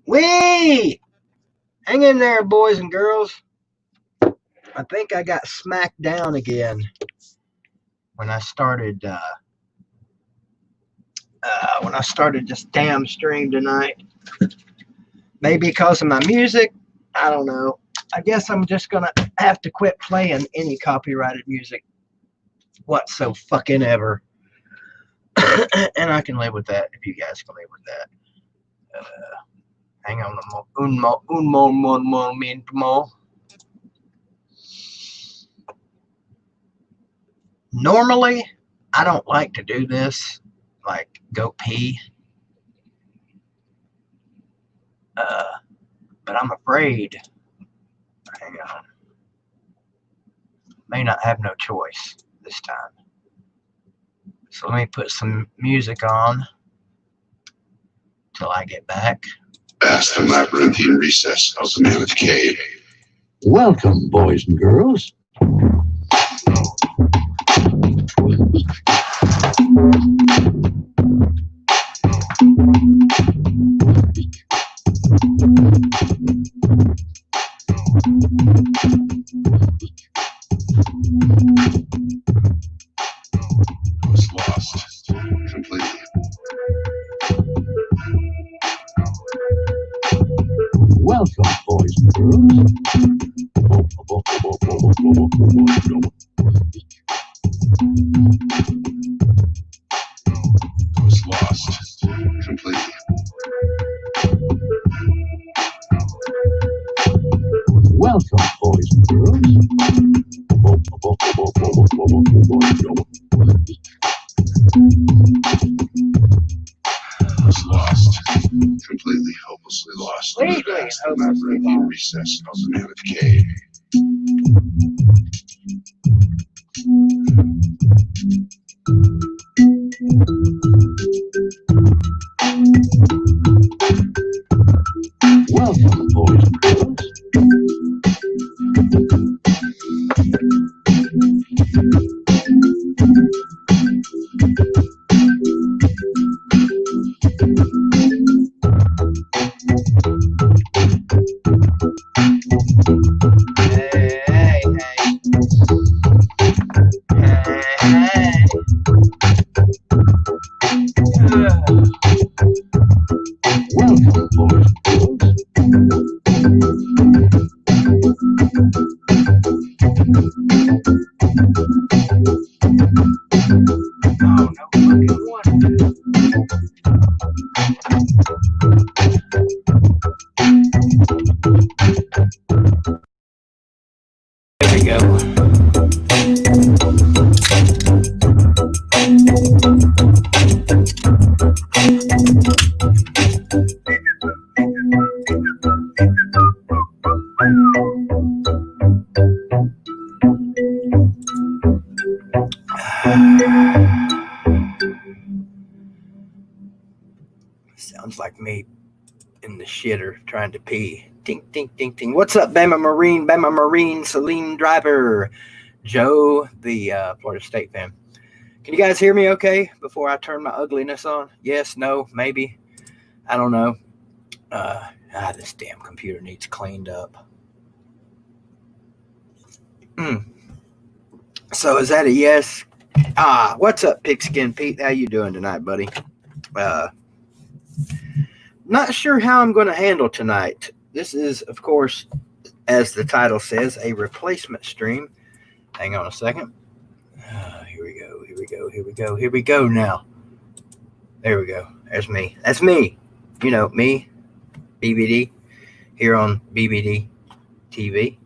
Wee! Hang in there, boys and girls. I think I got smacked down again when I started this damn stream tonight. Maybe because of my music. I don't know. I guess I'm just gonna have to quit playing any copyrighted music whatsoever. And I can live with that if you guys can live with that. Hang on un momento. Normally, I don't like to do this, like go pee. But I'm afraid. Hang on. May not have no choice this time. So let me put some music on till I get back. Past the labyrinthine recess of the Mammoth Cave. Welcome, boys and girls. I was lost completely. Welcome, boys and girls. I was lost completely. Welcome, boys and girls. I was lost completely, hopelessly lost in the vast labyrinthine recess of the Mammoth Cave. Welcome, boys and girls. Welcome, boys and girls. Oh, no fucking wonder. There we go. Sounds like me in the shitter trying to pee. Tink, tink, tink, tink. What's up, Bama Marine, Celine Driver, Joe, the Florida State fan. Can you guys hear me okay before I turn my ugliness on? Yes, no, maybe. I don't know. This damn computer needs cleaned up. So is that a yes? What's up, Pigskin Pete? How you doing tonight, buddy? Not sure how I'm going to handle tonight. This is, of course, as the title says, a replacement stream. Hang on a second. Here we go now. There we go. There's me. That's me. You know, me, BVD, here on BVD TV.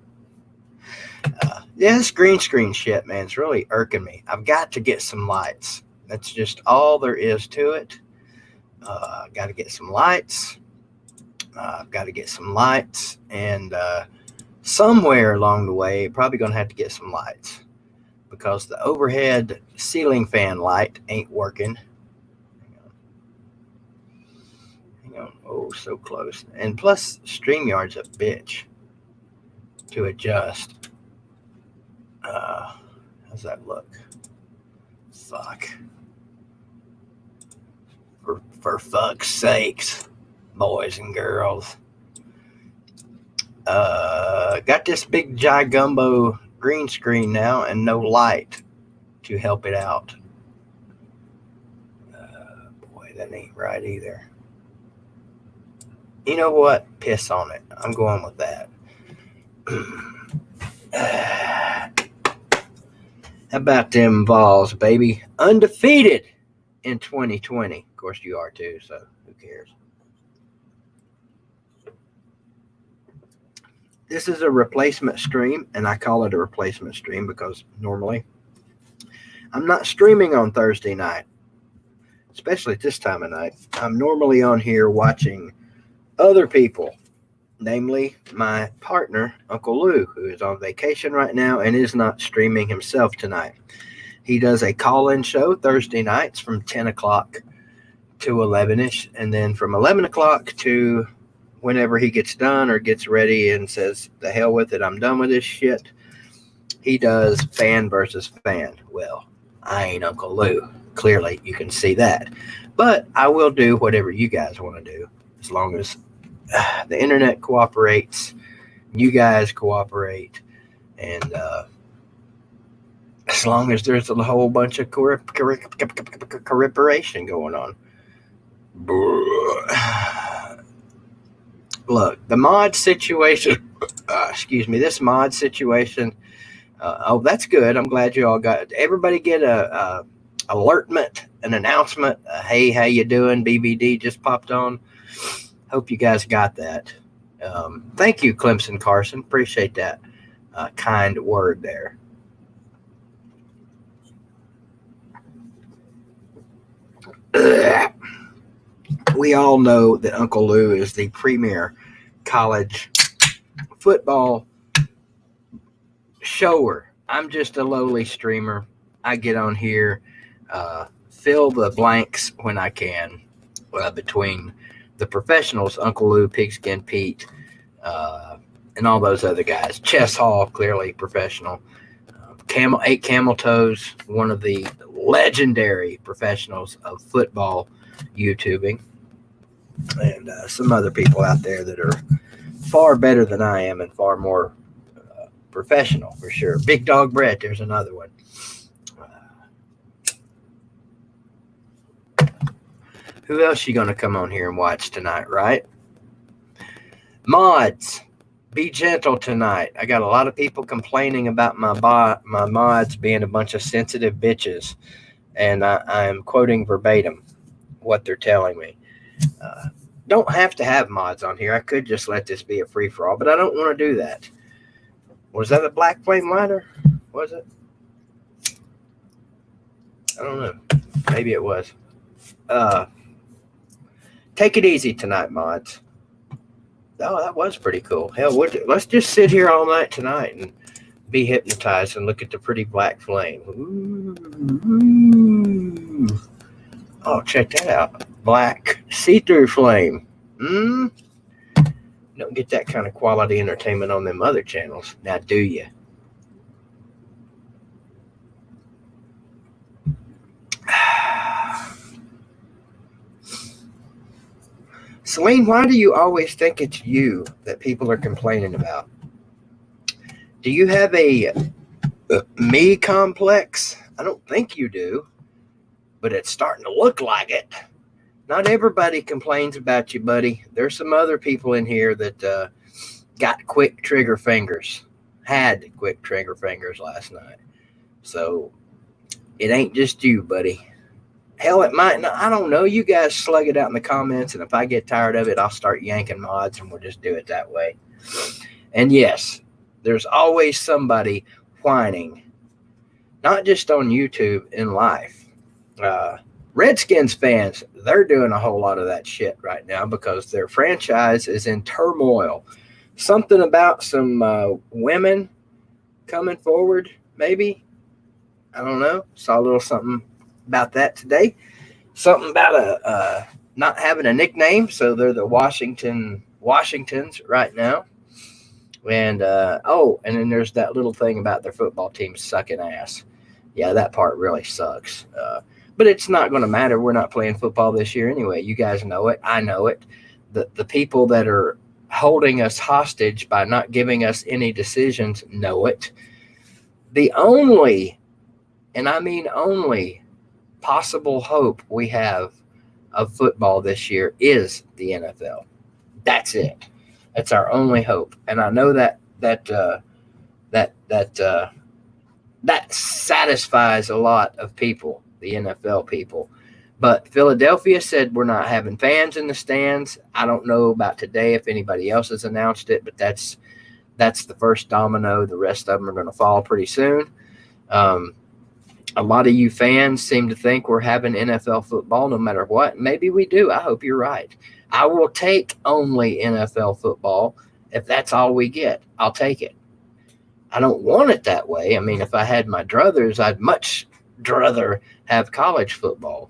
This green screen shit, man, it's really irking me. I've got to get some lights. That's just all there is to it. Got to get some lights. I've got to get some lights. And somewhere along the way, probably going to have to get some lights. Because the overhead ceiling fan light ain't working. Hang on. Oh, so close. And plus, StreamYard's a bitch to adjust. How's that look? Fuck. For fuck's sakes. boys and girls. Got this big gigumbo green screen now and no light to help it out. Boy, that ain't right either. You know what? Piss on it. I'm going with that. How about them Vols, baby? Undefeated in 2020. Of course, you are too, so who cares? This is a replacement stream, and I call it a replacement stream because normally I'm not streaming on Thursday night, especially at this time of night. I'm normally on here watching other people, namely my partner, Uncle Lou, who is on vacation right now and is not streaming himself tonight. He does a call-in show Thursday nights from 10 o'clock to 11-ish, and then from 11 o'clock to whenever he gets done or gets ready and says, the hell with it, I'm done with this shit, he does fan versus fan. Well, I ain't Uncle Lou. Clearly, you can see that. But I will do whatever you guys want to do as long as the internet cooperates, you guys cooperate, and as long as there's a whole bunch of cooperation going on. Look, the mod situation, this mod situation, oh, that's good. I'm glad you all got, everybody get a alertment, an announcement, hey, how you doing? BBD just popped on. Hope you guys got that. Thank you, Clemson Carson. Appreciate that kind word there. We all know that Uncle Lou is the premier college football shower. I'm just a lowly streamer. I get on here, fill the blanks when I can between the professionals, Uncle Lou, Pigskin Pete, and all those other guys. Chess Hall, clearly professional. Eight Camel Toes, one of the legendary professionals of football YouTubing. And some other people out there that are far better than I am and far more professional, for sure. Big Dog Brett, there's another one. Who else you going to come on here and watch tonight, right? Mods, be gentle tonight. I got a lot of people complaining about my mods being a bunch of sensitive bitches, and I am quoting verbatim what they're telling me. Don't have to have mods on here. I could just let this be a free-for-all, but I don't want to do that. Was that a black flame lighter? Was it? I don't know. Maybe it was. Take it easy tonight, mods. Oh, that was pretty cool. Hell, let's just sit here all night tonight and be hypnotized and look at the pretty black flame. Ooh. Oh, check that out. Black see-through flame. Don't get that kind of quality entertainment on them other channels. Now, do you? Celine, why do you always think it's you that people are complaining about? Do you have a me complex? I don't think you do, but it's starting to look like it. Not everybody complains about you, buddy. There's some other people in here that got quick trigger fingers, had quick trigger fingers last night. So it ain't just you, buddy. Hell, it might not. I don't know. You guys slug it out in the comments, and if I get tired of it, I'll start yanking mods, and we'll just do it that way. And yes, there's always somebody whining, not just on YouTube, in life. Redskins fans, they're doing a whole lot of that shit right now because their franchise is in turmoil. Something about some women coming forward, maybe. I don't know. Saw a little something about that today. Something about not having a nickname, so they're the Washingtons right now. And and then there's that little thing about their football team sucking ass. Yeah, that part really sucks. But it's not going to matter. We're not playing football this year anyway. You guys know it. I know it. the people that are holding us hostage by not giving us any decisions know it. The only, and I mean only, possible hope we have of football this year is the NFL. That's it. That's our only hope. And I know that satisfies a lot of people, the NFL people. But Philadelphia said we're not having fans in the stands. I don't know about today if anybody else has announced it, but that's the first domino. The rest of them are going to fall pretty soon. A lot of you fans seem to think we're having NFL football no matter what. Maybe we do. I hope you're right. I will take only NFL football. If that's all we get, I'll take it. I don't want it that way. I mean, if I had my druthers, I'd much druther have college football.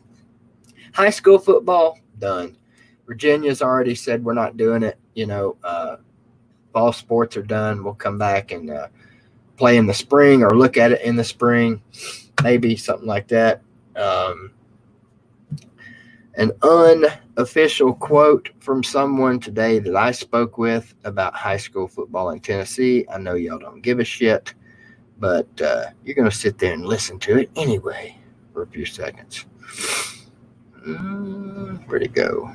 High school football, done. Virginia's already said we're not doing it. Fall sports are done. We'll come back and play in the spring or look at it in the spring. Maybe something like that. An unofficial quote from someone today that I spoke with about high school football in Tennessee. I know y'all don't give a shit, but you're going to sit there and listen to it anyway for a few seconds. Where'd it go?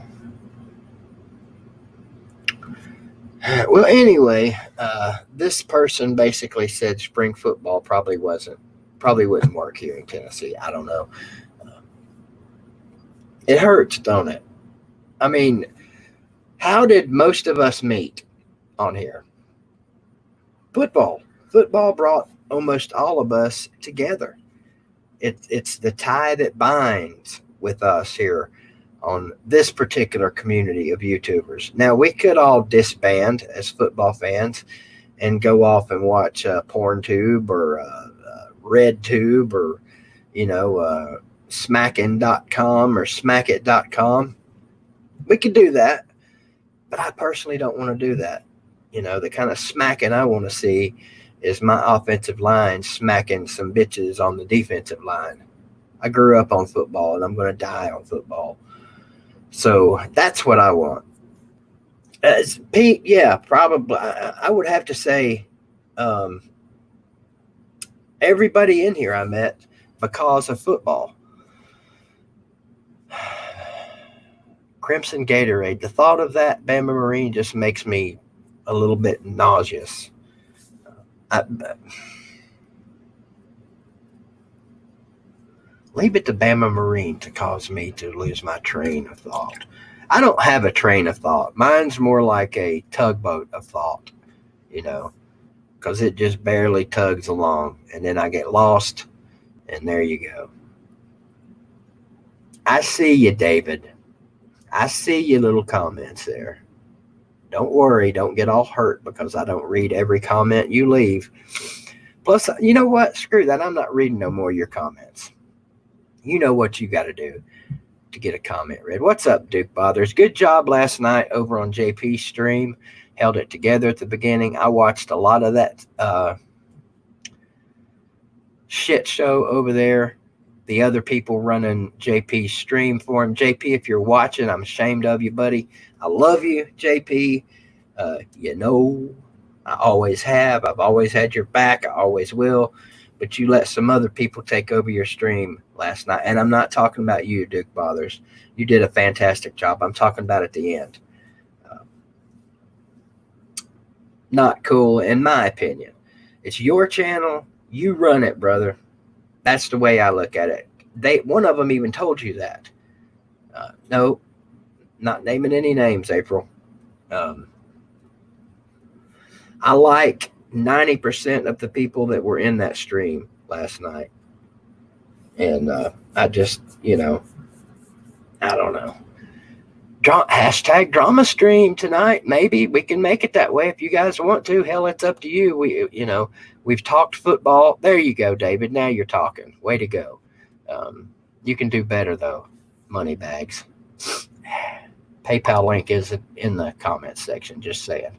Well, anyway, this person basically said spring football probably wouldn't work here in Tennessee. I don't know. It hurts, don't it? I mean, how did most of us meet on here? Football. Football brought almost all of us together. It's the tie that binds with us here on this particular community of YouTubers. Now, we could all disband as football fans and go off and watch PornTube or RedTube or, smackin.com or smackit.com. We could do that, but I personally don't want to do that. The kind of smacking I want to see is my offensive line smacking some bitches on the defensive line. I grew up on football, and I'm going to die on football. So that's what I want. Pete, yeah, probably. I would have to say everybody in here I met because of football. Crimson Gatorade. The thought of that, Bama Marine, just makes me a little bit nauseous. Leave it to Bama Marine to cause me to lose my train of thought. I don't have a train of thought. Mine's more like a tugboat of thought, because it just barely tugs along. And then I get lost, and there you go. I see you, David. I see your little comments there. Don't worry. Don't get all hurt because I don't read every comment you leave. Plus, you know what? Screw that. I'm not reading no more of your comments. You know what you got to do to get a comment read. What's up, Duke Bothers? Good job last night over on JP's stream. Held it together at the beginning. I watched a lot of that shit show over there. The other people running JP's stream for him. JP, if you're watching, I'm ashamed of you, buddy. I love you, JP. I always have. I've always had your back. I always will. But you let some other people take over your stream last night. And I'm not talking about you, Duke Bothers. You did a fantastic job. I'm talking about at the end. Not cool, in my opinion. It's your channel. You run it, brother. That's the way I look at it. One of them even told you that. No, not naming any names, April. I like 90% of the people that were in that stream last night. And I just, I don't know. Hashtag drama stream tonight. Maybe we can make it that way if you guys want to. Hell, it's up to you. We've talked football. There you go, David. Now you're talking. Way to go. You can do better, though, money bags. PayPal link is in the comments section, just saying.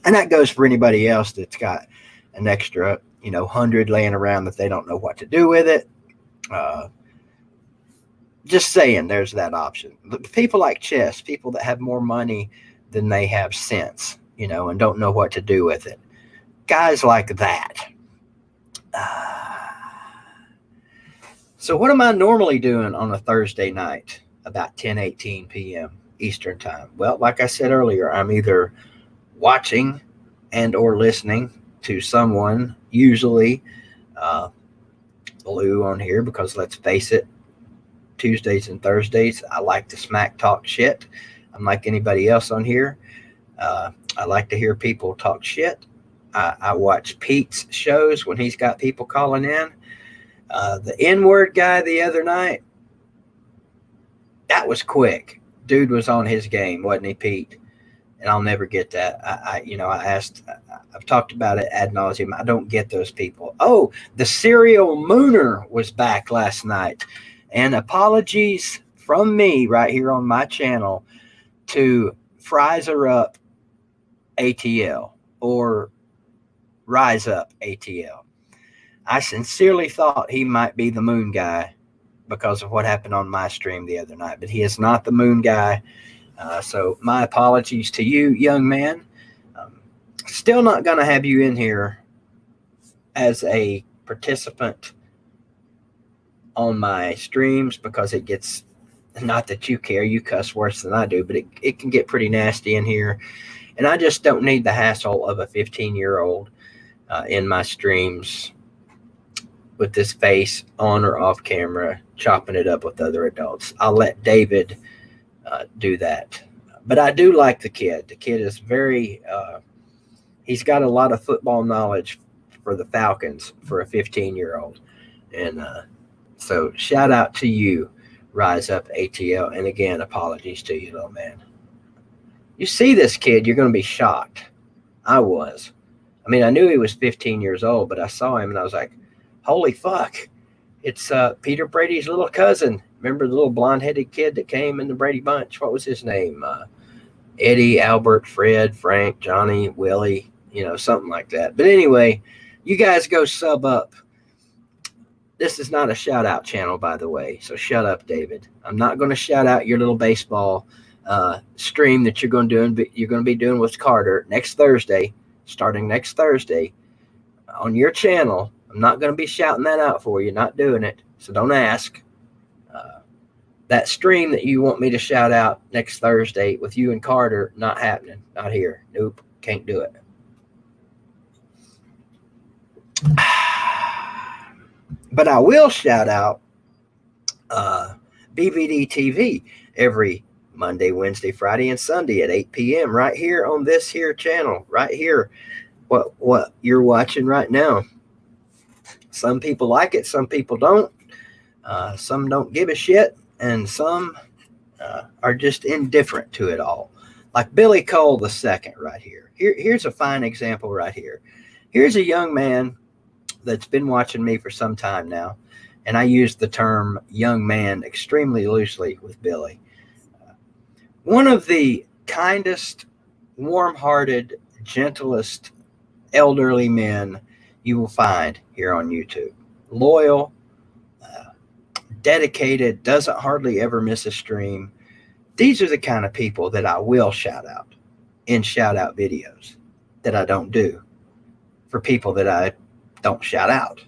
And that goes for anybody else that's got an extra, 100 laying around that they don't know what to do with it. Just saying, there's that option. People like chess, people that have more money than they have sense, and don't know what to do with it. Guys like that. So what am I normally doing on a Thursday night about 10:18 p.m. Eastern time? Well, like I said earlier, I'm either watching and or listening to someone, usually Blue on here, because let's face it, Tuesdays and Thursdays, I like to smack talk shit. I'm like anybody else on here. I like to hear people talk shit. I watch Pete's shows when he's got people calling in. The N-word guy the other night, that was quick. Dude was on his game, wasn't he, Pete? And I'll never get that. I've talked about it ad nauseum. I don't get those people. Oh, the serial mooner was back last night. And apologies from me right here on my channel to Frizer Up ATL or Rise Up ATL. I sincerely thought he might be the moon guy because of what happened on my stream the other night, but he is not the moon guy. So my apologies to you, young man. Still not going to have you in here as a participant on my streams because it gets, not that you care, you cuss worse than I do, but it can get pretty nasty in here. And I just don't need the hassle of a 15-year-old in my streams with this face on or off camera, chopping it up with other adults. I'll let David do that. But I do like the kid. The kid is very, he's got a lot of football knowledge for the Falcons for a 15-year-old. And so shout out to you, Rise Up ATL. And again, apologies to you, little man. You see this kid, you're going to be shocked. I was. I mean, I knew he was 15 years old, but I saw him and I was like, holy fuck. It's Peter Brady's little cousin. Remember the little blonde-headed kid that came in the Brady Bunch? What was his name? Eddie, Albert, Fred, Frank, Johnny, Willie, something like that. But anyway, you guys go sub up. This is not a shout-out channel, by the way, so shut up, David. I'm not going to shout out your little baseball stream that you're going to be doing with Carter next Thursday, starting next Thursday on your channel. I'm not going to be shouting that out for you, not doing it, so don't ask. That stream that you want me to shout out next Thursday with you and Carter, not happening, not here. Nope, can't do it. But I will shout out BVD TV every Monday, Wednesday, Friday, and Sunday at 8 p.m. right here on this here channel, right here, what you're watching right now. Some people like it, some people don't. Some don't give a shit, and some are just indifferent to it all. Like Billy Cole II right here. Here's a fine example right here. Here's a young man that's been watching me for some time now, and I use the term young man extremely loosely with Billy. One of the kindest, warm-hearted, gentlest, elderly men you will find here on YouTube. Loyal, dedicated, doesn't hardly ever miss a stream. These are the kind of people that I will shout out in shout out videos that I don't do for people that I don't shout out.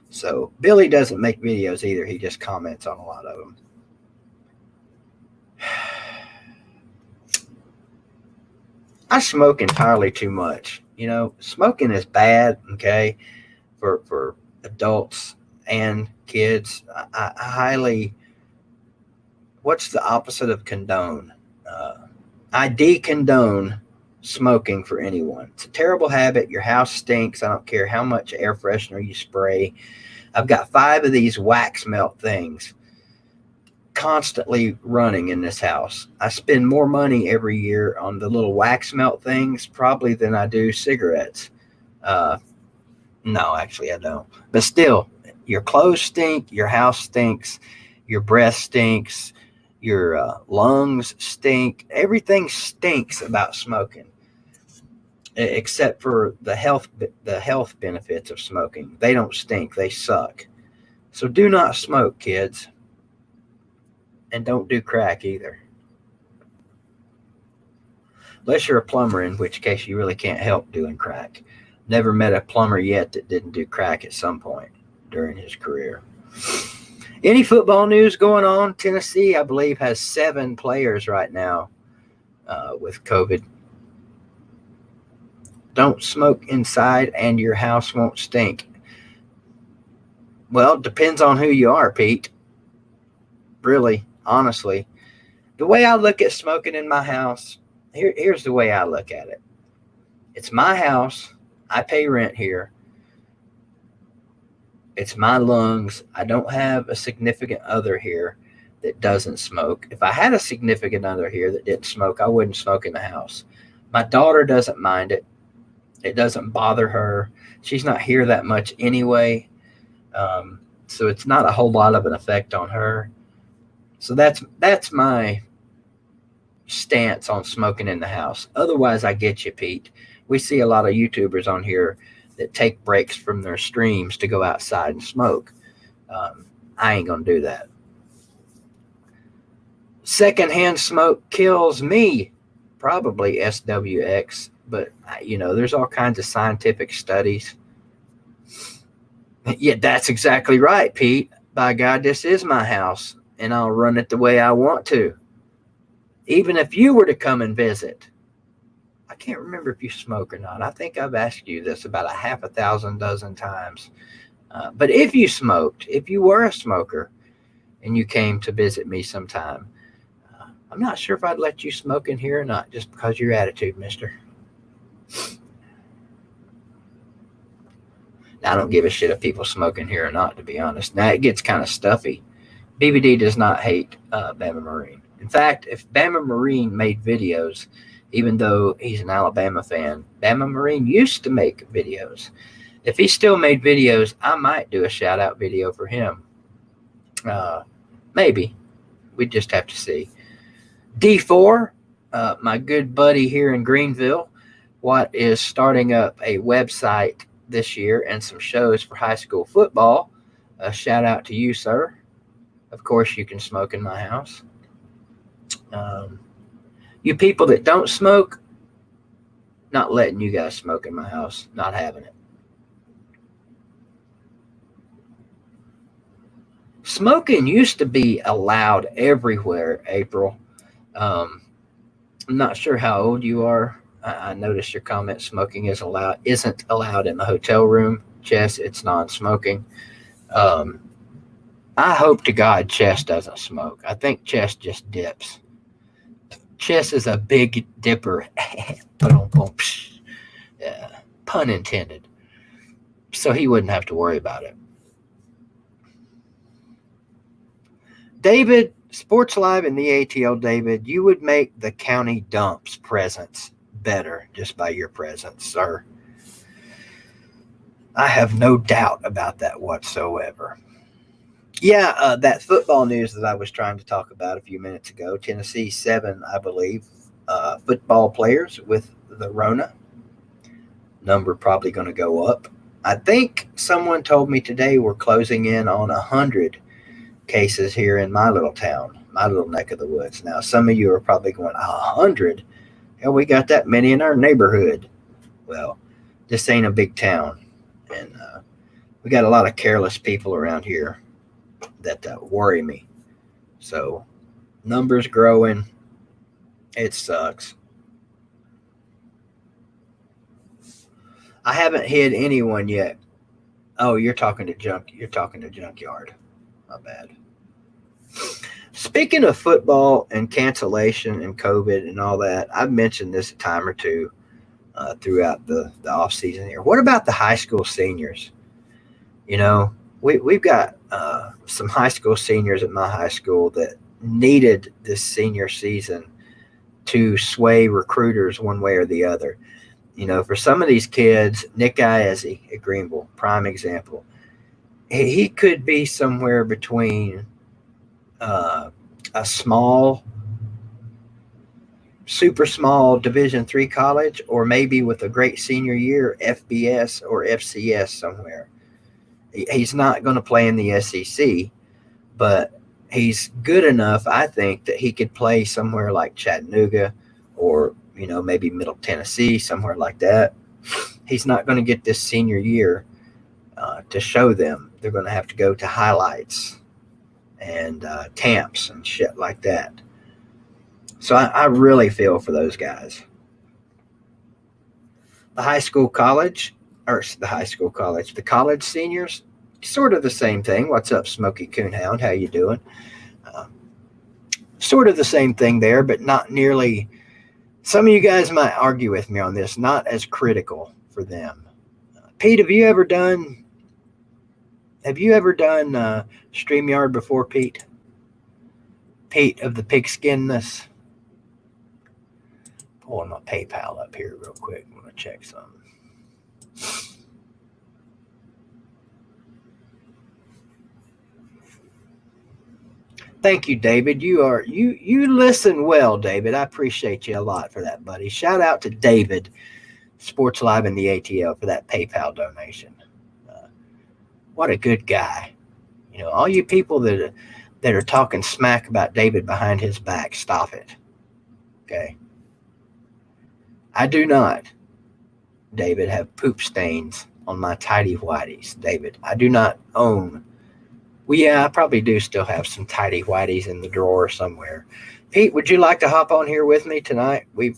So Billy doesn't make videos either. He just comments on a lot of them. I smoke entirely too much. Smoking is bad, okay, for adults and kids. I highly, what's the opposite of condone? I decondone smoking for anyone. It's a terrible habit. Your house stinks. I don't care how much air freshener you spray. I've got 5 of these wax melt things constantly running in this house. I spend more money every year on the little wax melt things probably than I do cigarettes. No, actually I don't. But still, your clothes stink, your house stinks, your breath stinks, your lungs stink. Everything stinks about smoking, except for the health benefits of smoking. They don't stink, they suck. So do not smoke, kids. And don't do crack either. Unless you're a plumber, in which case you really can't help doing crack. Never met a plumber yet that didn't do crack at some point during his career. Any football news going on? Tennessee, I believe, has 7 players right now with COVID. Don't smoke inside and your house won't stink. Well, it depends on who you are, Pete. Really, honestly. The way I look at smoking in my house, here's the way I look at it. It's my house. I pay rent here. It's my lungs. I don't have a significant other here that doesn't smoke. If I had a significant other here that didn't smoke, I wouldn't smoke in the house. My daughter doesn't mind it. It doesn't bother her. She's not here that much anyway. So it's not a whole lot of an effect on her. So that's my stance on smoking in the house. Otherwise, I get you, Pete. We see a lot of YouTubers on here that take breaks from their streams to go outside and smoke. I ain't gonna do that. Secondhand smoke kills me. Probably SWX, but there's all kinds of scientific studies. Yeah, that's exactly right, Pete. By God, this is my house, and I'll run it the way I want to. Even if you were to come and visit. I can't remember if you smoke or not. I think I've asked you this about 6 times. But if you smoked, if you were a smoker and you came to visit me sometime, I'm not sure if I'd let you smoke in here or not, just because of your attitude, mister. Now, I don't give a shit if people smoke in here or not, to be honest. Now, it gets kind of stuffy. BVD does not hate Bama Marine. In fact, if Bama Marine made videos, even though he's an Alabama fan, Bama Marine used to make videos. If he still made videos, I might do a shout-out video for him. Maybe. We just have to see. D4, my good buddy here in Greenville, is starting up a website this year and some shows for high school football. A shout-out to you, sir. Of course, you can smoke in my house. You people that don't smoke, not letting you guys smoke in my house, not having it. Smoking used to be allowed everywhere, April. I'm not sure how old you are. I noticed your comment, smoking isn't allowed in the hotel room. Chess, it's non-smoking. I hope to God Chess doesn't smoke. I think Chess just dips. Chess is a big dipper. Pun intended. So he wouldn't have to worry about it. David, Sports Live and the ATL, David, you would make the county dumps presence better just by your presence, sir. I have no doubt about that whatsoever. Yeah, that football news that I was trying to talk about a few minutes ago, Tennessee 7, I believe, football players with the Rona. Number probably going to go up. I think someone told me today we're closing in on 100 cases here in my little town, my little neck of the woods. Now, some of you are probably going, 100? Hell, we got that many in our neighborhood. Well, this ain't a big town. And we got a lot of careless people around here that worry me. So, numbers growing. It sucks. I haven't hid anyone yet. Oh, you're talking to Junkyard. My bad. Speaking of football and cancellation and COVID and all that, I've mentioned this a time or two throughout the off season here. What about the high school seniors? We've got some high school seniors at my high school that needed this senior season to sway recruiters one way or the other. For some of these kids, Nick Iezzi at Greenville, prime example, he could be somewhere between a super small Division III college, or maybe with a great senior year, FBS or FCS somewhere. He's not going to play in the SEC, but he's good enough, I think, that he could play somewhere like Chattanooga or, maybe Middle Tennessee, somewhere like that. He's not going to get this senior year to show them. They're going to have to go to highlights and camps and shit like that. So I really feel for those guys. The college seniors, sort of the same thing. What's up, Smoky Coonhound? How you doing? Sort of the same thing there, but not nearly. Some of you guys might argue with me on this. Not as critical for them. Pete, have you ever done StreamYard before, Pete? Pete of the Pigskinness. Pulling my PayPal up here real quick. I'm gonna check something. Thank you, David. You listen well, David. I appreciate you a lot for that, buddy. Shout out to David, Sports Live in the ATL, for that PayPal donation. What a good guy. All you people that are talking smack about David behind his back, stop it. Okay. I do not, David, have poop stains on my tidy whities, David. I do not own. Well, yeah, I probably do still have some tidy whities in the drawer somewhere. Pete, would you like to hop on here with me tonight? We've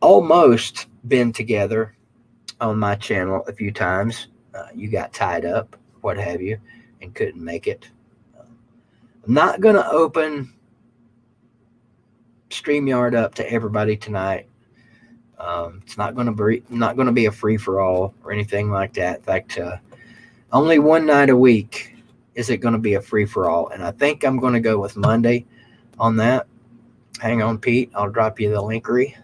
almost been together on my channel a few times. You got tied up, what have you, and couldn't make it. I'm not going to open StreamYard up to everybody tonight. It's not going to be a free-for-all or anything like that. In fact, only one night a week is it going to be a free-for-all, and I think I'm going to go with Monday on that. Hang on, Pete. I'll drop you the linkery.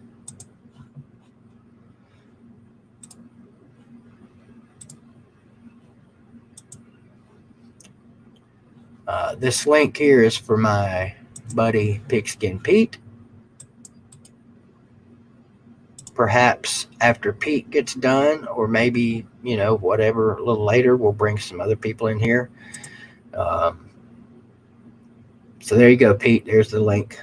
This link here is for my buddy Pigskin Pete. Perhaps after Pete gets done, or maybe, whatever, a little later, we'll bring some other people in here. So there you go, Pete. There's the link.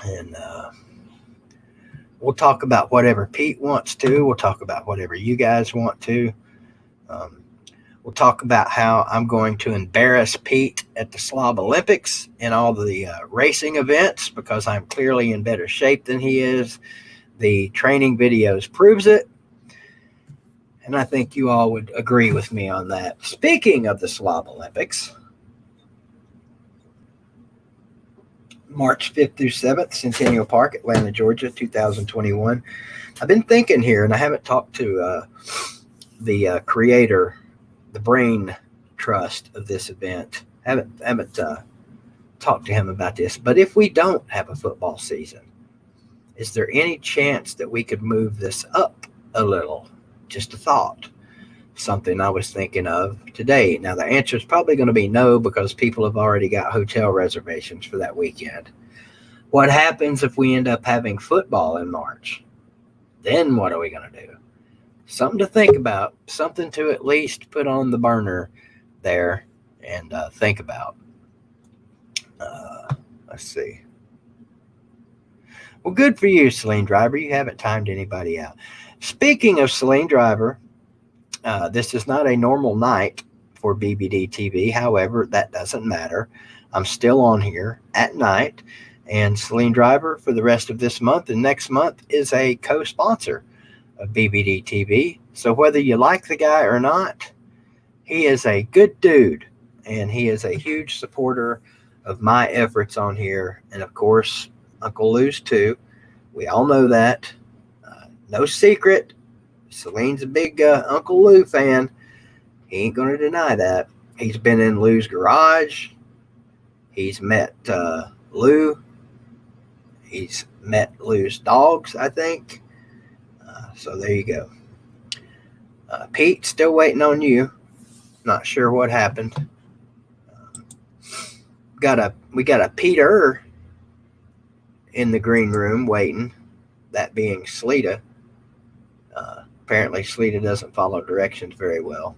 And we'll talk about whatever Pete wants to. We'll talk about whatever you guys want to. We'll talk about how I'm going to embarrass Pete at the Slob Olympics and all the racing events, because I'm clearly in better shape than he is. The training videos proves it. And I think you all would agree with me on that. Speaking of the Slob Olympics, March 5th through 7th, Centennial Park, Atlanta, Georgia, 2021. I've been thinking here, and I haven't talked to the creator, the brain trust of this event. Haven't talked to him about this. But if we don't have a football season, is there any chance that we could move this up a little? Just a thought. Something I was thinking of today. Now, the answer is probably going to be no, because people have already got hotel reservations for that weekend. What happens if we end up having football in March? Then what are we going to do? Something to think about. Something to at least put on the burner there and think about. Let's see. Well, good for you, Celine Driver. You haven't timed anybody out. Speaking of Celine Driver, this is not a normal night for BBD TV. However, that doesn't matter. I'm still on here at night. And Celine Driver, for the rest of this month and next month, is a co-sponsor of BBD TV. So whether you like the guy or not, he is a good dude. And he is a huge supporter of my efforts on here. And of course, Uncle Lou's too. We all know that. No secret. Celine's a big Uncle Lou fan. He ain't going to deny that. He's been in Lou's garage. He's met Lou. He's met Lou's dogs, I think. So there you go. Pete, still waiting on you. Not sure what happened. We got a Peter in the green room waiting. That being Sleeta. apparently Sleeta doesn't follow directions very well.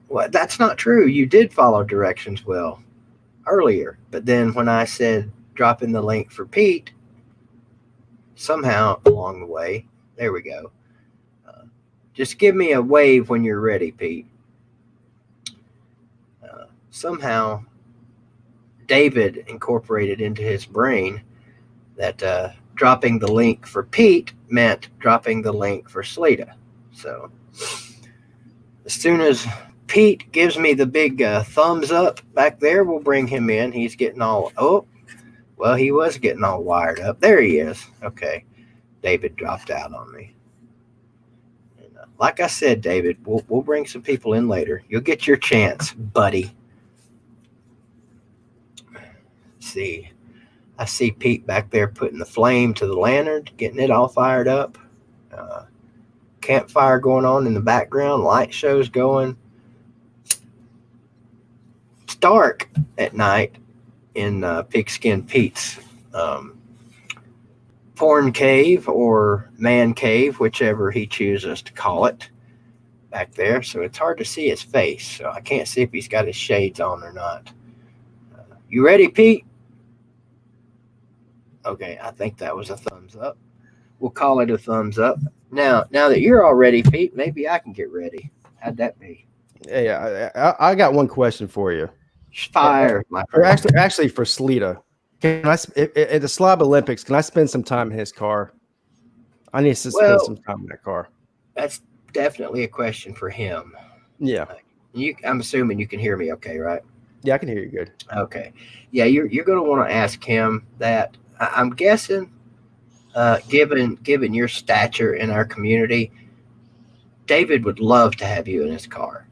Well, that's not true. You did follow directions well earlier, but then when I said drop in the link for Pete, somehow along the way, there we go. Just give me a wave when you're ready, Pete. Somehow David incorporated into his brain that dropping the link for Pete meant dropping the link for Sleeta. So as soon as Pete gives me the big thumbs up back there, we'll bring him in. He's getting all, well, he was getting all wired up. There he is. Okay. David dropped out on me. And, like I said, David, we'll bring some people in later. You'll get your chance, buddy. Let's see. I see Pete back there putting the flame to the lantern, getting it all fired up. Campfire going on in the background. Light shows going. It's dark at night in Pigskin Pete's porn cave or man cave, whichever he chooses to call it, back there. So it's hard to see his face. So I can't see if he's got his shades on or not. You ready, Pete? Okay, I think that was a thumbs up. We'll call it a thumbs up. Now that you're all ready, Pete, maybe I can get ready. How'd that be? Yeah, I got one question for you. Fire, my Or friend. actually for Sleeta. Can I at the Slob Olympics? Can I spend some time in his car? I need to spend some time in that car. That's definitely a question for him. Yeah. I'm assuming you can hear me okay, right? Yeah, I can hear you good. Okay. Yeah, you're going to want to ask him that. I'm guessing, given your stature in our community, David would love to have you in his car.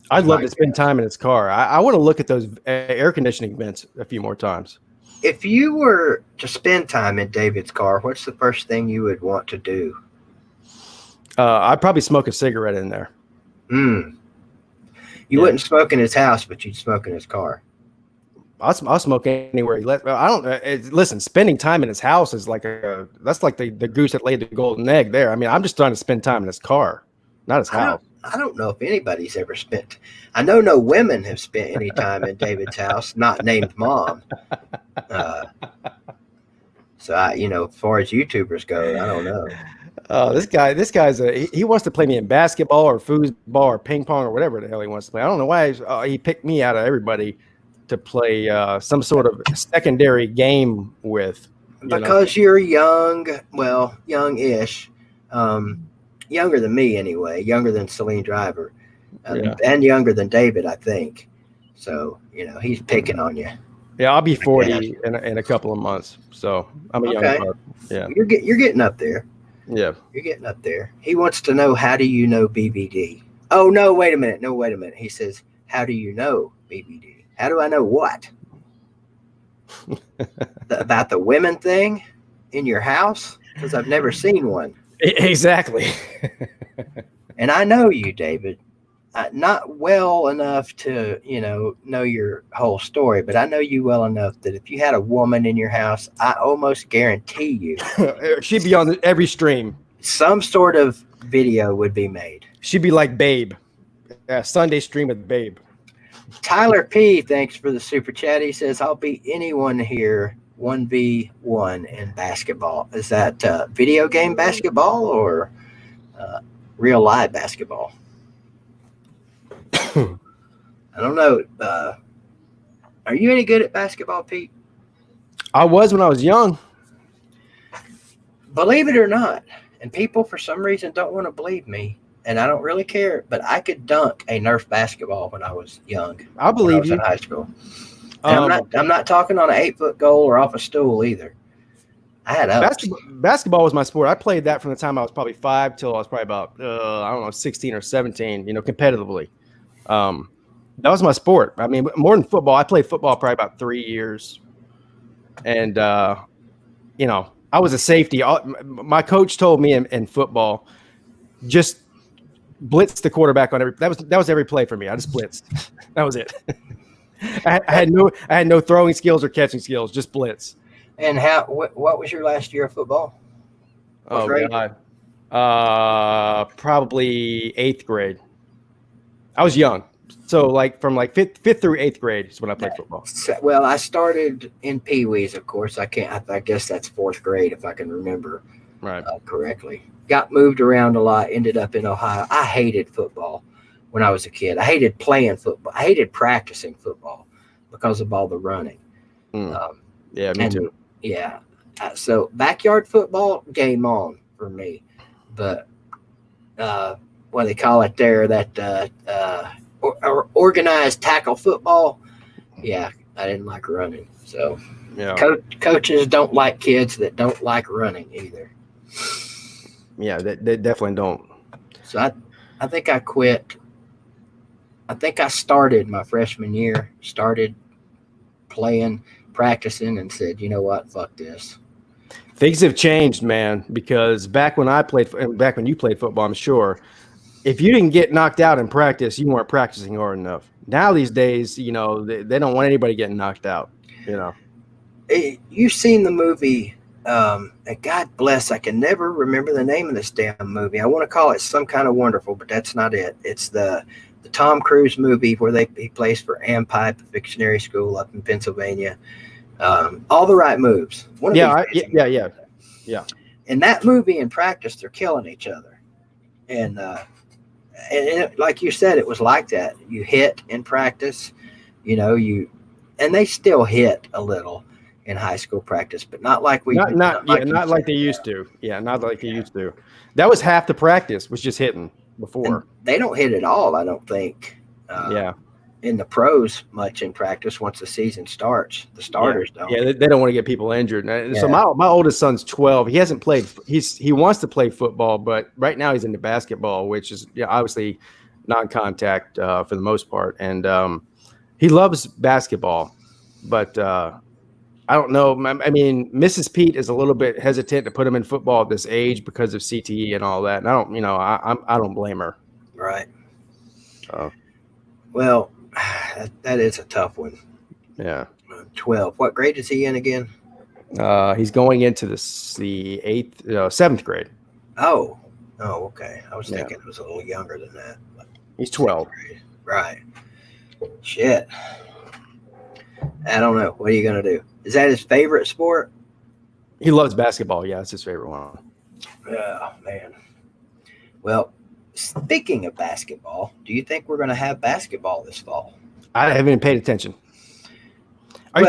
I'd love to spend time in his car. I want to look at those air conditioning vents a few more times. If you were to spend time in David's car, what's the first thing you would want to do? I'd probably smoke a cigarette in there. You wouldn't smoke in his house, but you'd smoke in his car. I'll smoke anywhere he lets. I don't listen. Spending time in his house is like that's like the goose that laid the golden egg. There. I mean, I'm just trying to spend time in his car, not his house. I don't know if anybody's ever spent. I know no women have spent any time in David's house, not named Mom. So as far as YouTubers go, I don't know. This guy's he wants to play me in basketball or foosball or ping pong or whatever the hell he wants to play. I don't know why he picked me out of everybody to play some sort of secondary game with. Because you're young, well, young-ish, younger than me anyway, younger than Celine Driver, and younger than David, I think. So, he's picking on you. Yeah, I'll be 40 in a couple of months. So I'm a young guy. Yeah, you're getting up there. Yeah, you're getting up there. He wants to know, how do you know BVD? Oh, no, wait a minute. He says, how do you know BVD? How do I know what? About the women thing in your house? Because I've never seen one. Exactly. And I know you, David. Not well enough to, know your whole story, but I know you well enough that if you had a woman in your house, I almost guarantee you. She'd be on every stream. Some sort of video would be made. She'd be like Babe. Sunday stream with Babe. Tyler P, thanks for the super chat. He says, I'll beat anyone here 1v1 in basketball. Is that video game basketball or real live basketball? I don't know. Are you any good at basketball, Pete? I was when I was young. Believe it or not, and people for some reason don't want to believe me, and I don't really care, but I could dunk a Nerf basketball when I was young. I believe you. In high school. I'm not talking on an 8-foot goal or off a stool either. I had basketball was my sport. I played that from the time I was probably 5 till I was probably about 16 or 17. competitively. That was my sport. I mean, more than football. I played football probably about 3 years, and I was a safety. My coach told me in football, just blitz the quarterback on every. That was every play for me. I just blitzed. That was it. I had no throwing skills or catching skills. Just blitz. And what was your last year of football? God. Probably 8th grade. I was young. So like from like fifth through 8th grade is when I played football. Well, I started in Pee Wees, of course. I guess that's 4th grade if I can remember Right. correctly. Got moved around a lot. Ended up in Ohio. I hated football when I was a kid. I hated playing football. I hated practicing football because of all the running. Yeah, me too. Yeah. So backyard football, game on for me. But what they call it there, that organized tackle football. Yeah, I didn't like running. So Yeah. coaches don't like kids that don't like running either. Yeah, they definitely don't. So I think I quit. I think I started my freshman year, started playing, practicing, and said, you know what, fuck this. Things have changed, man, because back when you played football, I'm sure, if you didn't get knocked out in practice, you weren't practicing hard enough. Now these days, they don't want anybody getting knocked out, You've seen the movie, and God bless, I can never remember the name of this damn movie. I want to call it Some Kind of Wonderful, but that's not it. It's the Tom Cruise movie where he plays for Ampipe, a fictionary school up in Pennsylvania. All the right moves. Yeah. In that movie, in practice, they're killing each other, and like you said, it was like that. You hit in practice, and they still hit a little in high school practice, but not like we not like they used to. Yeah, not like they used to. That was half the practice, was just hitting before. And they don't hit at all, I don't think. In the pros much in practice once the season starts. The starters don't. Yeah, they don't want to get people injured. So my oldest son's 12. He hasn't played. He wants to play football, but right now he's into basketball, which is obviously non-contact for the most part, and he loves basketball. But I don't know. I mean, Mrs. Pete is a little bit hesitant to put him in football at this age because of CTE and all that. And I don't blame her. Right. Well, that is a tough one. Yeah. 12. What grade is he in again? He's going into the 7th grade. Oh, okay. I was thinking it was a little younger than that. He's 12. Right. Shit. I don't know. What are you going to do? Is that his favorite sport? He loves basketball. Yeah, it's his favorite one. Oh, man. Well, speaking of basketball, do you think we're going to have basketball this fall? I haven't even paid attention. Are you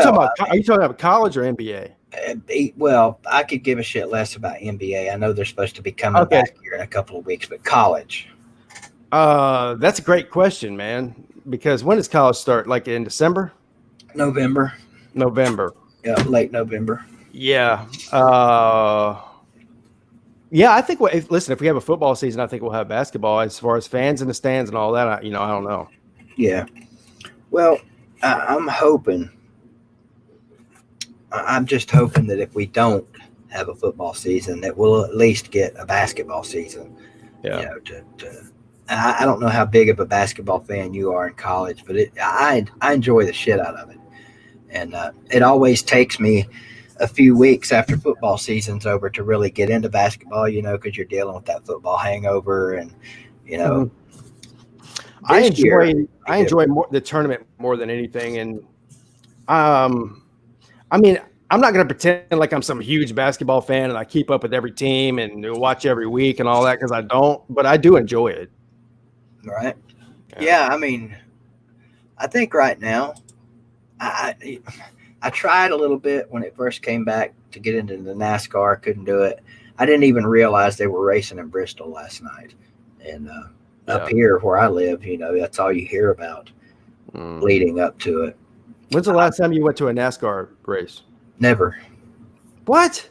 talking about college or NBA? Well, I could give a shit less about NBA. I know they're supposed to be coming back here in a couple of weeks, but college. That's a great question, man. Because when does college start? Like in December? November. Yeah, late November. Yeah. I think. Listen, if we have a football season, I think we'll have basketball. As far as fans in the stands and all that, I don't know. Yeah. Well, I'm hoping. I'm just hoping that if we don't have a football season, that we'll at least get a basketball season. Yeah. I don't know how big of a basketball fan you are in college, but I enjoy the shit out of it, and it always takes me a few weeks after football season's over to really get into basketball. Because you're dealing with that football hangover, and I enjoy the tournament more than anything, and I mean, I'm not going to pretend like I'm some huge basketball fan and I keep up with every team and watch every week and all that, because I don't, but I do enjoy it. Right. Yeah. I mean, I think right now, I tried a little bit when it first came back to get into the NASCAR. Couldn't do it. I didn't even realize they were racing in Bristol last night. And up here where I live, that's all you hear about leading up to it. When's the last time you went to a NASCAR race? Never. What?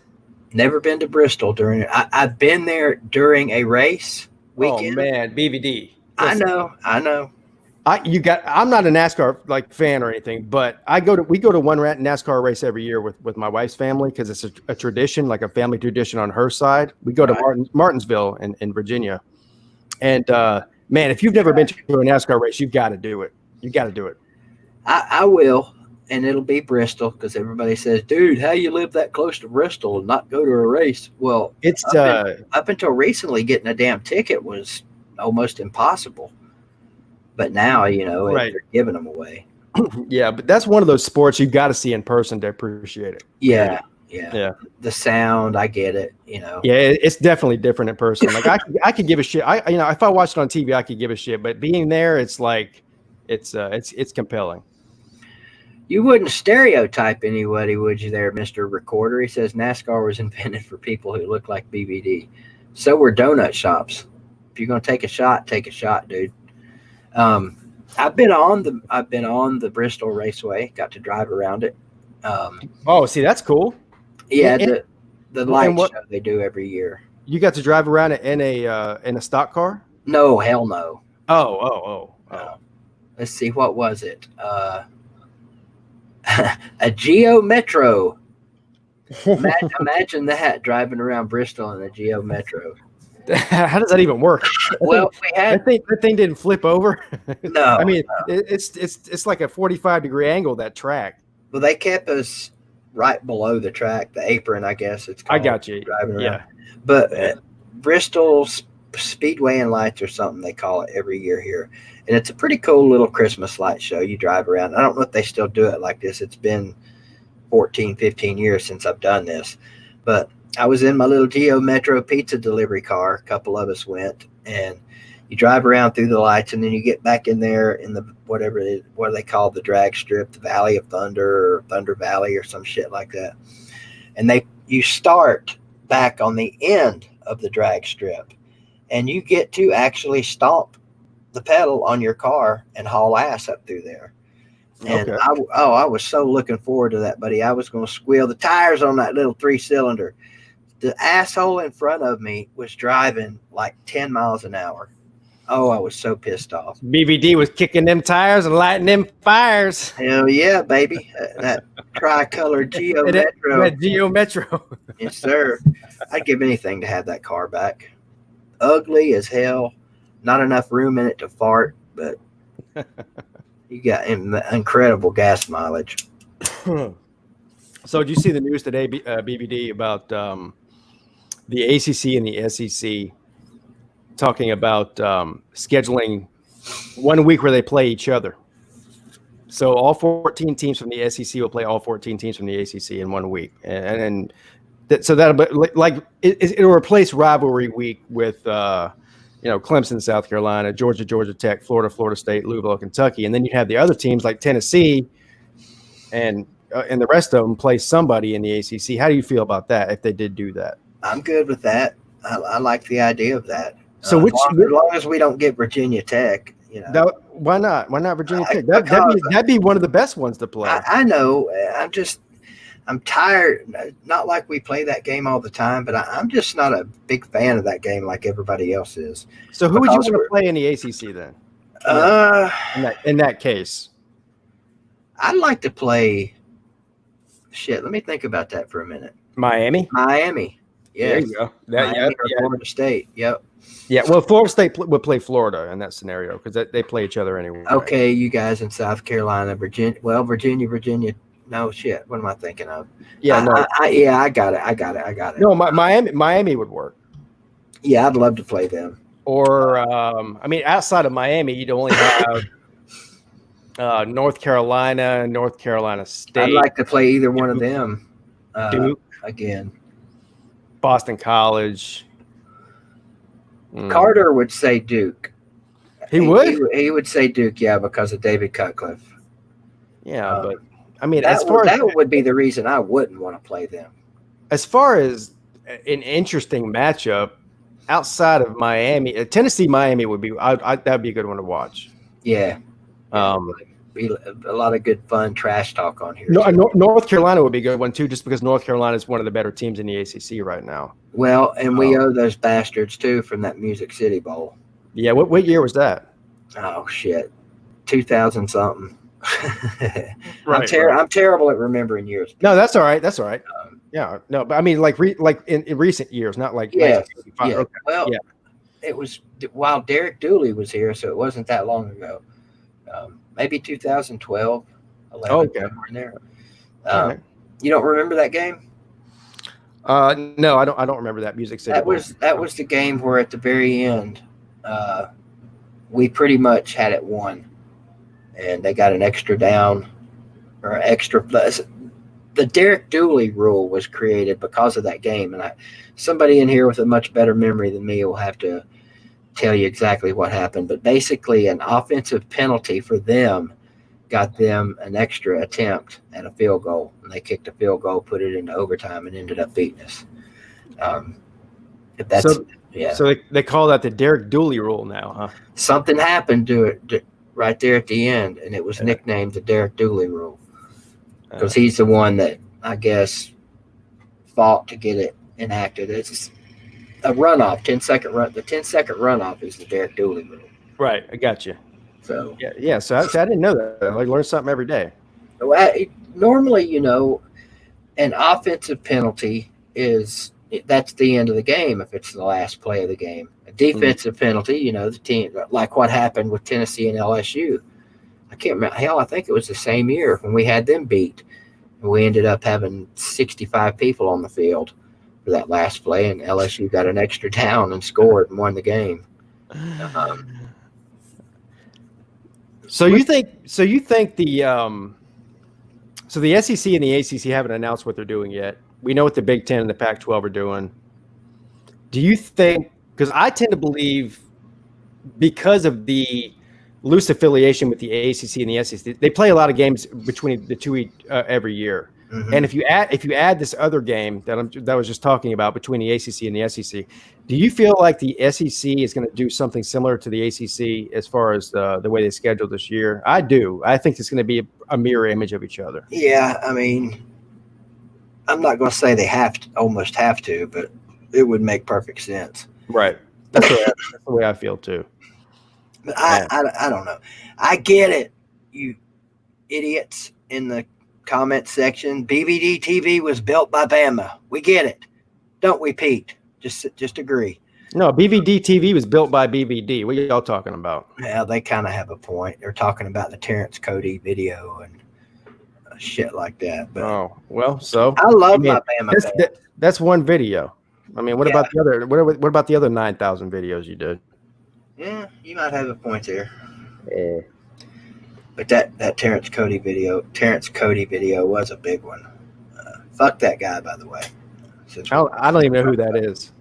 Never been to Bristol during it. I've been there during a race weekend. Oh man, BVD. Listen, I know. I'm not a NASCAR fan or anything, but we go to one NASCAR race every year with my wife's family, because it's a tradition, like a family tradition on her side. We go to Martinsville in Virginia, and man, if you've never been to a NASCAR race, you've got to do it. You got to do it. I will, and it'll be Bristol because everybody says, "Dude, how you live that close to Bristol and not go to a race?" Well, It's up until recently, getting a damn ticket was almost impossible. But now, Right. they're giving them away. yeah, but that's one of those sports you got to see in person to appreciate it. Yeah. The sound, I get it. Yeah, it's definitely different in person. Like I could give a shit. If I watched it on TV, I could give a shit. But being there, it's like it's compelling. You wouldn't stereotype anybody, would you, there, Mr. Recorder? He says NASCAR was invented for people who look like BVD. So were donut shops. If you're gonna take a shot, dude. I've been on the Bristol Raceway. Got to drive around it. Oh, see, that's cool. Yeah, And- the light what- show they do every year. You got to drive around it in a stock car. No, hell no. Oh. Let's see, what was it? A Geo Metro. Imagine that, driving around Bristol in a Geo Metro. How does that even work? Well, we had that thing didn't flip over. no. I mean, it's like a 45-degree angle, that track. Well, they kept us right below the track, the apron, I guess it's called. I got you. Driving around. Yeah. But Bristol Speedway and Lights or something they call it every year here. And it's a pretty cool little Christmas light show. You drive around. I don't know if they still do it like this. It's been 14, 15 years since I've done this. But I was in my little Geo Metro pizza delivery car. A couple of us went. And you drive around through the lights, and then you get back in there in the what do they call the drag strip, the Valley of Thunder or Thunder Valley or some shit like that. And you start back on the end of the drag strip, and you get to actually stomp the pedal on your car and haul ass up through there. And Okay. I was so looking forward to that, buddy. I was going to squeal the tires on that little 3-cylinder. The asshole in front of me was driving like 10 miles an hour. Oh, I was so pissed off. BVD was kicking them tires and lighting them fires. Hell yeah, baby. That tricolor Geo And Metro. that Geo Metro. Yes, sir. I'd give anything to have that car back. Ugly as hell. Not enough room in it to fart, but you got incredible gas mileage. So did you see the news today, BBD, about the ACC and the SEC talking about scheduling 1 week where they play each other? So all 14 teams from the SEC will play all 14 teams from the ACC in 1 week, and so that'll be like it'll replace rivalry week with Clemson, South Carolina, Georgia Tech, Florida State, Louisville, Kentucky, and then you have the other teams like Tennessee and the rest of them play somebody in the ACC. How do you feel about that if they did do that? I'm good with that. I like the idea of that. So as long as we don't get Virginia Tech, why not? Why not Virginia Tech? Because That'd be one of the best ones to play. I know. I'm tired. Not like we play that game all the time, but I'm just not a big fan of that game like everybody else is. So who would you want Because to play in the ACC then? In that case, I'd like to play. Shit, let me think about that for a minute. Miami. Yes. There you go. Miami or Florida State. Yep. Yeah. Well, Florida State would play Florida in that scenario because they play each other anyway. Okay, you guys in South Carolina, Virginia. Well, Virginia. No shit. What am I thinking of? Yeah. No. I got it. No. Miami would work. Yeah, I'd love to play them. Or outside of Miami, you'd only have North Carolina State. I'd like to play either one of them. Duke Again. Boston College. Carter would say Duke. He would? He would say Duke, yeah, because of David Cutcliffe. Yeah, but I mean, that would be the reason I wouldn't want to play them. As far as an interesting matchup outside of Miami, Tennessee Miami would be that'd be a good one to watch. Yeah. Be a lot of good fun trash talk on here. North Carolina would be a good one too, just because North Carolina is one of the better teams in the ACC right now. Well, and we owe those bastards too from that Music City Bowl. Yeah, what year was that? Oh shit, 2000 something. Right, I'm terrible at remembering years. No, that's all right. Yeah, no, but I mean, like in recent years, not like Yeah. 1985. Yeah. Okay. Well, Yeah. it was while Derek Dooley was here, so it wasn't that long ago. Maybe 2012. 11, Okay. somewhere in there. All right. You don't remember that game? No, I don't remember that Music City. That was the game where at the very end, we pretty much had it won, and they got an extra down or extra plus. The Derek Dooley rule was created because of that game, and somebody in here with a much better memory than me will have to tell you exactly what happened. But basically, an offensive penalty for them got them an extra attempt at a field goal, and they kicked a field goal, put it into overtime, and ended up beating us. So they call that the Derek Dooley rule now, huh? Something happened to it right there at the end, and it was nicknamed the Derek Dooley rule because he's the one that I guess fought to get it enacted. It's a runoff, 10-second run. The 10-second runoff is the Derek Dooley rule. Right, I got you. So yeah. So I didn't know that. I learn something every day. Normally, an offensive penalty that's the end of the game if it's the last play of the game. A defensive penalty, the team, like what happened with Tennessee and LSU. I can't remember. Hell, I think it was the same year when we had them beat. And we ended up having 65 people on the field for that last play, and LSU got an extra down and scored and won the game. So you think the the SEC and the ACC haven't announced what they're doing yet. We know what the Big Ten and the Pac-12 are doing. Do you think, because I tend to believe because of the loose affiliation with the ACC and the SEC, they play a lot of games between the two every year. Mm-hmm. And if you add this other game that I was just talking about between the ACC and the SEC, do you feel like the SEC is going to do something similar to the ACC as far as the way they schedule this year? I do. I think it's going to be a mirror image of each other. Yeah, I mean, I'm not going to say they almost have to, but it would make perfect sense. Right. That's the way I feel too. But I don't know. I get it, you idiots in the comment section. BVD TV was built by Bama. We get it, don't we, Pete? Just agree. No, BVD TV was built by BVD. What are y'all talking about? Yeah, they kind of have a point. They're talking about the Terrence Cody video and shit like that. But so I love my Bama. That's one video. I mean, what about the other? What about the other 9,000 videos you did? Yeah, you might have a point there. Yeah. But that Terrence Cody video was a big one. Fuck that guy, by the way. I don't even know who that is.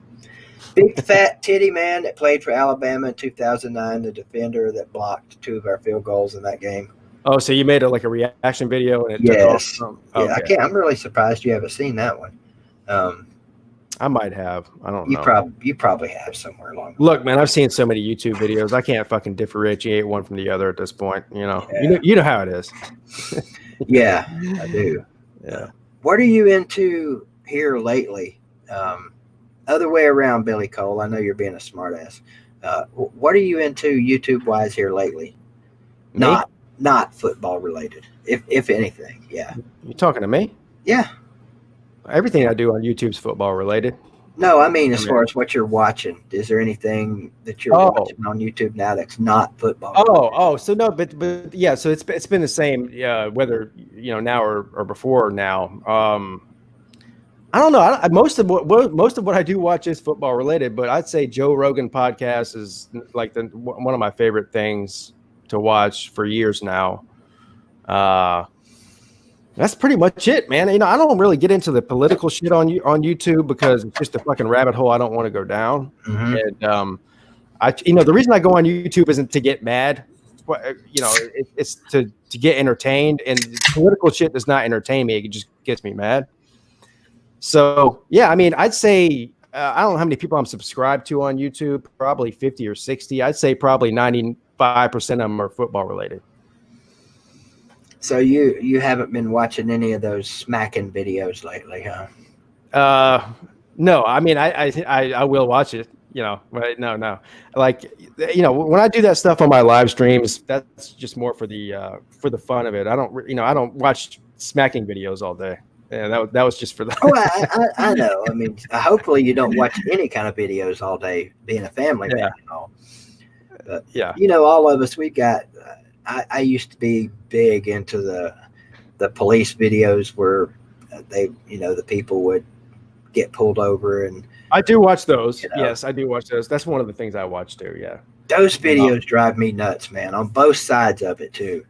Big fat titty man that played for Alabama in 2009, the defender that blocked 2 of our field goals in that game. Oh, so you made a reaction video and it yes. took off? Okay. I'm really surprised you haven't seen that one. I might have. I don't know. You probably have somewhere along. Look, man, I've seen so many YouTube videos. I can't fucking differentiate one from the other at this point. You know how it is. Yeah, I do. Yeah. What are you into here lately? Other way around, Billy Cole. I know you're being a smartass. What are you into YouTube wise here lately? Me? Not football related, if anything. Yeah. You talking to me? Yeah. Everything I do on YouTube's football related. No, I mean as far as what you're watching. Is there anything that you're watching on YouTube now that's not football? So no, but yeah, so it's been the same, whether now or before now. I don't know. Most of what I do watch is football related, but I'd say Joe Rogan podcast is like one of my favorite things to watch for years now. That's pretty much it, man. I don't really get into the political shit on YouTube because it's just a fucking rabbit hole I don't want to go down. Mm-hmm. And the reason I go on YouTube isn't to get mad. It's to get entertained, and political shit does not entertain me. It just gets me mad. So yeah, I mean, I'd say I don't know how many people I'm subscribed to on YouTube. Probably 50 or 60. I'd say probably 95% of them are football related. So you haven't been watching any of those smacking videos lately, huh? No. I mean, I will watch it, but no. Like, when I do that stuff on my live streams, that's just more for the fun of it. I don't watch smacking videos all day. Yeah, that was just for that. Oh, I know. I mean, hopefully you don't watch any kind of videos all day, being a family man and all. But yeah, all of us, we got. I used to be big into the the police videos where they, the people would get pulled over, and I do watch those. You know. Yes, I do watch those. That's one of the things I watch too. Yeah. those videos drive me nuts, man, on both sides of it too.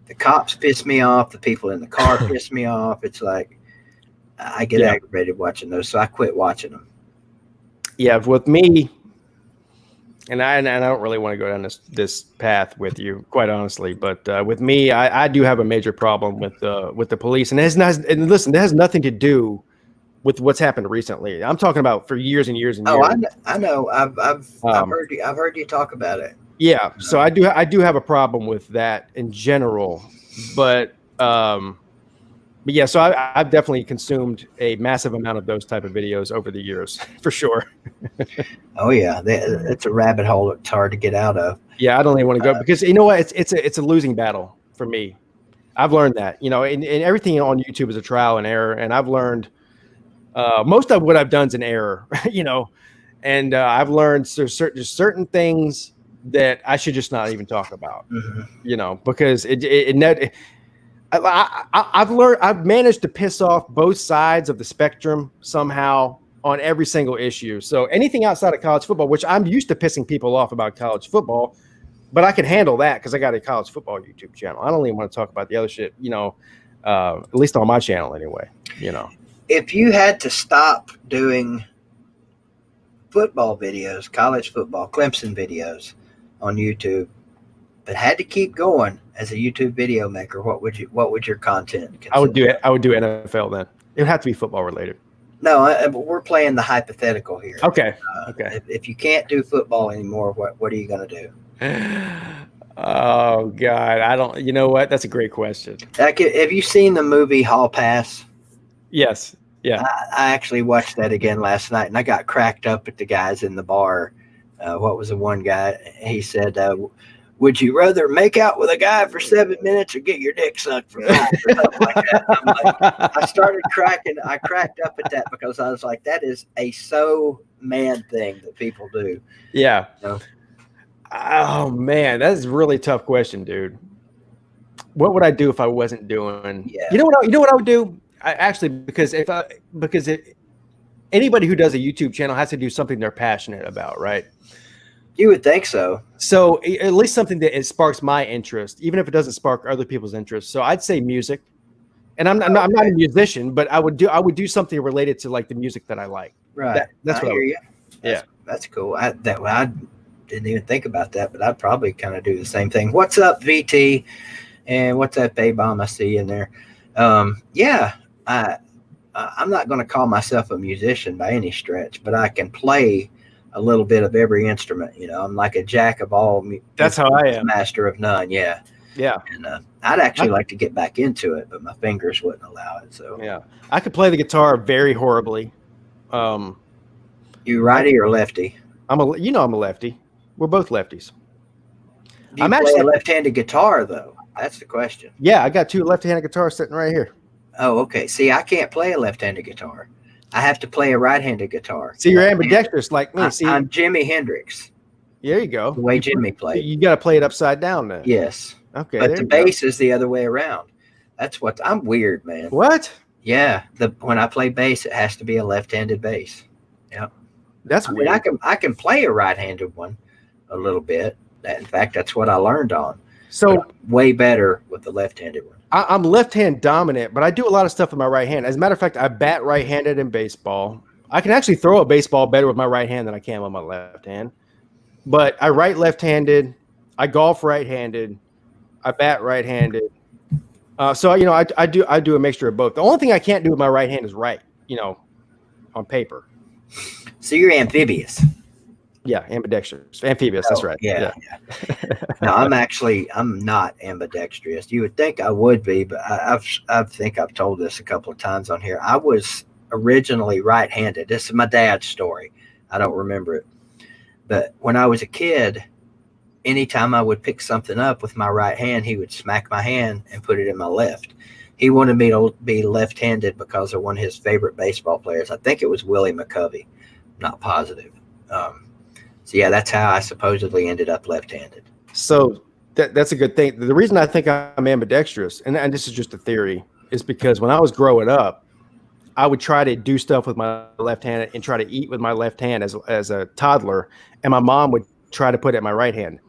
The cops piss me off. The people in the car piss me off. It's like I get aggravated watching those, so I quit watching them. Yeah, with me, and I don't really want to go down this path with you, quite honestly. But with me, I do have a major problem with the police, and and listen, that has nothing to do with what's happened recently. I'm talking about for years and years and years. Oh, I know. I've heard you talk about it. Yeah, so I do have a problem with that in general, but yeah, so I've definitely consumed a massive amount of those type of videos over the years, for sure. Oh yeah, it's a rabbit hole. It's hard to get out of. Yeah, I don't even want to go because you know what? It's a losing battle for me. I've learned that, and everything on YouTube is a trial and error, and I've learned most of what I've done is an error, and I've learned there's certain things that I should just not even talk about, because I've managed to piss off both sides of the spectrum somehow on every single issue. So anything outside of college football, which I'm used to pissing people off about college football, but I can handle that because I got a college football YouTube channel. I don't even want to talk about the other shit, at least on my channel anyway, If you had to stop doing football videos, college football, Clemson videos on YouTube, but had to keep going as a YouTube video maker, what would your content consist? I would do NFL then. It would have to be football related. No, we're playing the hypothetical here. Okay. If you can't do football anymore, what are you going to do? Oh God, I don't. You know what? That's a great question. Have you seen the movie Hall Pass? Yes. Yeah. I actually watched that again last night, and I got cracked up at the guys in the bar. What was the one guy? He said, "Would you rather make out with a guy for 7 minutes or get your dick sucked for 5?" Or something like that. I'm like, I cracked up at that because I was like, that is a so man thing that people do. Yeah. Oh man, that is a really tough question, dude. What would I do if I wasn't doing? Yeah. You know what I would do? Because anybody who does a YouTube channel has to do something they're passionate about, right? You would think so. So at least something that sparks my interest, even if it doesn't spark other people's interest. So I'd say music, and I'm not a musician, but I would do something related to like the music that I like. Right. That's what I hear you. Yeah, that's cool. I didn't even think about that, but I'd probably kind of do the same thing. What's up, VT? And what's up, A-Bomb? I see you in there. Yeah, I'm not going to call myself a musician by any stretch, but I can play a little bit of every instrument. I'm like a jack of all. That's how I am. Master of none. Yeah. Yeah. And I'd actually like to get back into it, but my fingers wouldn't allow it. So yeah, I could play the guitar very horribly. You righty or lefty? I'm a lefty. We're both lefties. Do you play a left-handed guitar though? That's the question. Yeah, I got 2 left-handed guitars sitting right here. Oh, okay. See, I can't play a left-handed guitar. I have to play a right-handed guitar. See, you're ambidextrous like me. See, I'm Jimi Hendrix. There you go. The way Jimmy played. You got to play it upside down then. Yes. Okay. But the bass is the other way around. I'm weird, man. What? Yeah. When I play bass, it has to be a left-handed bass. Yeah. That's weird. I can play a right-handed one a little bit. In fact, that's what I learned on. So way better with the left-handed one. I'm left-hand dominant, but I do a lot of stuff with my right hand. As a matter of fact, I bat right-handed in baseball. I can actually throw a baseball better with my right hand than I can with my left hand. But I write left-handed. I golf right-handed. I bat right-handed. So I do a mixture of both. The only thing I can't do with my right hand is write, on paper. So you're amphibious. Yeah, ambidextrous, amphibious. That's right. Yeah. No, I'm not ambidextrous. You would think I would be, but I think I've told this a couple of times on here. I was originally right-handed. This is my dad's story. I don't remember it, but when I was a kid, anytime I would pick something up with my right hand, he would smack my hand and put it in my left. He wanted me to be left-handed because of one of his favorite baseball players. I think it was Willie McCovey. Not positive. So yeah, that's how I supposedly ended up left-handed. So that's a good thing. The reason I think I'm ambidextrous, and this is just a theory, is because when I was growing up, I would try to do stuff with my left hand and try to eat with my left hand as a toddler, and my mom would try to put it in my right hand.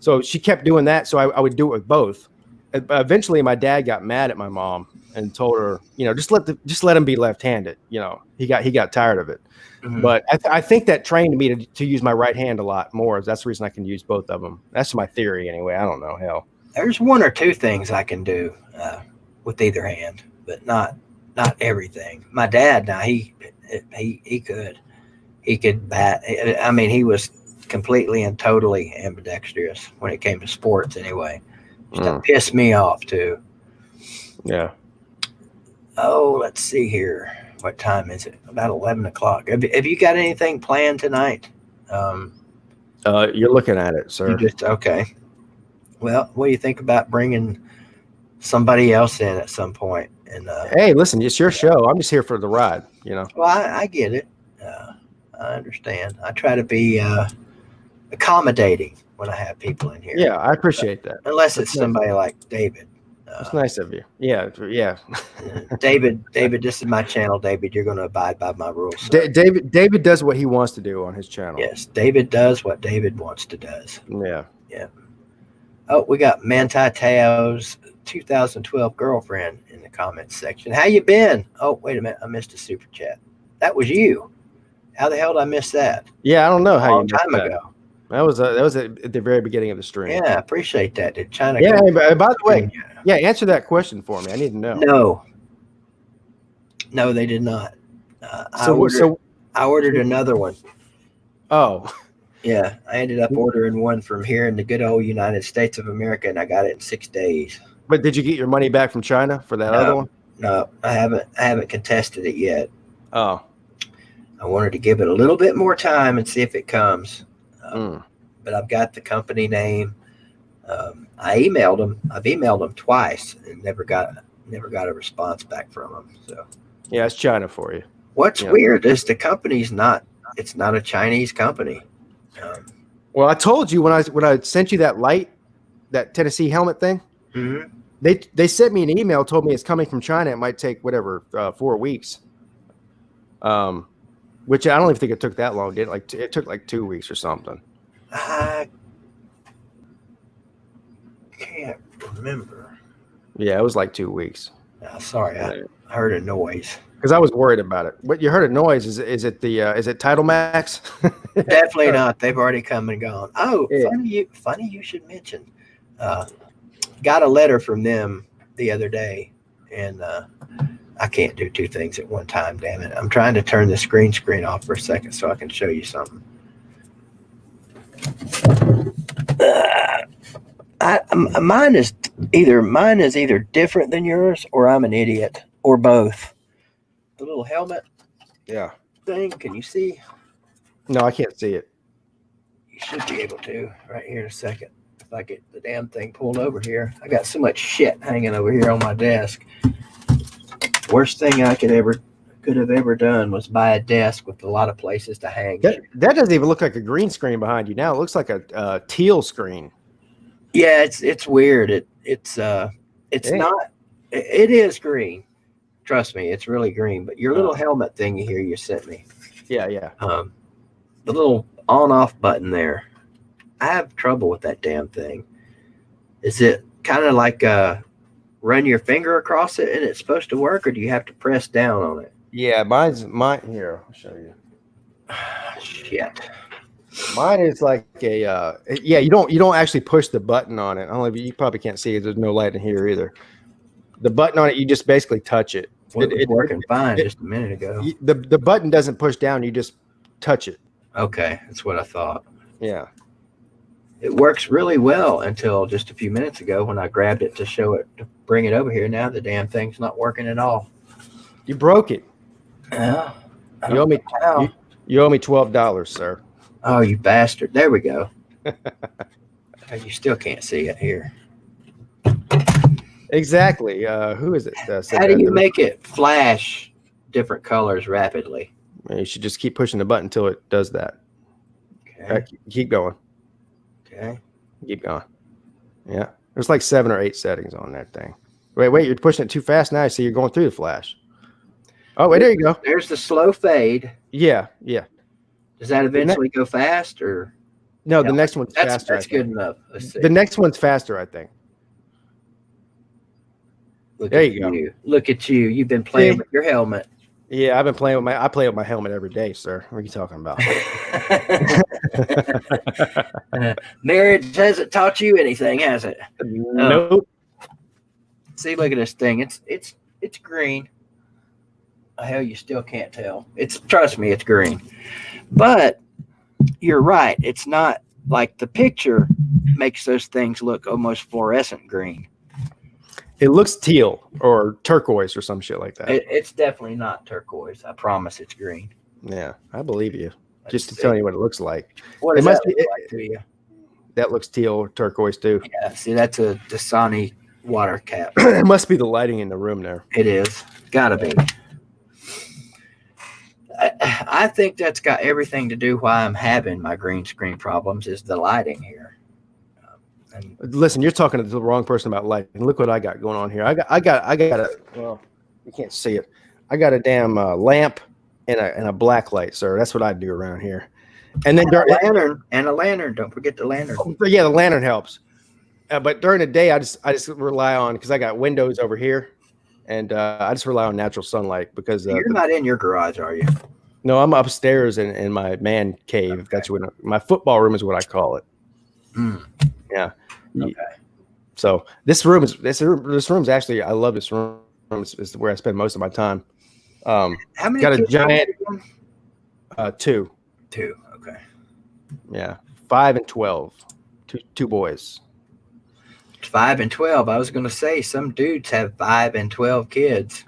So she kept doing that, so I would do it with both. Eventually, my dad got mad at my mom and told her, just let him be left-handed. He got tired of it. Mhm. But I think that trained me to use my right hand a lot more. That's the reason I can use both of them. That's my theory, anyway. I don't know. Hell, There's one or two things I can do with either hand, but not everything. My dad, now he could bat. I mean, he was completely and totally ambidextrous when it came to sports. Anyway, that pissed me off too. Yeah. Oh, let's see here. What time is it? About 11 o'clock. Have you got anything planned tonight? You're looking at it, sir. Okay. Well, what do you think about bringing somebody else in at some point? And hey, listen, it's your show. I'm just here for the ride. Well, I get it. I understand. I try to be accommodating when I have people in here. Yeah, I appreciate that. Unless it's somebody like David. It's nice of you. Yeah. David, this is my channel. David, you're going to abide by my rules. David does what he wants to do on his channel. Yes, David does what David wants to does. Yeah. Oh, we got Manti Teo's 2012 girlfriend in the comments section. How you been? Oh, wait a minute. I missed a super chat. That was you. How the hell did I miss that? Yeah, I don't know how you Long missed time that. ago. That was at the very beginning of the stream. Yeah, I appreciate that. Did China? Yeah. By the way, answer that question for me. I need to know. No, they did not. I ordered another one. Oh. Yeah, I ended up ordering one from here in the good old United States of America, and I got it in 6 days. But did you get your money back from China for that other one? No, I haven't contested it yet. Oh. I wanted to give it a little bit more time and see if it comes. But I've got the company name. I've emailed them twice and never got a response back from them. So yeah, it's China for you. What's weird is the company's not a Chinese company. Well, I told you when I sent you that light, that Tennessee helmet thing. Mm-hmm. They sent me an email, told me it's coming from China. It might take 4 weeks. Which I don't even think it took that long. Did it? It took like 2 weeks or something. I can't remember. Yeah, it was like 2 weeks. Sorry, I heard a noise. Because I was worried about it. But you heard a noise. Is it Title Max? Definitely not. They've already come and gone. Oh, yeah. Funny you should mention. Got a letter from them the other day, and I can't do two things at one time. Damn it! I'm trying to turn the screen off for a second so I can show you something. Mine is either different than yours, or I'm an idiot, or both. The little helmet thing. Can you see? No, I can't see it. You should be able to right here in a second. If I get the damn thing pulled over here, I got so much shit hanging over here on my desk. Worst thing I could have ever done was buy a desk with a lot of places to hang. That doesn't even look like a green screen behind you now. It looks like a teal screen. Yeah, it's weird. It's not. It is green. Trust me, it's really green. But your little helmet thing here you sent me. Yeah. The little on-off button there. I have trouble with that damn thing. Is it kind of like run your finger across it and it's supposed to work, or do you have to press down on it? Yeah, mine here. I'll show you. Shit. Mine is like a you don't actually push the button on it. I don't know, you probably can't see it. There's no light in here either. The button on it, you just basically touch it. Well, it was working fine just a minute ago. The button doesn't push down. You just touch it. Okay, that's what I thought. Yeah. It works really well until just a few minutes ago when I grabbed it to bring it over here. Now the damn thing's not working at all. You broke it. Yeah. You owe me $12, sir. Oh, you bastard. There we go. You still can't see it here. Exactly. Who is it? How do you make it flash different colors rapidly? You should just keep pushing the button until it does that. Okay. Keep going. Okay. Keep going. Yeah. There's like 7 or 8 settings on that thing. Wait, you're pushing it too fast now. So you're going through the flash. Oh, wait, there you go. There's the slow fade. Yeah. Does that eventually go fast or? No, the next one's That's faster. that's good enough. Let's see. The next one's faster, I think. There you go. Look at you. You've been playing with your helmet. Yeah, I've been playing with I play with my helmet every day, sir. What are you talking about? Marriage hasn't taught you anything, has it? Nope. See, look at this thing. It's green. Oh, hell, you still can't tell. Trust me, it's green. But you're right. It's not like the picture makes those things look almost fluorescent green. It looks teal or turquoise or some shit like that. It's definitely not turquoise. I promise it's green. Yeah, I believe you. Just to tell you what it looks like. What does that look like to you? That looks teal or turquoise too. Yeah, see, that's a Dasani water cap. It must be the lighting in the room there. It is. Gotta be. I think that's got everything to do why I'm having my green screen problems is the lighting here. Listen, you're talking to the wrong person about lighting. Look what I got going on here. I got a well, you can't see it. I got a damn lamp and a black light, sir. That's what I do around here. And then a lantern. Don't forget the lantern. Yeah, the lantern helps. But during the day, I just rely on because I got windows over here, and I just rely on natural sunlight because you're not in your garage, are you? No, I'm upstairs in my man cave. Okay. That's what my football room is what I call it. Yeah. Okay. So this room's actually I love this room. It's where I spend most of my time. How many? Got a giant. 2. 2. Okay. Yeah, 5 and 12. Two boys. 5 and 12. I was going to say some dudes have 5 and 12 kids.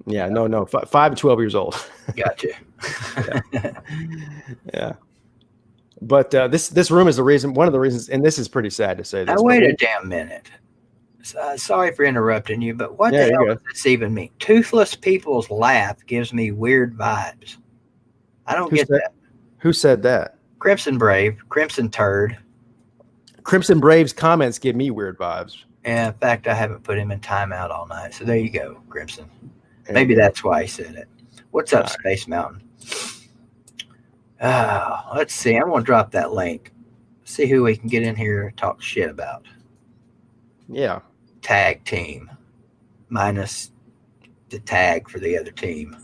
Yeah, no, 5 and 12 years old. Gotcha. Yeah. But this room is one of the reasons, and this is pretty sad to say this. Now, wait a damn minute. Sorry for interrupting you, but what the hell does this even mean? Toothless people's laugh gives me weird vibes. I don't get that. Who said that? Crimson Brave, Crimson Turd. Crimson Brave's comments give me weird vibes. And in fact, I haven't put him in timeout all night. So there you go, Crimson. Maybe that's why he said it. What's up, Space Mountain? Let's see. I'm going to drop that link. See who we can get in here and talk shit about. Yeah. Tag team. Minus the tag for the other team.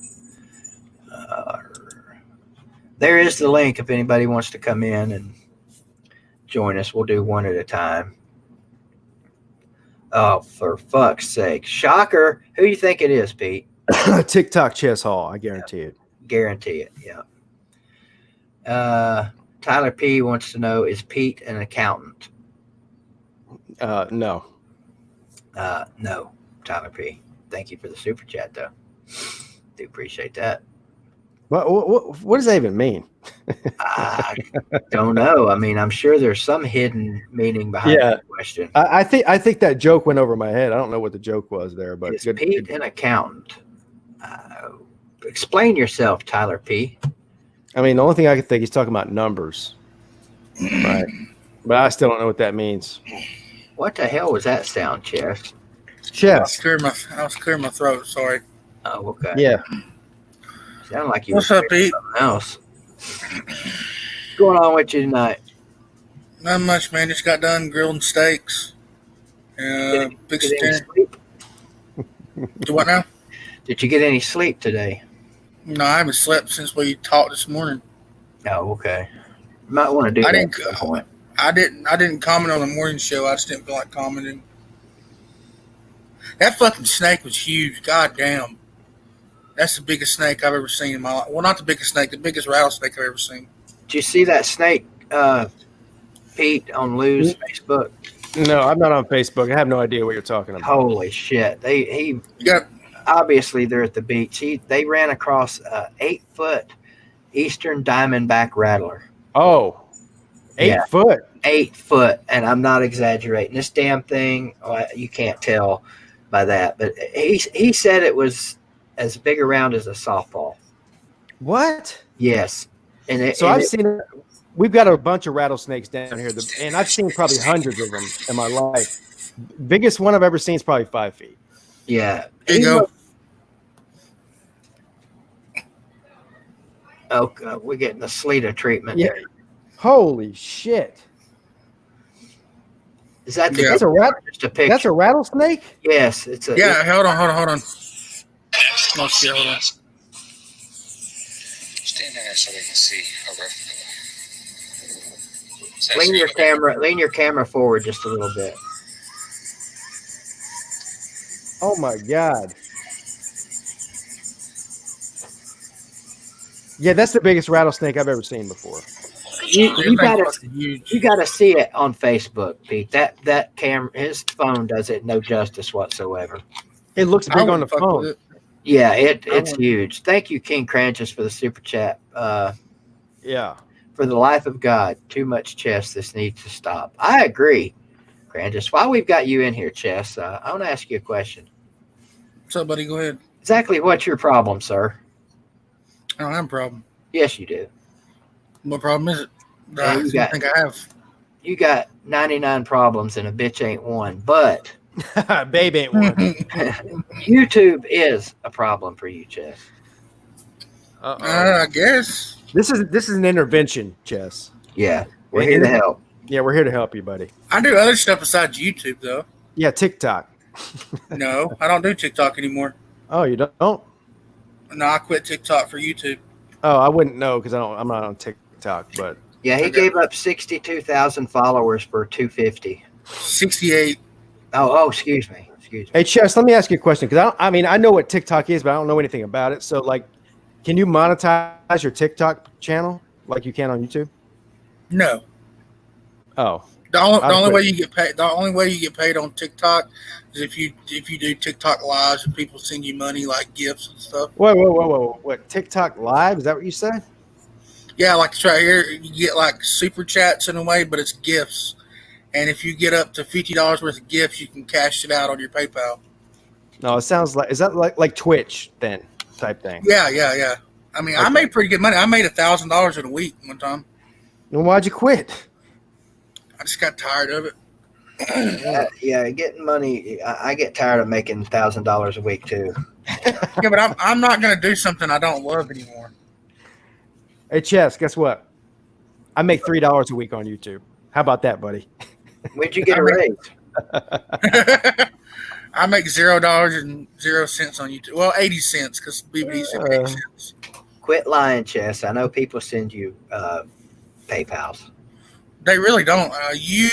There is the link if anybody wants to come in and join us. We'll do one at a time. Oh, for fuck's sake. Shocker. Who do you think it is, Pete? TikTok Chess Hall. I guarantee it. Guarantee it, yeah. Tyler P. wants to know, is Pete an accountant? No. No, Tyler P. Thank you for the super chat, though. Do appreciate that. What does that even mean? I don't know. I mean, I'm sure there's some hidden meaning behind that question. I think that joke went over my head. I don't know what the joke was there, but is Pete an accountant? Explain yourself, Tyler P. I mean, the only thing I can think he's talking about numbers, right? But I still don't know what that means. What the hell was that sound, Chess? Chess. I was clearing my throat. Sorry. Oh, okay. Yeah. Sound like you. What's up, Pete? Something else. What's going on with you tonight? Not much, man. Just got done grilling steaks. Big steak. Do what now? Did you get any sleep today? No, I haven't slept since we talked this morning. Oh, okay. You might want to do that at some point. I didn't comment on the morning show. I just didn't feel like commenting. That fucking snake was huge. God damn. That's the biggest snake I've ever seen in my life. Well, not the biggest snake, the biggest rattlesnake I've ever seen. Did you see that snake, Pete, on Lou's Facebook? No, I'm not on Facebook. I have no idea what you're talking about. Holy shit. Obviously, they're at the beach. They ran across a 8-foot eastern diamondback rattler. Oh, 8 foot. 8 foot, and I'm not exaggerating. This damn thing, you can't tell by that, but he said it was as big around as a softball. What? Yes. I've seen. We've got a bunch of rattlesnakes down here, and I've seen probably hundreds of them in my life. Biggest one I've ever seen is probably 5 feet. Yeah. There you go. Oh, we're getting the Sleeta treatment. Yeah. Holy shit. Is that the Yeah. That's a just a picture? That's a rattlesnake? Yes, it's a. Yeah, hold on. Oh, shit, hold on. Stand there so they can see. Lean your camera forward just a little bit. Oh my god. Yeah, that's the biggest rattlesnake I've ever seen before. You gotta Huge. you gotta see it on Facebook, Pete. That camera, his phone does it no justice whatsoever. It looks I big on the wouldn't fuck with phone. it. Yeah, I it's wouldn't- huge. Thank you, King Cranches, for the super chat. Yeah. For the life of God, too much chess. This needs to stop. I agree, Cranches. While we've got you in here, Chess, I want to ask you a question. What's up, buddy? Go ahead. Exactly what's your problem, sir? I don't have a problem. Yes, you do. What problem is it? Yeah, you I got- think I have. You got 99 problems and a bitch ain't one. But Babe ain't one. YouTube is a problem for you, Chess. I guess. This is an intervention, Chess. Yeah, we're here to help. Yeah, we're here to help you, buddy. I do other stuff besides YouTube, though. Yeah, TikTok. No, I don't do TikTok anymore. Oh, you don't? No, I quit TikTok for YouTube. Oh, I wouldn't know because I'm not on TikTok, but Yeah, he Okay. gave up 62,000 followers for 250. 68. Oh, excuse me. hey, Chess, let me ask you a question because I mean I know what TikTok is, but I don't know anything about it. So, like, can you monetize your TikTok channel like you can on YouTube? No. Oh, The only quit. way you get paid. The only way you get paid on TikTok is if you do TikTok lives and people send you money like gifts and stuff. whoa! What, TikTok Live? Is that what you said? Yeah, like it's right here. You get like super chats in a way, but it's gifts. And if you get up to $50 worth of gifts, you can cash it out on your PayPal. No, it sounds like, is that like Twitch then type thing? Yeah. I mean, I Okay. made pretty good money. I made $1,000 in a week one time. Then why'd you quit? I just got tired of it. Yeah, getting money. I get tired of making $1,000 a week too. Yeah, but I'm not going to do something I don't love anymore. Hey, Chess, guess what? I make $3 a week on YouTube. How about that, buddy? Where'd you get a I mean- raise? I make $0.00 on YouTube. Well, 80 cents because BBD said 80 cents. Quit lying, Chess. I know people send you PayPals. They really don't. You,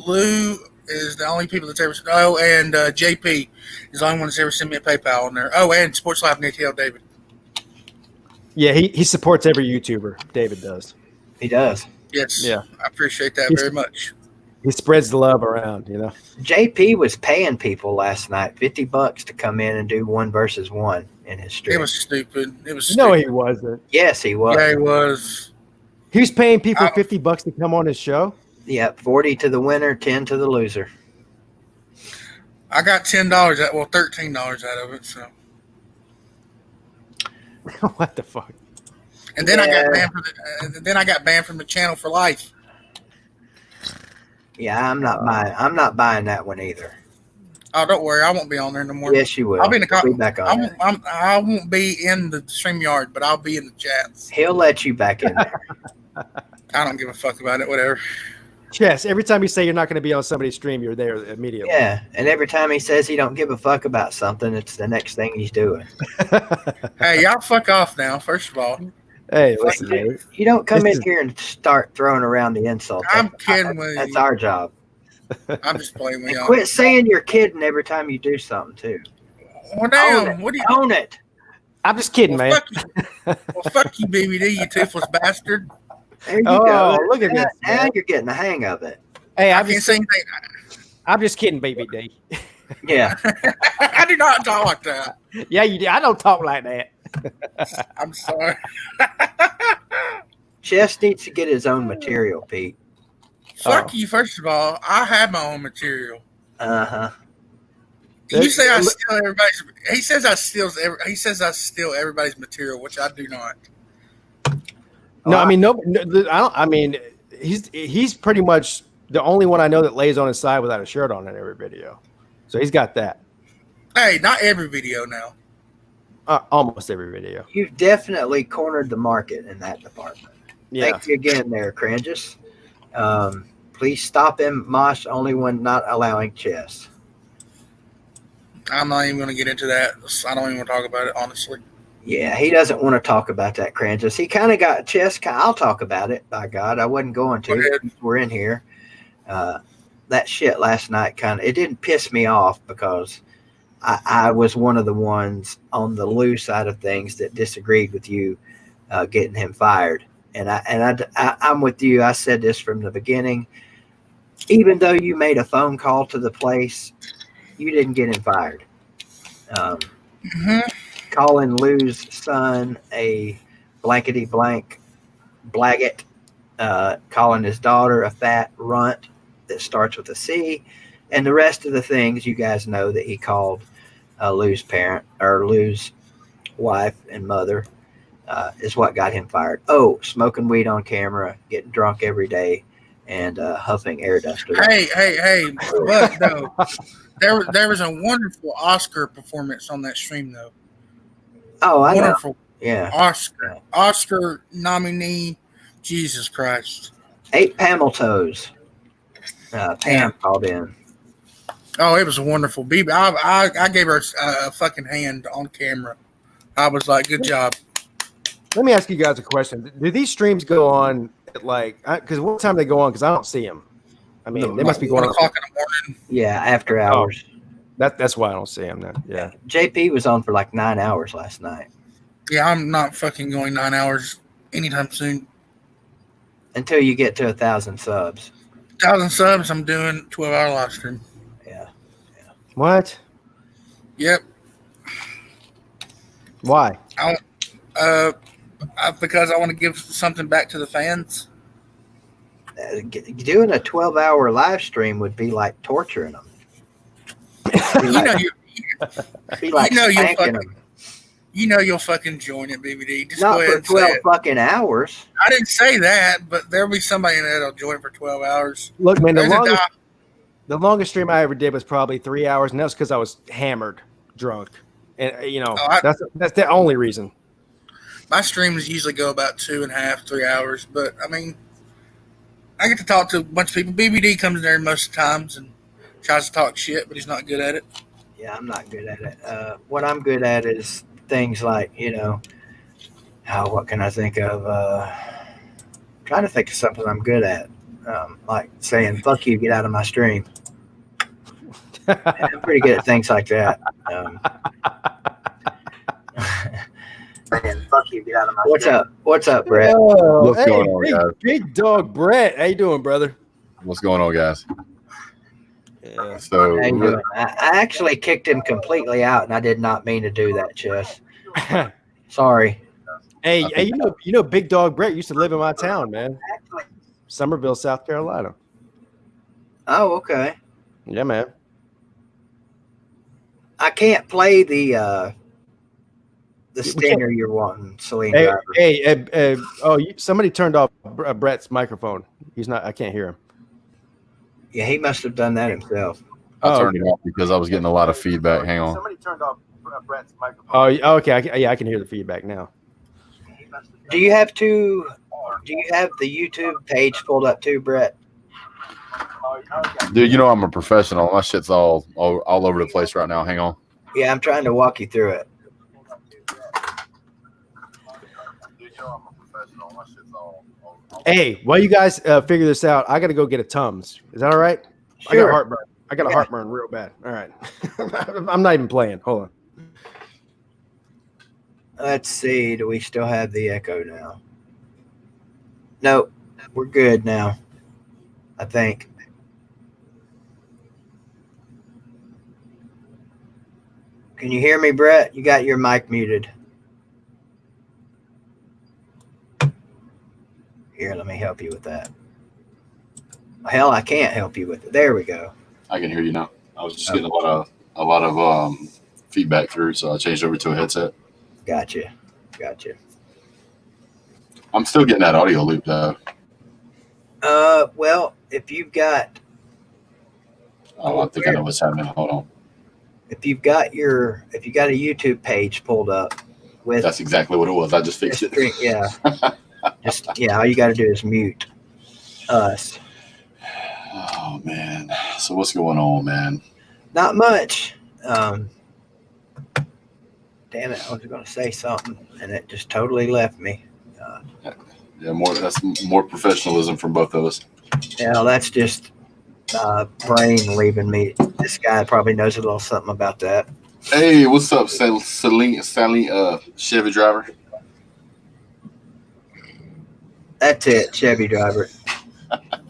Lou is the only people that's ever. Oh, and JP is the only one that's ever sent me a PayPal on there. Oh, and Sports Life and ATL David. Yeah, he supports every YouTuber. David does. He does. Yes. Yeah. I appreciate that He's- very much. He spreads the love around, you know. JP was paying people last night $50 to come in and do 1 versus 1 in his stream. It was stupid. It was No, stupid. he wasn't. Yes, he was. Yeah, he was. He was paying people I- $50 to come on his show. Yep, 40 to the winner, 10 to the loser. I got $10 out. Well, $13 out of it. So, What the fuck? and then I Yeah. got banned for the. Then I got banned from the channel for life. Yeah, I'm not buying that one either. Oh, don't worry. I won't be on there no more. Yes, you will. I'll be in the Be back on there. I won't be in the StreamYard, but I'll be in the chats. He'll let you back in there. I don't give a fuck about it. Whatever. Chess, every time you say you're not going to be on somebody's stream, you're there immediately. Yeah, and every time he says he don't give a fuck about something, it's the next thing he's doing. Hey, y'all fuck off now. First of all, Hey, listen, man. You don't come This in is- here and start throwing around the insults. I'm kidding with That's you. our job. I'm just playing with And y'all. quit saying you're kidding every time you do something too. Well, Own damn. it. What do you? Own it. I'm just kidding, Well, man. fuck you, BBD, you toothless bastard. There you Oh, go. look at Now- this, Now man. you're getting the hang of it. Hey, I can't say anything. I'm just kidding, baby D. Yeah. I do not talk like that. Yeah, you do. I don't talk like that. I'm sorry. Chess needs to get his own material, Pete. Fuck you. First of all, I have my own material. Uh-huh. You say I steal everybody's. He says I steal everybody's material, which I do not. No, I mean, no, I don't. I mean, he's pretty much the only one I know that lays on his side without a shirt on in every video. So he's got that. Hey, not every video now. Almost every video. You've definitely cornered the market in that department. Yeah. Thank you again there, Crangus. Please stop him, Mosh, only when not allowing chess. I'm not even going to get into that. I don't even want to talk about it, honestly. Yeah, he doesn't want to talk about that, Crangus. He kind of got chess. I'll talk about it, by God. I wasn't going Go to. ahead. We're in here. That shit last night it didn't piss me off because I was one of the ones on the Lou side of things that disagreed with you getting him fired. And I'm with you. I said this from the beginning. Even though you made a phone call to the place, you didn't get him fired. Calling Lou's son a blankety blank blaggot, calling his daughter a fat runt that starts with a C, and the rest of the things you guys know that he called Lou's parent or Lou's wife and mother is what got him fired. Oh, smoking weed on camera, getting drunk every day, and huffing air dust. Hey! But no, there was a wonderful Oscar performance on that stream, though. Oh, I Wonderful. know. Yeah. Oscar nominee. Jesus Christ. 8 Pamel toes. Pam called in. Oh, it was wonderful. I gave her a fucking hand on camera. I was like, good job. Let me ask you guys a question. Do these streams go on at because what time they go on? Because I don't see them. I mean, they must be going 1 on. o'clock in the morning. Yeah, after hours. That's why I don't see them then. Yeah. JP was on for like 9 hours last night. Yeah, I'm not fucking going 9 hours anytime soon. Until you get to 1,000 subs. 1,000 subs, I'm doing 12-hour live stream. Yeah. What? Yep. Why? Because I want to give something back to the fans. Doing a 12-hour live stream would be like torturing them. You know you'll fucking join it, BBD. Just Not go ahead for and 12 say it. fucking hours. I didn't say that, but there'll be somebody in there that'll join for 12 hours. Look, man, There's the longest stream I ever did was probably 3 hours, and that was because I was hammered, drunk, and that's the only reason. My streams usually go about 2.5, 3 hours, but I mean, I get to talk to a bunch of people. BBD comes in there most of the times and tries to talk shit, but he's not good at it. Yeah, I'm not good at it. What I'm good at is things like, what can I think of? Trying to think of something I'm good at. Like saying, fuck you, get out of my stream. I'm pretty good at things like that. Fuck you, get out of my stream. What's up, Brett? Oh, What's going on, guys? Big dog Brett. How you doing, brother? What's going on, guys? Yeah. So, How you doing? I actually kicked him completely out, and I did not mean to do that, Chess. Sorry. Hey, you know, Big Dog Brett used to live in my town, man. Somerville, South Carolina. Oh, okay. Yeah, man. I can't play the stinger you're wanting, Celine Driver. Somebody turned off Brett's microphone. He's not. I can't hear him. Yeah, he must have done that himself. I turned it off because I was getting a lot of feedback. Hang on. Somebody turned off Brett's microphone. Oh, okay. I can hear the feedback now. Do you have the YouTube page pulled up too, Brett? Dude, you know I'm a professional. My shit's all over the place right now. Hang on. Yeah, I'm trying to walk you through it. Hey, while you guys figure this out, I got to go get a Tums. Is that all right? Sure. I got a heartburn. I got a heartburn real bad. All right. I'm not even playing. Hold on. Let's see. Do we still have the echo now? Nope. We're good now, I think. Can you hear me, Brett? You got your mic muted. Here, let me help you with that. Hell, I can't help you with it. There we go. I can hear you now. I was just getting a lot of feedback through, so I changed over to a headset. Gotcha. I'm still getting that audio loop though. Well, if you've got I think I know what's happening. Hold on. if you got a YouTube page pulled up with That's exactly what it was. I just fixed it. yeah, all you got to do is mute us. Oh man. So what's going on, man? Not much. Damn it! I was going to say something, and it just totally left me. Yeah, that's more professionalism from both of us. Yeah, that's just brain leaving me. This guy probably knows a little something about that. Hey, what's up, Sally, Chevy driver? That's it, Chevy driver.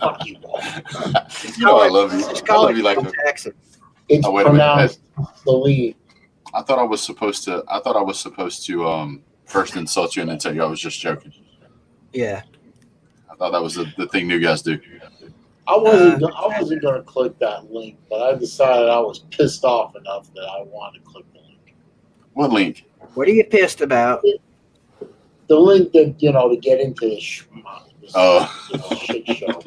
Fuck you. I love you. Just I call love it you like Phil Jackson. It's Oh, wait a minute. pronounced the lead. I thought I was supposed to first insult you and then tell you I was just joking. Yeah. I thought that was the thing new guys do. I wasn't gonna click that link, but I decided I was pissed off enough that I wanted to click the link. What link? What are you pissed about? The link that to get into this shit show.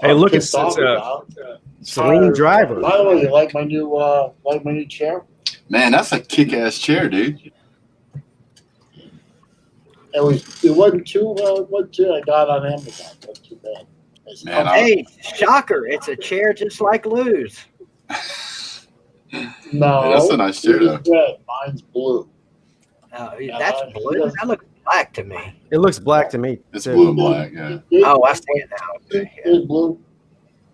Hey, look, Pissed it's off about. Celine Driver. By the way, you like my new chair? Man, that's a kick-ass chair, dude. It wasn't too I got on Amazon. Not too bad. It's Man, Hey, shocker! It's a chair just like Lou's. no, Yeah, that's a nice chair, it's red. Mine's blue. That's blue. That looks black to me. It looks black to me. It's too. blue and black, yeah. Oh, I see it now. Okay, yeah. It's blue.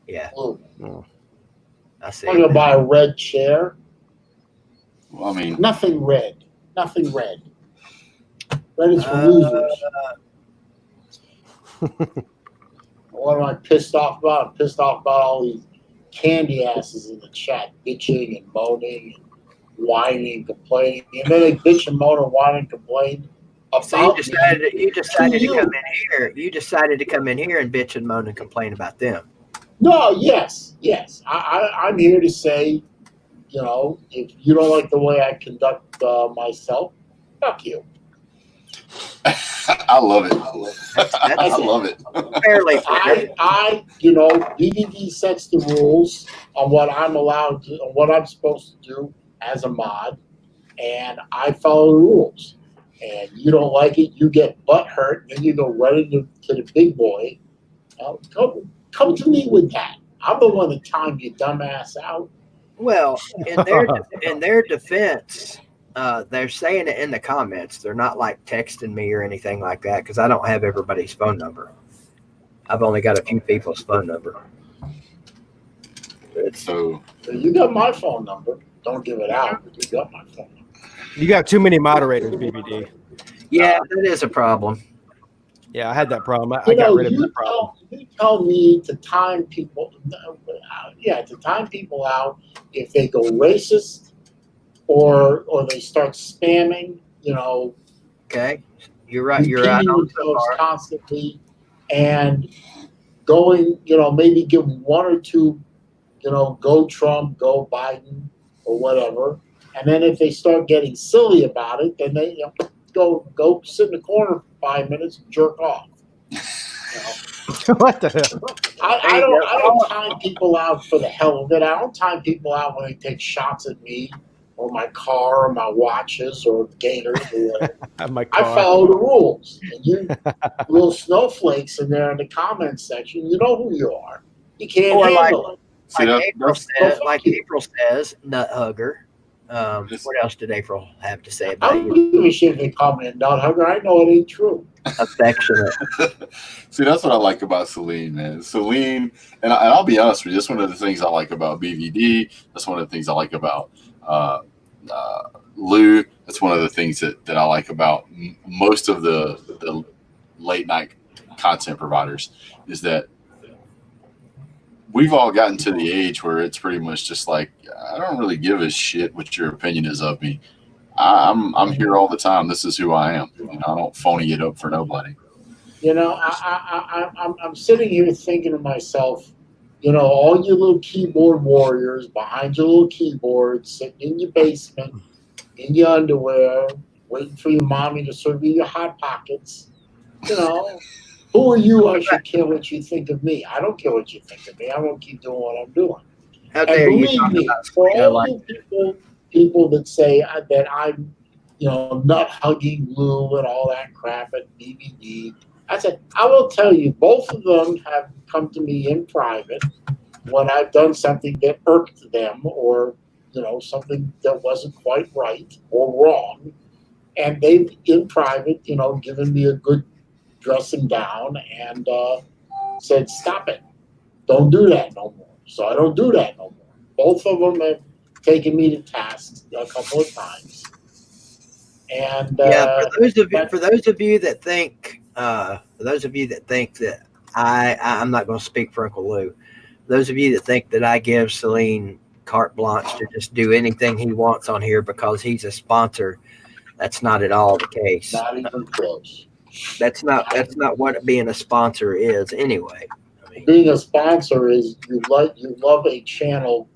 Yeah, Blue. I see. I'm gonna buy a red chair. Well, I mean, Nothing red. Nothing red. Red is for losers. What am I pissed off about? I'm pissed off about all these candy asses in the chat bitching and moaning and whining and complaining. And then they bitch and moan and whine and complain about So you decided me. to come in here. You decided to come in here and bitch and moan and complain about them. No, yes. I'm here to say, if you don't like the way I conduct myself, fuck you. I love it. I love it. Fairly. BVD sets the rules on what I'm allowed to, on what I'm supposed to do as a mod, and I follow the rules. And you don't like it, you get butt hurt, then you go right into the big boy. Come to me with that. I'm the one that timed your dumbass out. Well, in their defense, they're saying it in the comments. They're not like texting me or anything like that because I don't have everybody's phone number. I've only got a few people's phone number. So You got my phone number. Don't give it out, but you got my phone number. You got too many moderators, BBD. Yeah, that is a problem. Yeah, I had that problem. I got rid of that problem. You tell me to time people out. Yeah, to time people out if they go racist or they start spamming, Okay, you're right. You're right. repeating themselves constantly and going, maybe give one or two, go Trump, go Biden, or whatever. And then if they start getting silly about it, then they go sit in the corner for 5 minutes and jerk off. What the hell? I don't time people out for the hell of it. I don't time people out when they take shots at me or my car or my watches or gators or whatever. My I car. follow the rules. And you little snowflakes in there in the comment section, you know who you are. You can't Or handle it. see Like April says, nut hugger. What else did April have to say I about don't you? give a shit if they call me a nut hugger. I know it ain't true. Affectionate. See, that's what I like about Celine, man. Celine, and I'll be honest with you, that's one of the things I like about BVD. That's one of the things I like about Lou. That's one of the things that I like about most of the late night content providers is that we've all gotten to the age where it's pretty much just like, I don't really give a shit what your opinion is of me. I'm here all the time. This is who I am. I don't phony it up for nobody. I'm sitting here thinking to myself, all you little keyboard warriors behind your little keyboard, sitting in your basement, in your underwear, waiting for your mommy to serve you your Hot Pockets. Who are you? I should care what you think of me. I don't care what you think of me. I'm going to keep doing what I'm doing. How And dare you believe talk me, about for Selena all like you people that say that I'm, nut hugging Lou and all that crap at BVD, I said, I will tell you, both of them have come to me in private when I've done something that irked them, or something that wasn't quite right or wrong, and they've in private, given me a good dressing down and said, "Stop it! Don't do that no more." So I don't do that no more. Both of them have taken me to task a couple of times, and yeah, but for those of you that think that I'm not going to speak for Uncle Lou. Those of you that think that I give Celine carte blanche to just do anything he wants on here because he's a sponsor, that's not at all the case. not even close. That's not what being a sponsor is anyway. I mean, Being a sponsor is you love a channel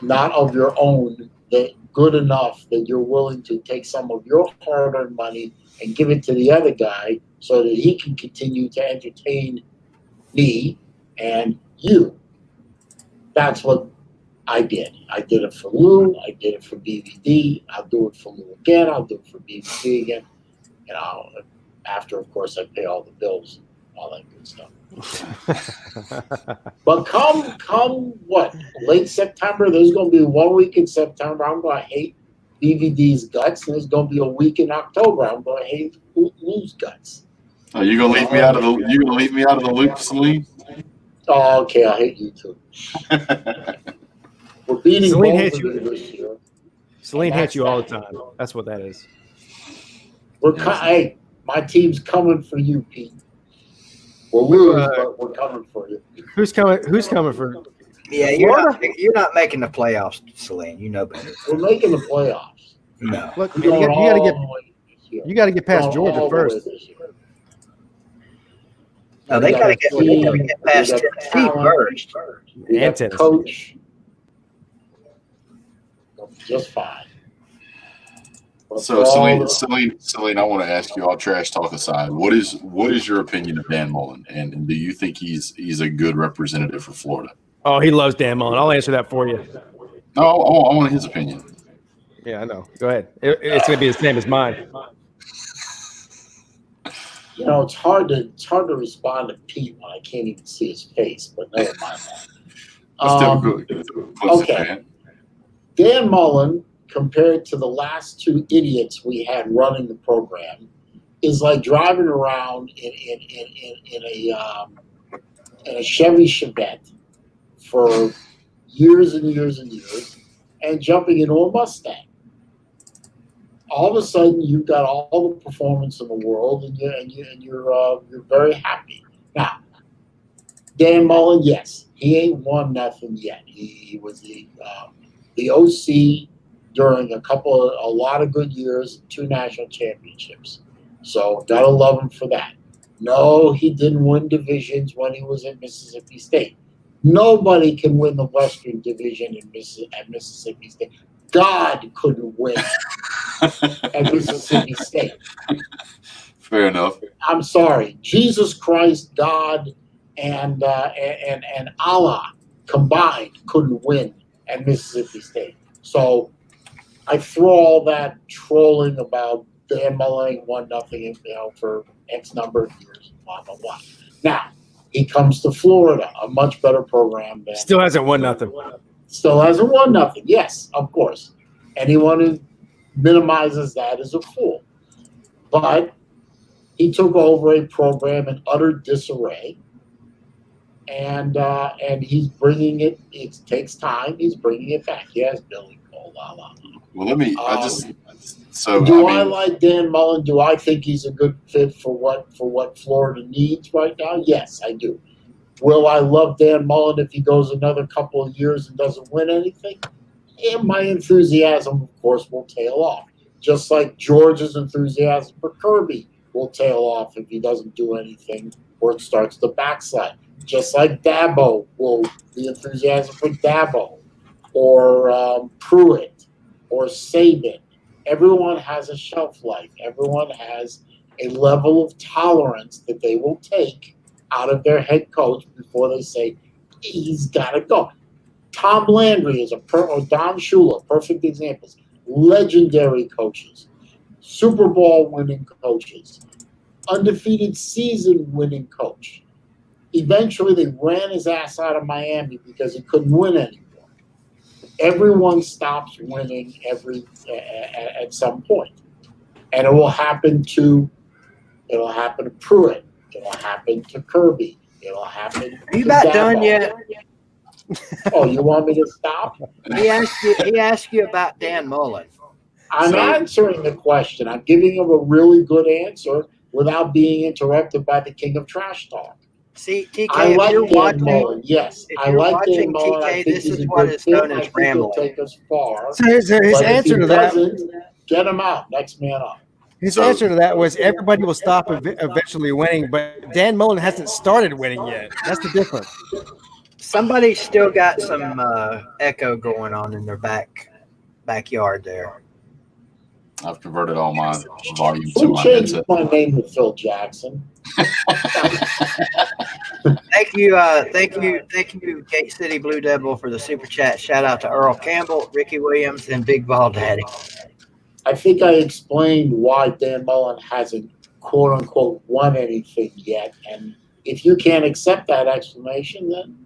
not of your own that good enough that you're willing to take some of your hard-earned money and give it to the other guy so that he can continue to entertain me and you. That's what I did. I did it for Lou. I did it for BVD. I'll do it for Lou again. I'll do it for BVD again. After, of course, I pay all the bills, all that good stuff. But come what? Late September, there's going to be 1 week in September. I'm going to hate BVD's guts, and there's going to be a week in October. I'm going to hate Lou's guts. Are you gonna leave me out of the loop, Celine? Oh, okay. I hate you too. We're beating Celine both hates of you. this year. Celine hates you all the time. That's what that is. Hey, my team's coming for you, Pete. We'll lose, but we're coming for you. Who's coming? Who's coming for? yeah, you're not making the playoffs, Celine. You know better. We're making the playoffs. No. Look, We're man, going you gotta all get the way this year. you gotta get past Going Georgia all the way first. this year. No, We they got gotta a get team, past we got Tennessee talent, first. we And got Tennessee. coach. Just fine. But So for all Celine, I want to ask you, all trash talk aside, what is your opinion of Dan Mullen, and do you think he's a good representative for Florida? Oh, he loves Dan Mullen. I'll answer that for you. No, I want his opinion. Yeah, I know. Go ahead. It's gonna be the same as mine. it's hard to respond to Pete when I can't even see his face, but never mind that. That's typical. Okay. Dan Mullen, compared to the last two idiots we had running the program, is like driving around in a Chevy Chevette for years and years and years, and jumping into a Mustang. All of a sudden, you've got all the performance in the world, and you're very happy. Now, Dan Mullen, yes, he ain't won nothing yet. He was the OC during a lot of good years, 2 national championships. So gotta love him for that. No, he didn't win divisions when he was at Mississippi State. Nobody can win the Western Division at Mississippi State. God couldn't win at Mississippi State. Fair enough. I'm sorry. Jesus Christ, God, and Allah combined couldn't win at Mississippi State. So I throw all that trolling about Dan Mullen won nothing, for X number of years, blah blah blah. Now he comes to Florida, a much better program than Still hasn't won nothing. Still hasn't won nothing. Yes, of course. Anyone who minimizes that is a fool. But he took over a program in utter disarray, and he's bringing it. It takes time. He's bringing it back. Yes, Billy Cole. La la. Well, let me. I like Dan Mullen? Do I think he's a good fit for what Florida needs right now? Yes, I do. Will I love Dan Mullen if he goes another couple of years and doesn't win anything? And my enthusiasm, of course, will tail off. Just like George's enthusiasm for Kirby will tail off if he doesn't do anything or it starts to backslide. Just like Dabo the enthusiasm for Dabo or Pruitt or Saban. Everyone has a shelf life. Everyone has a level of tolerance that they will take out of their head coach before they say, he's got to go. Tom Landry is or Don Shula, perfect examples. Legendary coaches, Super Bowl winning coaches, undefeated season winning coach. Eventually, they ran his ass out of Miami because he couldn't win anymore. Everyone stops winning at some point, and it will happen to Pruitt. It'll happen to Kirby. It'll happen. Are you to about Dabo. done yet? Oh, you want me to stop? He asked you about Dan Mullen. I'm So- answering the question. I'm giving him a really good answer without being interrupted by the king of trash talk. See, TK, I if like you're Dan watching, Mullen. Yes, if I you're like Dan watching Mullen. I TK, think this he's is a what good is fit. known I as think he'll rambling. take us far. So his But if answer he to that, doesn't, get him out. Next man up. his So- answer to that was everybody will stop eventually winning, but Dan Mullen hasn't started winning yet. That's the difference. Somebody's still got some echo going on in their backyard there. I've converted all my volume to Who my changed headset. my name to Phil Jackson? Thank you, Gate City Blue Devil for the super chat. Shout out to Earl Campbell, Ricky Williams, and Big Ball Daddy. I think I explained why Dan Mullen hasn't quote unquote won anything yet. And if you can't accept that explanation, then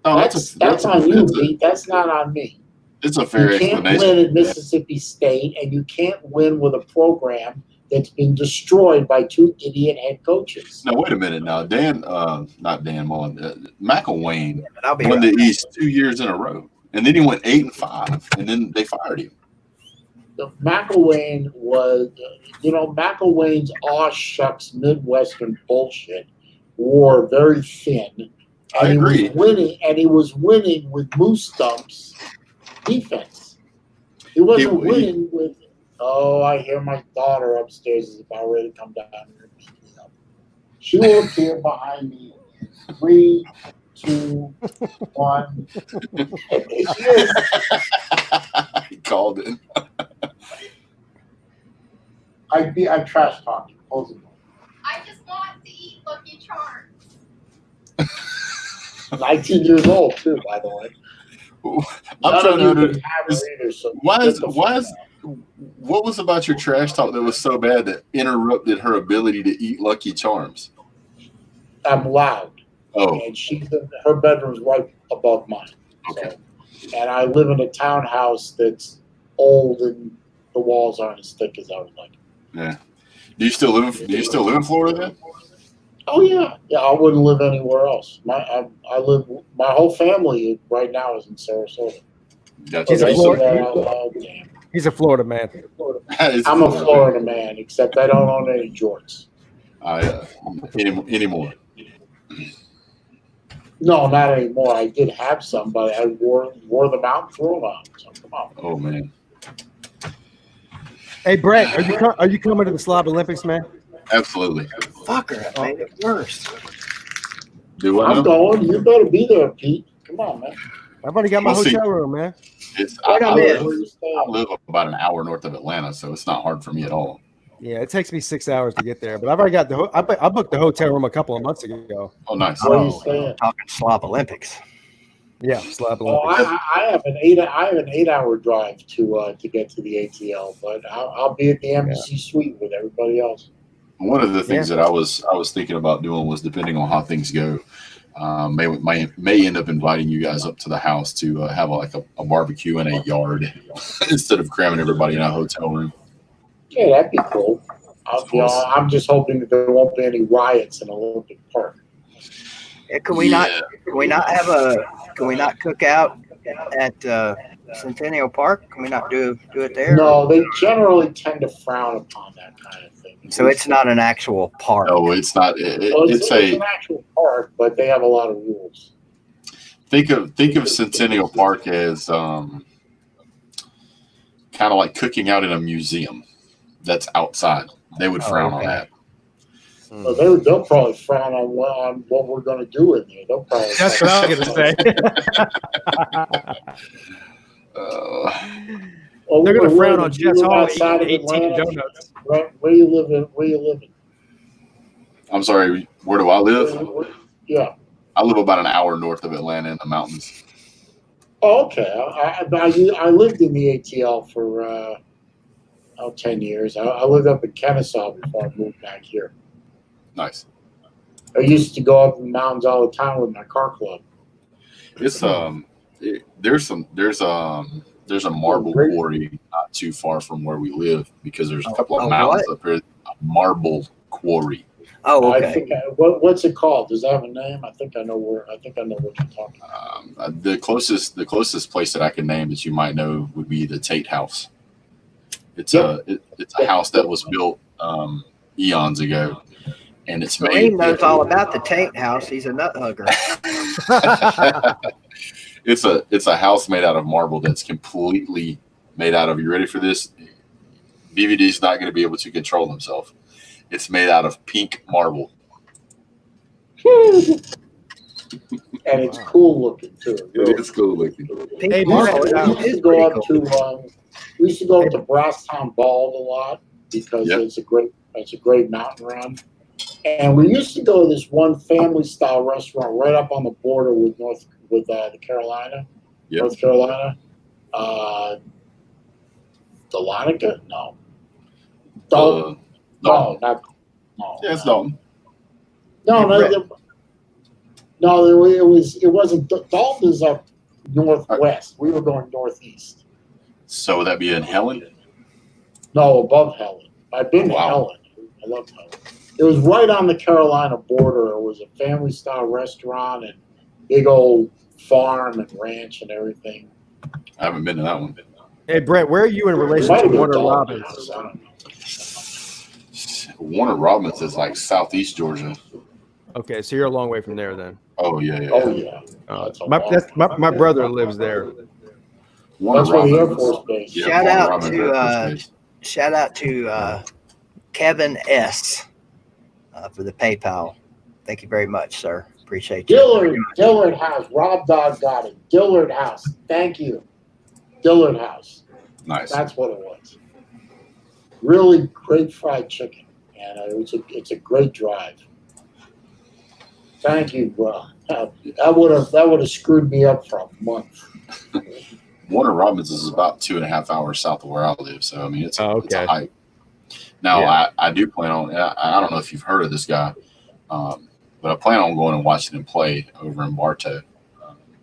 No, that's on you, Pete. That's not on me. It's a fair You can't explanation. win at Mississippi State, and you can't win with a program that's been destroyed by two idiot head coaches. No, wait a minute now. Not Dan Mullen, McElwain But I'll be won right the East 2 years in a row, and then he went 8-5, and then they fired him. McElwain was, McElwain's aw shucks Midwestern bullshit wore very thin. And I agree. He was winning with moose stumps defense. He wasn't He- winning with, I hear my daughter upstairs is about ready to come down here and beat me up. She will appear behind me. 3, 2, 1. And there she is. He called it. I trash talk you. Close the door. I just want to eat Lucky Charms. 19 years old too, by the way. I'm trying to None of you understand. can have her either, so What was about your trash talk that was so bad that interrupted her ability to eat Lucky Charms? I'm loud, Oh, and her bedroom's right above mine. okay. So, and I live in a townhouse that's old and the walls aren't as thick as I would like. Yeah. Do you still live in Florida then? Oh yeah, I wouldn't live anywhere else. My whole family right now is in Sarasota. Gotcha. He's a Did I say Florida- that out loud? Damn. He's a Florida man. I'm a Florida man, except I don't own any jorts. Anymore. No, not anymore. I did have some, but I wore them out and threw them out. So come on. Oh man. Hey Brett, are you coming to the Slob Olympics, man? Absolutely. Fucker, that made it worse. Do what? I'm now? going. You better be there, Pete. Come on, man. I've already got my We'll see. hotel room, man. Wait a I minute. live about an hour north of Atlanta, so it's not hard for me at all. Yeah, it takes me 6 hours to get there, but I've already got I booked the hotel room a couple of months ago. Oh, nice. Where are you staying? Talking Slob Olympics. Yeah, Slob Oh, Olympics. I have an 8-hour drive to get to the ATL, but I'll be at the embassy suite with everybody else. One of the things that I was thinking about doing was, depending on how things go, may end up inviting you guys up to the house to have a barbecue in a yard instead of cramming everybody in a hotel room. Yeah, that'd be cool. I'm just hoping that there won't be any riots in Olympic Park. Yeah, can we not cook out at Centennial Park? Can we not do it there? No, they generally tend to frown upon that kind of thing. So it's not an actual park. No, it's not. It's an actual park, but they have a lot of rules. Think of Centennial Park as kind of like cooking out in a museum that's outside. They would frown on that. So they'll probably frown on what we're going to do in there. They'll probably. That's what I was gonna say. Well, They're gonna frown on you Jess live Hall outside of eating 18 Atlanta? donuts. Where you living? I'm sorry. Where do I live? Yeah. I live about an hour north of Atlanta in the mountains. Oh, okay. I lived in the ATL for 10 years. I lived up in Kennesaw before I moved back here. Nice. I used to go up in the mountains all the time with my car club. It's there's a marble Great. quarry not too far from where we live because there's a Oh, couple of oh, mountains what? up here. A marble quarry. Oh, I okay. think what's it called? Does that have a name? I think I know what you're talking about. The closest place that I can name that you might know would be the Tate House. It's it's a house that was built eons ago, and it's Celine made. knows all about the Tate House. He's a nut hugger. It's a house made out of marble that's completely made out of. You ready for this? BVD's not going to be able to control himself. It's made out of pink marble. And it's cool looking too. Really. It is cool looking. Pink Hey, marble Mark, We used is to go pretty up cool. to we used to go up to Brasstown Bald a lot because Yep. it's a great mountain run. And we used to go to this one family style restaurant right up on the border with the Carolina, Yep. North Carolina. Delonica? No. Dalton. No, not no. Yeah, it's Dalton. No, it wasn't. Dalton is up northwest. We were going northeast. So would that be in Helen? No, above Helen. I've been to Wow. Helen. I love Helen. It was right on the Carolina border. It was a family style restaurant and big old farm and ranch and everything. I haven't been to that one. Hey, Brett, where are you in It relation might to have been Warner Dalton. Robins? I don't know. Warner Robins is like southeast Georgia. Okay, so you're a long way from there then. Oh yeah. Oh yeah. That's a long- My brother lives there. Warner That's where the Air Robins. Force Base. Yeah, Shout Warner out Robins to, Air Force Base. Shout out to Kevin S. For the PayPal. Thank you very much, sir. Appreciate you. Dillard House. Rob Dog got it. Dillard House. Thank you. Dillard House. Nice. That's what it was. Really great fried chicken, and it's a great drive. Thank you, bro. That would have screwed me up for a month. Warner Robins is about 2.5 hours south of where I live, so I mean it's a hike. Now Yeah. I do plan on. I don't know if you've heard of this guy, but I plan on going and watching him play over in Bartow.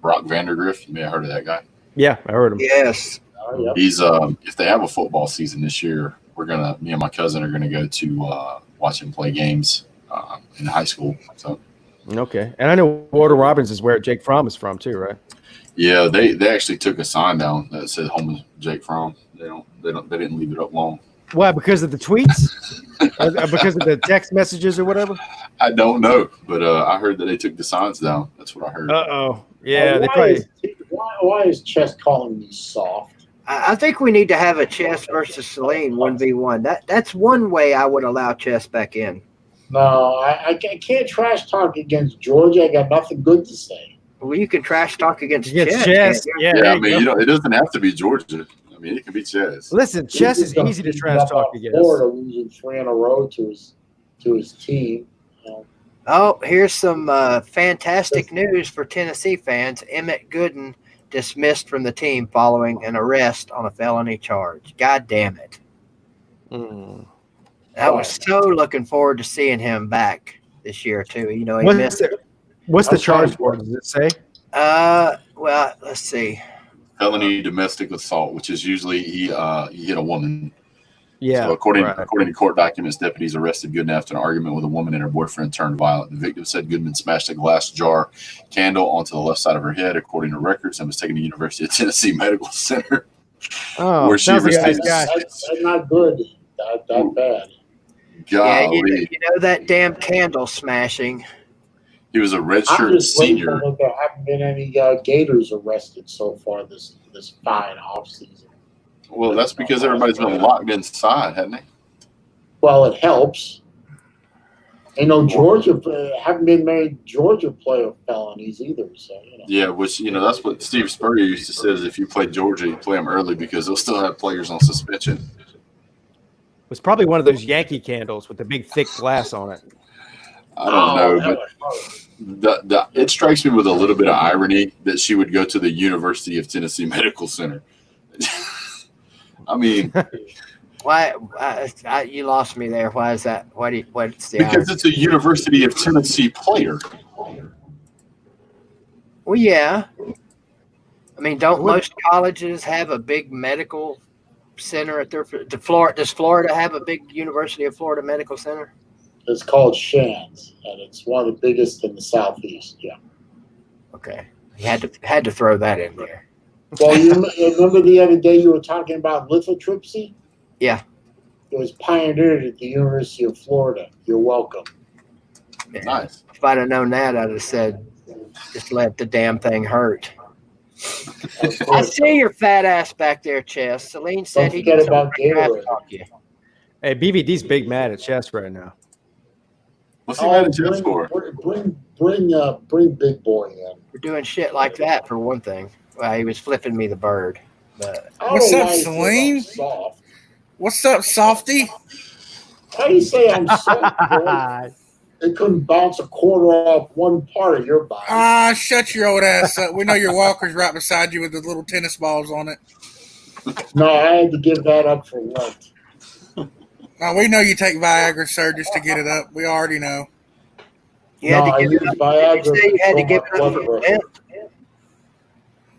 Brock Vandergrift, you may have heard of that guy. Yeah, I heard him. Yes. Oh, yeah. He's if they have a football season this year, me and my cousin are gonna go to watch him play games in high school. So Okay, and I know Warner Robins is where Jake Fromm is from too, right? yeah, they actually took a sign down that said "Home of Jake Fromm." They didn't leave it up long. Why? Because of the tweets? Or because of the text messages or whatever? I don't know, but I heard that they took the signs down. That's what I heard. Uh-oh. Yeah, they Why probably... why is Chess calling me soft? I think we need to have a Chess versus Celine 1v1. That's one way I would allow Chess back in. No, I can't trash talk against Georgia. I got nothing good to say. Well, you can trash talk against Against Chess. Chess. can't you? Yeah, Yeah, there I you mean, go. it doesn't have to be Georgia. I mean, it can be Chess. Listen, Chess is easy to trash talk against. Florida losing 3 in a row to his team. Oh, here's some fantastic news for Tennessee fans. Emmett Gooden dismissed from the team following an arrest on a felony charge. God damn it. I was so looking forward to seeing him back this year, too. You know, he missed it. What's the charge for? Does it say? Well, let's see. Felony domestic assault, which is usually he hit a woman. Yeah. So according right. to court documents, deputies arrested Goodman after an argument with a woman and her boyfriend turned violent. The victim said Goodman smashed a glass jar candle onto the left side of her head, according to records, and was taken to University of Tennessee Medical Center. Oh, where she sounds like a nice received- guy. That's not good. That bad. Yeah, Golly. you know that damn candle smashing. He was a I'm redshirt just senior. grateful that there haven't been any Gators arrested so far this fine off season. Well, that's because everybody's been locked inside, hasn't they? Well, it helps. Georgia haven't been made Georgia play with felonies either. So Yeah, which that's what Steve Spurrier used to say: is if you play Georgia, you play them early because they'll still have players on suspension. It was probably one of those Yankee candles with the big thick glass on it. I don't know, that but was hard. it strikes me with a little bit of irony that she would go to the University of Tennessee Medical Center. I mean, Why? You lost me there. Why is that? What's the? because it's a University of Tennessee player. Well, yeah. I mean, don't most colleges have a big medical center at their? Does Florida have a big University of Florida Medical Center? It's called Shands, and it's one of the biggest in the southeast. Yeah. Okay, you had to throw that in there. Well, you remember the other day you were talking about lithotripsy? Yeah. It was pioneered at the University of Florida. You're welcome. Yeah. Nice. If I'd have known that, I'd have said, just let the damn thing hurt. I see your fat ass back there, Chess. Celine said Don't forget about Gatorade. you. Hey, BVD's big mad at chess right now. What's he mad at Jeff for? Bring Big Boy in. We're doing shit like that for one thing. Well, he was flipping me the bird. But I don't What's know up, why you say Celine? I'm soft. What's up, Softy? How do you say I'm soft, boy? It couldn't bounce a quarter off one part of your body. Ah, shut your old ass up. We know your walker's right beside you with the little tennis balls on it. No, I had to give that up for Lent. Now, we know you take Viagra, sir, just to get it up. We already know. you had No, I to give use it up. Viagra Did you say you had to to give it control up my for blood pressure. Lent?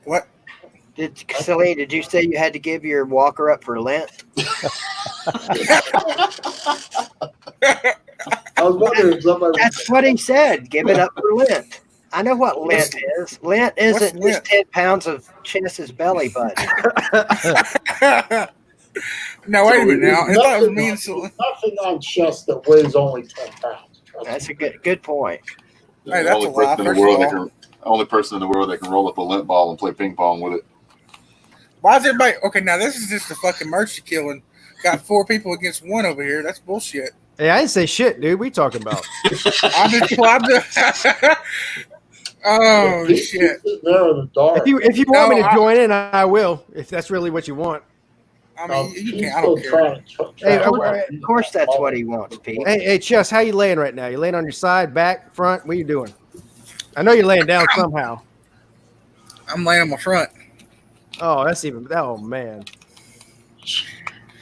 What? Celine, did you say you had to give your walker up for Lent? I was wondering if somebody That's what he said. Give it up for Lent. I know what Lent is. Lent isn't Lent? just 10 pounds of Chess's belly button. No, wait a minute now. I thought it was nothing, me and Celine. nothing on chest that weighs only 10 pounds. That's a good point. Hey, that's a lie, first of all. Only person in the world that can roll up a lint ball and play ping pong with it. Why is everybody... Okay, now this is just a fucking mercy killing. Got 4 people against 1 over here. That's bullshit. Hey, I didn't say shit, dude. We talking about? I'm just... Oh, He's shit. sitting there in the dark. If you want me No, to join in, I will. If that's really what you want. I mean, you he's can't. I don't still care. Hey, Of course, that's what he wants, Pete. Hey, Chess, how you laying right now? You laying on your side, back, front? What are you doing? I know you're laying down somehow. I'm laying on my front. Oh, that's even. Oh man.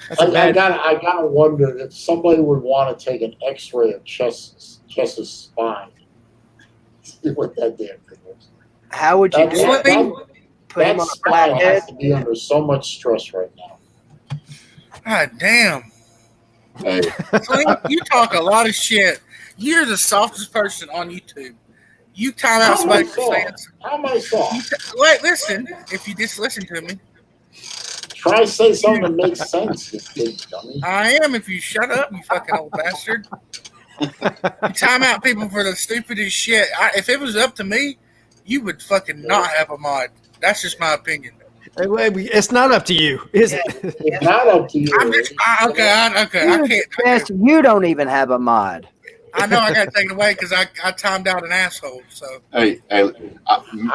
That's I a bad. gotta wonder if somebody would want to take an X-ray of Chess's spine. See what that damn thing is. How would you do That- it? Put him That on a spine flathead? has to be under so much stress right now. God damn. Hey, Celine, you talk a lot of shit. You're the softest person on YouTube. You time out How am I somebody for saying soft? How am I soft? wait, listen. If you just listen to me, Try to say something that makes sense, you big dummy. I am. If you shut up, you fucking old bastard. You time out people for the stupidest shit. If it was up to me, you would fucking not have a mod. That's just my opinion. Hey, wait, it's not up to you, is it? It's not up to you. I'm just okay. I can't. Yes, you don't even have a mod. I know I got to take it away because I timed out an asshole. So hey, I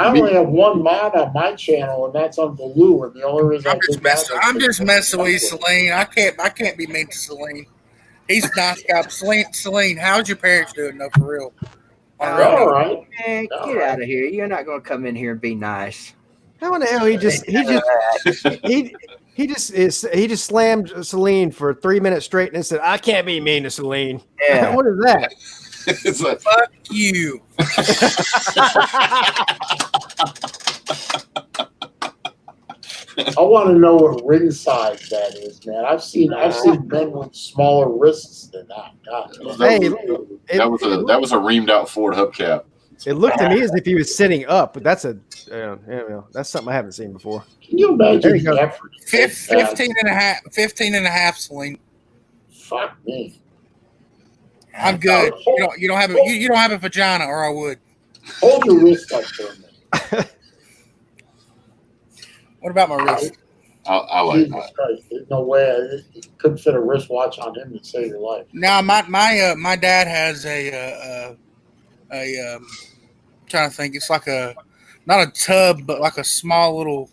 only have one mod on my channel, and that's on Baloo. And the only reason I'm just messing with you, Celine. I can't be mean to Celine. He's a nice guy. Celine, how's your parents doing? No, for real. On a real All note. right. Man, get out of here. You're not going to come in here and be nice. How in the hell he just slammed Celine for 3 minutes straight and said, "I can't be mean to Celine." Yeah. What is that? it's like, Fuck you. I want to know what ring size that is, man. I've seen men with smaller wrists than that. God, Hey, that was a reamed out Ford hubcap. It looked to me as if he was sitting up, but that's that's something I haven't seen before. Can you There imagine you go. the effort? 15 and a half, Celine. Fuck me. I'm good. You don't have a vagina, or I would. Hold your wrist up for a minute. What about my wrist? I like Jesus that. Christ. There's no way you couldn't fit a wristwatch on him to save your life. Now my dad has a trying to think. It's like not a tub, but like a small little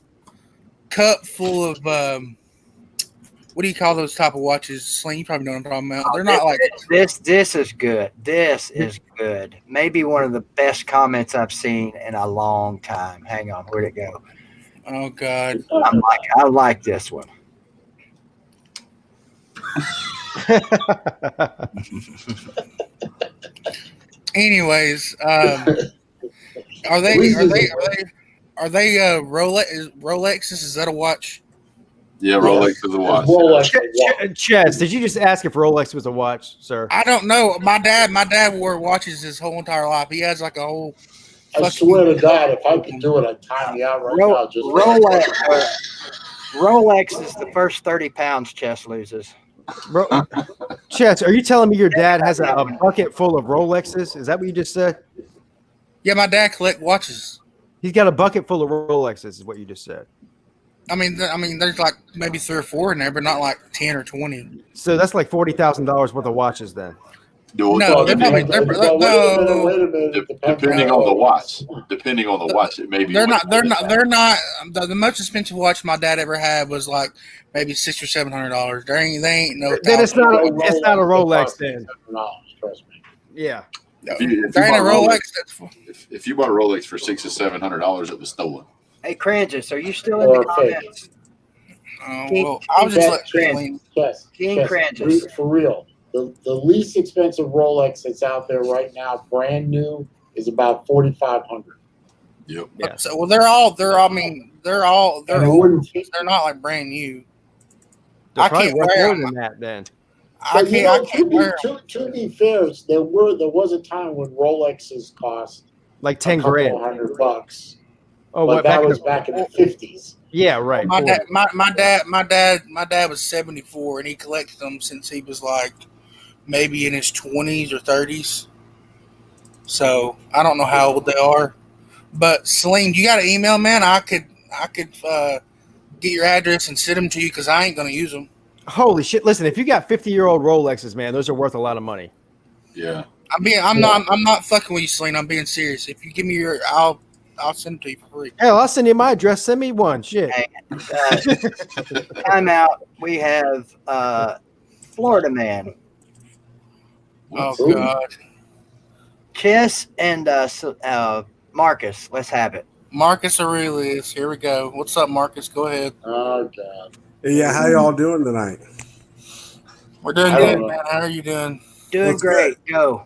cup full of what do you call those type of watches? Sling, you probably know what I'm talking about. They're not like this is good. This is good. Maybe one of the best comments I've seen in a long time. Hang on, where'd it go? oh god. I like this one. Anyways, are they Rolexes? Is that a watch? Yeah, Rolex is a watch. Rolex. Chaz, did you just ask if Rolex was a watch, sir? I don't know. My dad wore watches his whole entire life. He has like a whole. I swear to God, if I could do it, I'd time you out right now. Just Rolex is the first 30 pounds Chess loses. Chaz, are you telling me your dad has a bucket full of Rolexes? Is that what you just said? Yeah, my dad collect watches. He's got a bucket full of Rolexes, is what you just said. I mean, there's like maybe 3 or 4 in there, but not like 10 or 20. So that's like $40,000 worth of watches then. No, they're probably wait a minute. Depending on the watch. Depending on the watch, it may be. They're not. The most expensive watch my dad ever had was like maybe $600 or $700. They ain't no. Then it's not a Rolex then. Trust me. Yeah. If you There ain't a bought Rolex. if you bought a Rolex for $600 or $700, it was stolen. Hey, Cranges, are you still in the comments? Well, I was just like, King Cranges. For real. The least expensive Rolex that's out there right now, brand new, is about $4,500. Yep. Yeah. So, well, they're not like brand new. They're I probably can't worth wear more them. than that then. I can't wear them. To be fair, there was a time when Rolexes cost Like 10 grand. $200. Oh, But what, that was back in the 50s. Yeah, right. My dad was 74, and he collected them since he was like maybe in his 20s or 30s. So I don't know how old they are. But Celine, you got an email, man? I could get your address and send them to you because I ain't gonna use them. Holy shit! Listen, if you got 50-year-old Rolexes, man, those are worth a lot of money. Yeah. I'm not fucking with you, Celine. I'm being serious. If you give me your, I'll send them to you for free. Hell, I'll send you my address. Send me one. Shit. Time out. We have Florida man. Oh God. Chess and Marcus. Let's have it. Marcus Aurelius. Here we go. What's up, Marcus? Go ahead. Oh God. Yeah, how y'all doing tonight? We're doing I good, don't know. man. How are you doing? Doing What's great. Go.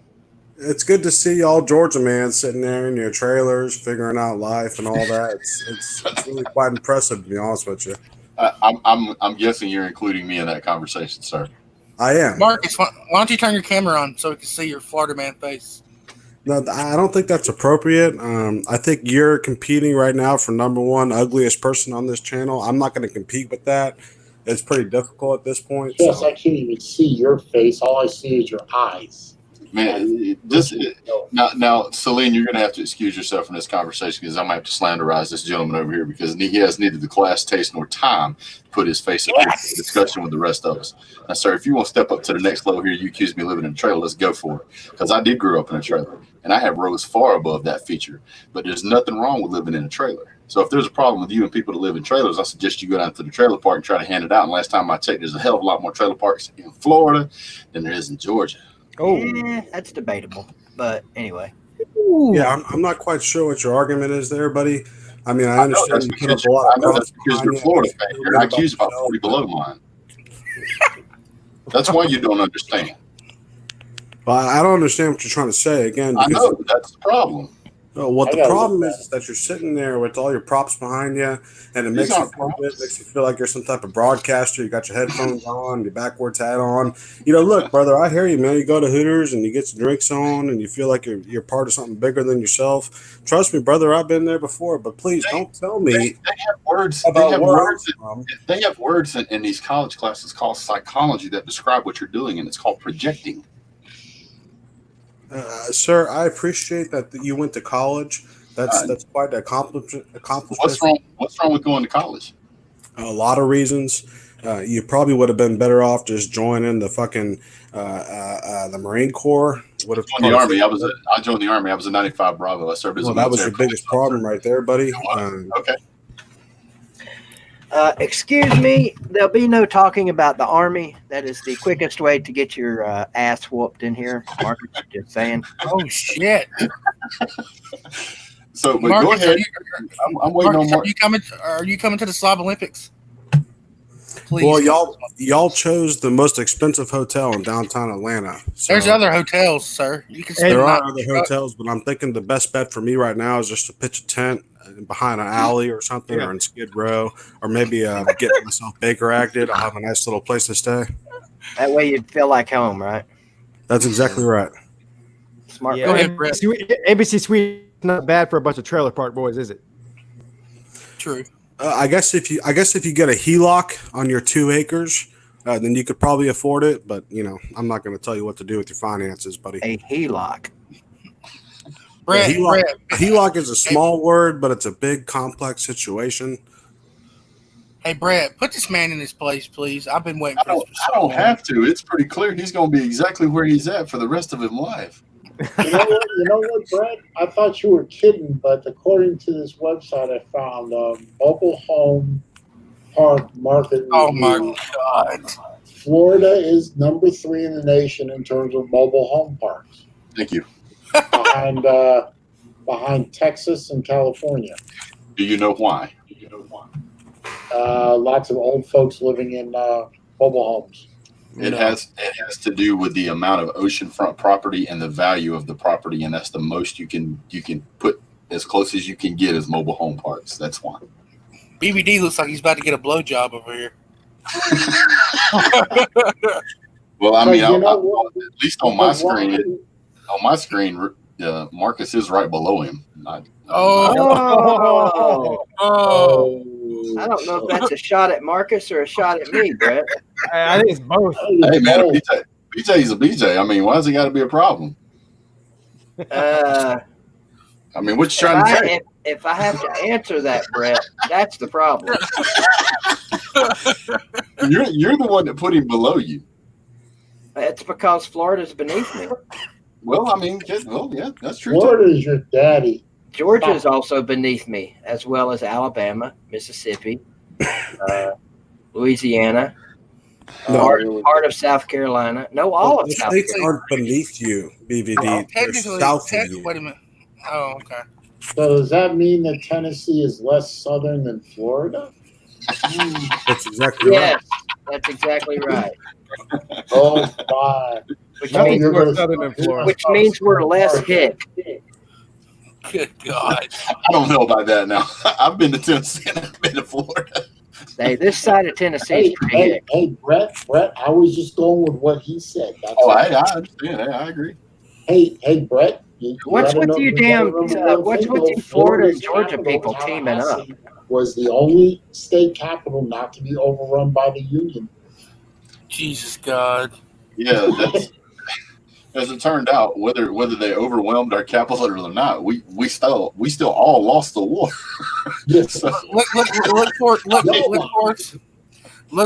It's good to see y'all Georgia man sitting there in your trailers, figuring out life and all that. It's really quite impressive, to be honest with you. I'm guessing you're including me in that conversation, sir. I am. Marcus, why don't you turn your camera on so we can see your Florida man face? No, I don't think that's appropriate. I think you're competing right now for #1 ugliest person on this channel. I'm not going to compete with that. It's pretty difficult at this point. Yes, so. I can't even see your face. All I see is your eyes. Man, now, Celine, you're going to have to excuse yourself from this conversation because I'm going to have to slanderize this gentleman over here because he has neither the class, taste, nor time to put his face up in a discussion with the rest of us. Now, sir, if you want to step up to the next level here, you accuse me of living in a trailer, let's go for it. Because I did grow up in a trailer, and I have rose far above that feature. But there's nothing wrong with living in a trailer. So if there's a problem with you and people that live in trailers, I suggest you go down to the trailer park and try to hand it out. And last time I checked, there's a hell of a lot more trailer parks in Florida than there is in Georgia. Oh, that's debatable. But anyway. Yeah, I'm not quite sure what your argument is there, buddy. I mean, I understand you put up a lot I of know that's because you're Florida fan. You're IQ's about 40 below mine. That's why you don't understand. Well, I don't understand what you're trying to say again. I know, but that's the problem. What the problem is that you're sitting there with all your props behind you, and it makes you feel like you're some type of broadcaster. You got your headphones on, your backwards hat on. You know, look, brother, I hear you, man. You go to Hooters and you get your drinks on, and you feel like you're part of something bigger than yourself. Trust me, brother, I've been there before. But please don't tell me they have words. They have words in these college classes called psychology that describe what you're doing, and it's called projecting. Sir, I appreciate that you went to college. That's quite an accomplishment. What's wrong with going to college? A lot of reasons. You probably would have been better off just joining the fucking the Marine Corps. Would have joined the Army. I joined the Army. I was a 95 Bravo. I served as a that was your biggest problem right there, buddy. Okay. Excuse me, there'll be no talking about the Army. That is the quickest way to get your ass whooped in here. Marcus, just saying. Oh shit! So, but Marcus, go ahead. I'm waiting Marcus, on Mark. Are you coming to the Slob Olympics? Please. Well, y'all chose the most expensive hotel in downtown Atlanta. So There's other hotels, sir. You can stay there the are night. other hotels, but I'm thinking the best bet for me right now is just to pitch a tent behind an alley or something, or in Skid Row, or maybe get myself Baker acted. I'll have a nice little place to stay. That way you'd feel like home, right? That's exactly right. Smart. Yeah, Go ahead, Brett. ABC Suite is not bad for a bunch of trailer park boys, is it? True. I guess if you get a HELOC on your 2 acres, then you could probably afford it. But I'm not going to tell you what to do with your finances, buddy. A HELOC. Brett, HELOC is a small word, but it's a big, complex situation. Hey, Brett, put this man in his place, please. I've been waiting for this. I don't have to. It's pretty clear he's going to be exactly where he's at for the rest of his life. You know what, Brett? I thought you were kidding, but according to this website, I found mobile home park market. Oh my review. God! Florida is number 3 in the nation in terms of mobile home parks, Thank you. behind Texas and California. Do you know why? Lots of old folks living in mobile homes. It has to do with the amount of oceanfront property and the value of the property, and that's the most you can put as close as you can get as mobile home parks. That's why. BVD looks like he's about to get a blowjob over here. Well, I But mean, you know what? at least on my screen, Marcus is right below him. Oh. I don't know if that's a shot at Marcus or a shot at me, Brett. I think it's both. Hey man, BJ's a BJ. I mean, why has it got to be a problem? Uh, I mean, what you trying to say? if I have to answer that, Brett, that's the problem. You're the one that put him below you. It's because Florida's beneath me. Well, I mean, yeah, that's true. Florida's your daddy. Georgia is also beneath me, as well as Alabama, Mississippi, Louisiana, part of South Carolina. No, all of the South states Carolina. aren't beneath you, BVD. They're south of you. Wait a minute. Oh, okay. So does that mean that Tennessee is less southern than Florida? That's exactly right. Yes, that's exactly right. Oh my! Which No, means you're we're, gonna- Southern than Florida. which means we're less hit. Good God. I don't know about that now. I've been to Tennessee and I've been to Florida. Hey, this side of Tennessee is pretty hit. Hey, Brett, I was just going with what he said. That's Oh, all. I understand. Hey, I agree. Hey, Brett. What's with you what's with you Florida and Georgia people teaming up? Was the only state capital not to be overrun by the Union. Jesus God. Yeah, that's as it turned out. Whether they overwhelmed our capital or not, we still all lost the war. Yes. So, Look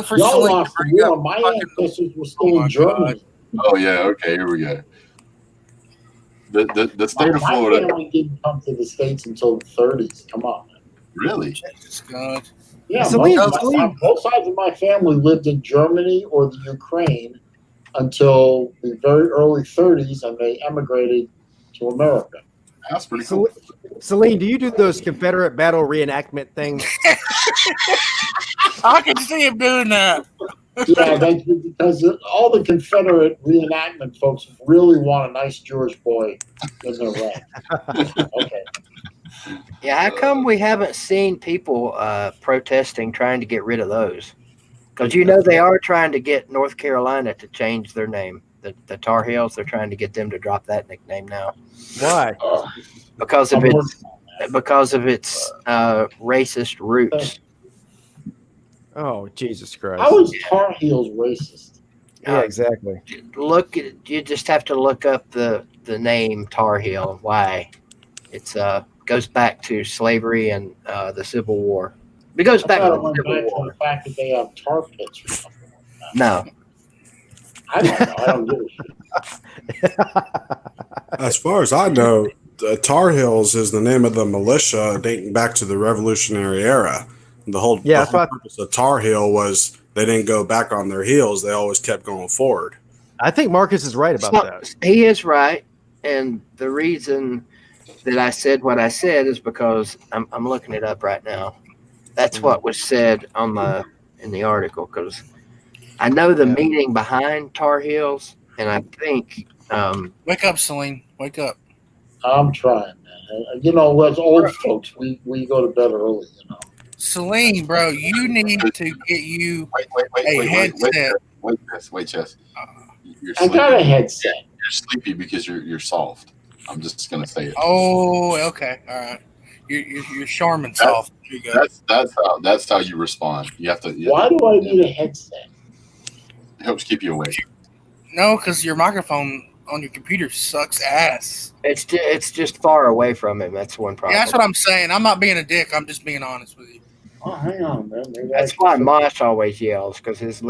for Y'all Celine lost to the bring war. up My fucking- ancestors were still in Germany. oh yeah, okay, here we go. The state of My Florida. family didn't come to the States until the 30s. Come on. Really? Jesus God. Yeah, Celine, both sides of my family lived in Germany or the Ukraine until the very early 30s, and they emigrated to America. That's pretty cool. Celine, do you do those Confederate battle reenactment things? I can see him doing that. Yeah, because all the Confederate reenactment folks really want a nice Jewish boy in their rank. Okay. Yeah, how come we haven't seen people protesting, trying to get rid of those? Because they are trying to get North Carolina to change their name. The Tar Heels, they're trying to get them to drop that nickname now. Why? Because of its racist roots. Oh, Jesus Christ. How is Tar Heels racist? Yeah, exactly. You just have to look up the name Tar Heel and why. It's goes back to slavery and the Civil War. It goes back to I the thought it went Civil back to War. the fact that they have tar pits or something like that. No. I don't know. I don't give a shit. As far as I know, the Tar Heels is the name of the militia dating back to the Revolutionary era. The whole purpose of Tar Heel was they didn't go back on their heels. They always kept going forward. I think Marcus is right about that. He is right. And the reason that I said what I said is because I'm looking it up right now. That's what was said in the article, because I know the meaning behind Tar Heels, and I think wake up, Celine. Wake up. I'm trying, man. You know, as old folks, we go to bed early, you know. Celine, bro, you need to get you a headset. Wait, Chess. I got a headset. You're sleepy because you're soft. I'm just gonna say it. Oh, okay, all right. You're Charmin soft. There you go. That's how you respond. You have to. Why do I need a headset? It helps keep you awake. No, because your microphone on your computer sucks ass. It's just far away from him. That's one problem. Yeah, that's what I'm saying. I'm not being a dick. I'm just being honest with you. Oh, hang on, man. That's why Mosh always yells, because his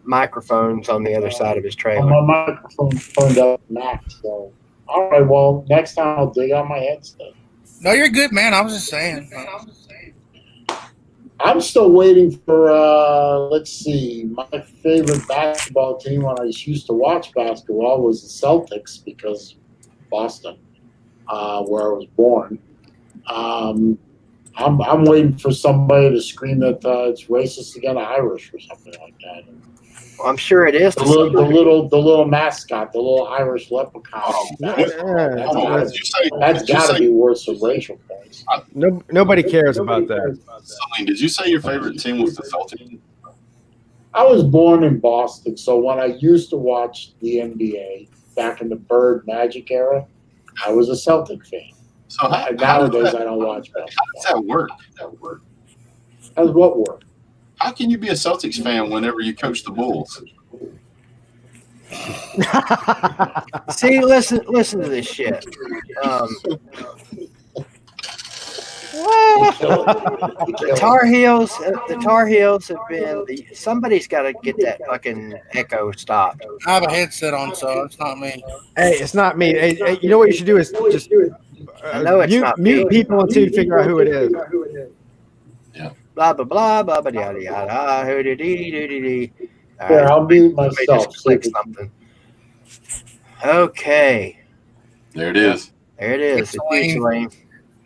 microphone's on the other side of his trailer. My microphone's turned up max, so. All right, well, next time I'll dig out my headset. No, you're good, man. I was just saying. I'm still waiting for, let's see, my favorite basketball team when I used to watch basketball was the Celtics, because Boston, where I was born. I'm waiting for somebody to scream that it's racist against Irish or something like that. I'm sure it is. The little mascot, the little Irish leprechaun. Oh, that's got to be worth some racial points. Nobody cares about that. Celine, did you say your favorite team was the Celtics? I was born in Boston, so when I used to watch the NBA back in the Bird Magic era, I was a Celtic fan. So nowadays I don't watch basketball. How does that work? How does what work? How can you be a Celtics fan whenever you coach the Bulls? See, listen to this shit. The Tar Heels have been. Somebody's got to get that fucking echo stopped. I have a headset on, so it's not me. Hey, it's not me. Hey, you know what you should do is just I know it's not mute people until you figure out who it is. Yeah. Blah blah blah blah blah yada yada. Here, I'll mute myself. Click something. Okay. There it is. There it is. It's